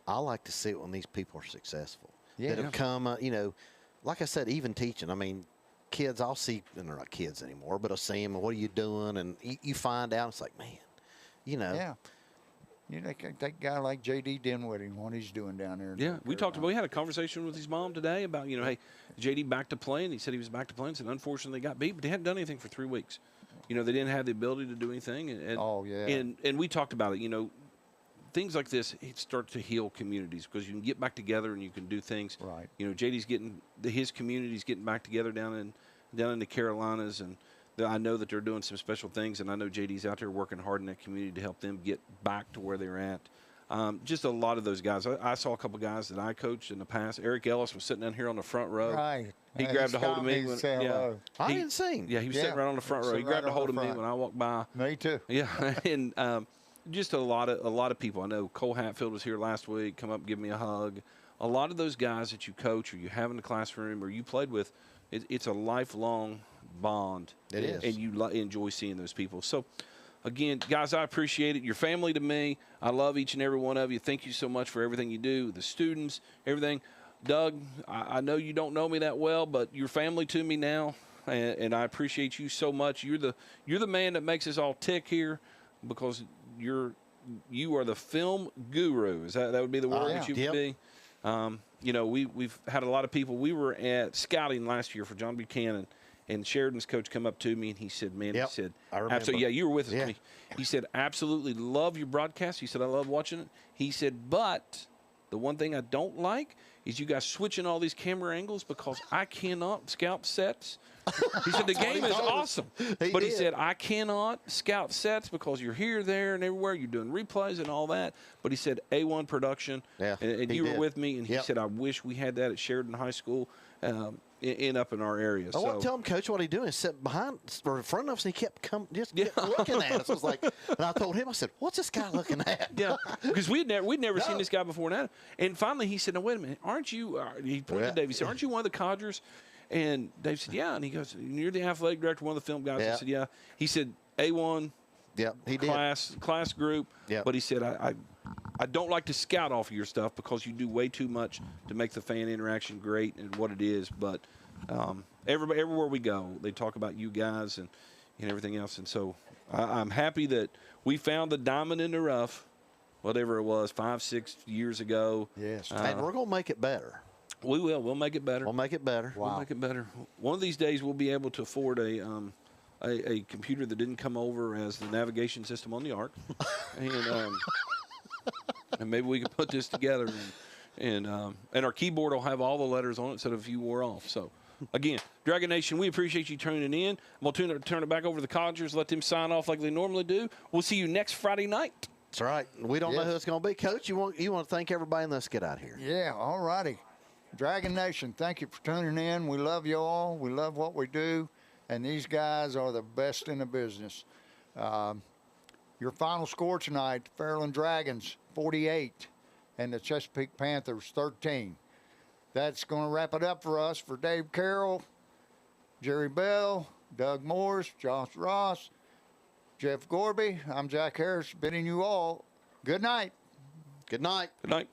I like to see it when these people are successful. That have come, you know, like I said, even teaching. I mean, kids, I'll see, and they're not kids anymore, but I'll see them, and what are you doing? And you find out, it's like, man, you know. Yeah. You know, that guy like J.D. Dinwiddie, what he's doing down there. Yeah, we had a conversation with his mom today about, you know, hey, J.D. back to playing. He said he was back to playing. Said, unfortunately, they got beat, but they hadn't done anything for 3 weeks. You know, they didn't have the ability to do anything. And we talked about it, you know. Things like this, it starts to heal communities because you can get back together and you can do things. Right. You know, JD's his community's getting back together down in the Carolinas, and I know that they're doing some special things, and I know JD's out there working hard in that community to help them get back to where they're at. Just a lot of those guys. I saw a couple guys that I coached in the past. Eric Ellis was sitting down here on the front row. Right. He grabbed a hold of me. I didn't see him. Yeah, he was sitting right on the front row. He grabbed a hold of me when I walked by. Me too. Yeah, and just a lot of people. I know Cole Hatfield was here last week. Come up, give me a hug. A lot of those guys that you coach or you have in the classroom or you played with, it's a lifelong bond. It is, and you enjoy seeing those people. So, again, guys, I appreciate it. You're family to me. I love each and every one of you. Thank you so much for everything you do. The students, everything. Doug, I know you don't know me that well, but you're family to me now, and I appreciate you so much. You're the man that makes us all tick here because you are the film guru. That would be the word that you would be. You know, we've had a lot of people. We were at scouting last year for John Buchanan, and Sheridan's coach come up to me and he said, "Man," he said, I remember. absolutely, yeah, you were with us." He said, "Absolutely love your broadcast." He said, "I love watching it." He said, "But the one thing I don't like is you guys switching all these camera angles because I cannot scout sets." He said, "The game is awesome." But he said, "I cannot scout sets because you're here, there, and everywhere. You're doing replays and all that." But he said, A1 production. Yeah, and you were with me. And he said, "I wish we had that at Sheridan High School up in our area." I want to tell him, Coach, what he doing. He sat behind or in front of us, and he kept looking at us. I was like, and I told him, I said, "What's this guy looking at?" Yeah, because we'd never seen this guy before now. And finally, he said, "No, wait a minute, aren't you?" He pointed to Dave. He said, "Aren't you one of the Codgers?" And Dave said, "Yeah." And he goes, "You're the athletic director, one of the film guys." I said, "Yeah." He said, "A1 he class group." But he said, I don't like to scout off of your stuff because you do way too much to make the fan interaction great and what it is. But everywhere we go, they talk about you guys. And, and everything else. And so I'm happy that we found the diamond in the rough, whatever it was, 5-6 years ago. Yes, and we're going to make it better. We will. We'll make it better. We'll make it better. Wow. We'll make it better. One of these days, we'll be able to afford a computer that didn't come over as the navigation system on the Ark, and maybe we can put this together, and our keyboard will have all the letters on it instead of a few wore off. So, again, Dragon Nation, we appreciate you tuning in. We'll turn it back over to the Codgers, let them sign off like they normally do. We'll see you next Friday night. That's right. We don't know who it's going to be. Coach, you want to thank everybody, and let's get out of here. Yeah, all righty. Dragon Nation, thank you for tuning in. We love you all. We love what we do. And these guys are the best in the business. Your final score tonight, Fairland Dragons, 48, and the Chesapeake Panthers, 13. That's going to wrap it up for us. For Dave Carroll, Jerry Bell, Doug Morris, Josh Ross, Jeff Gorby, I'm Jack Harris, bidding you all good night. Good night. Good night.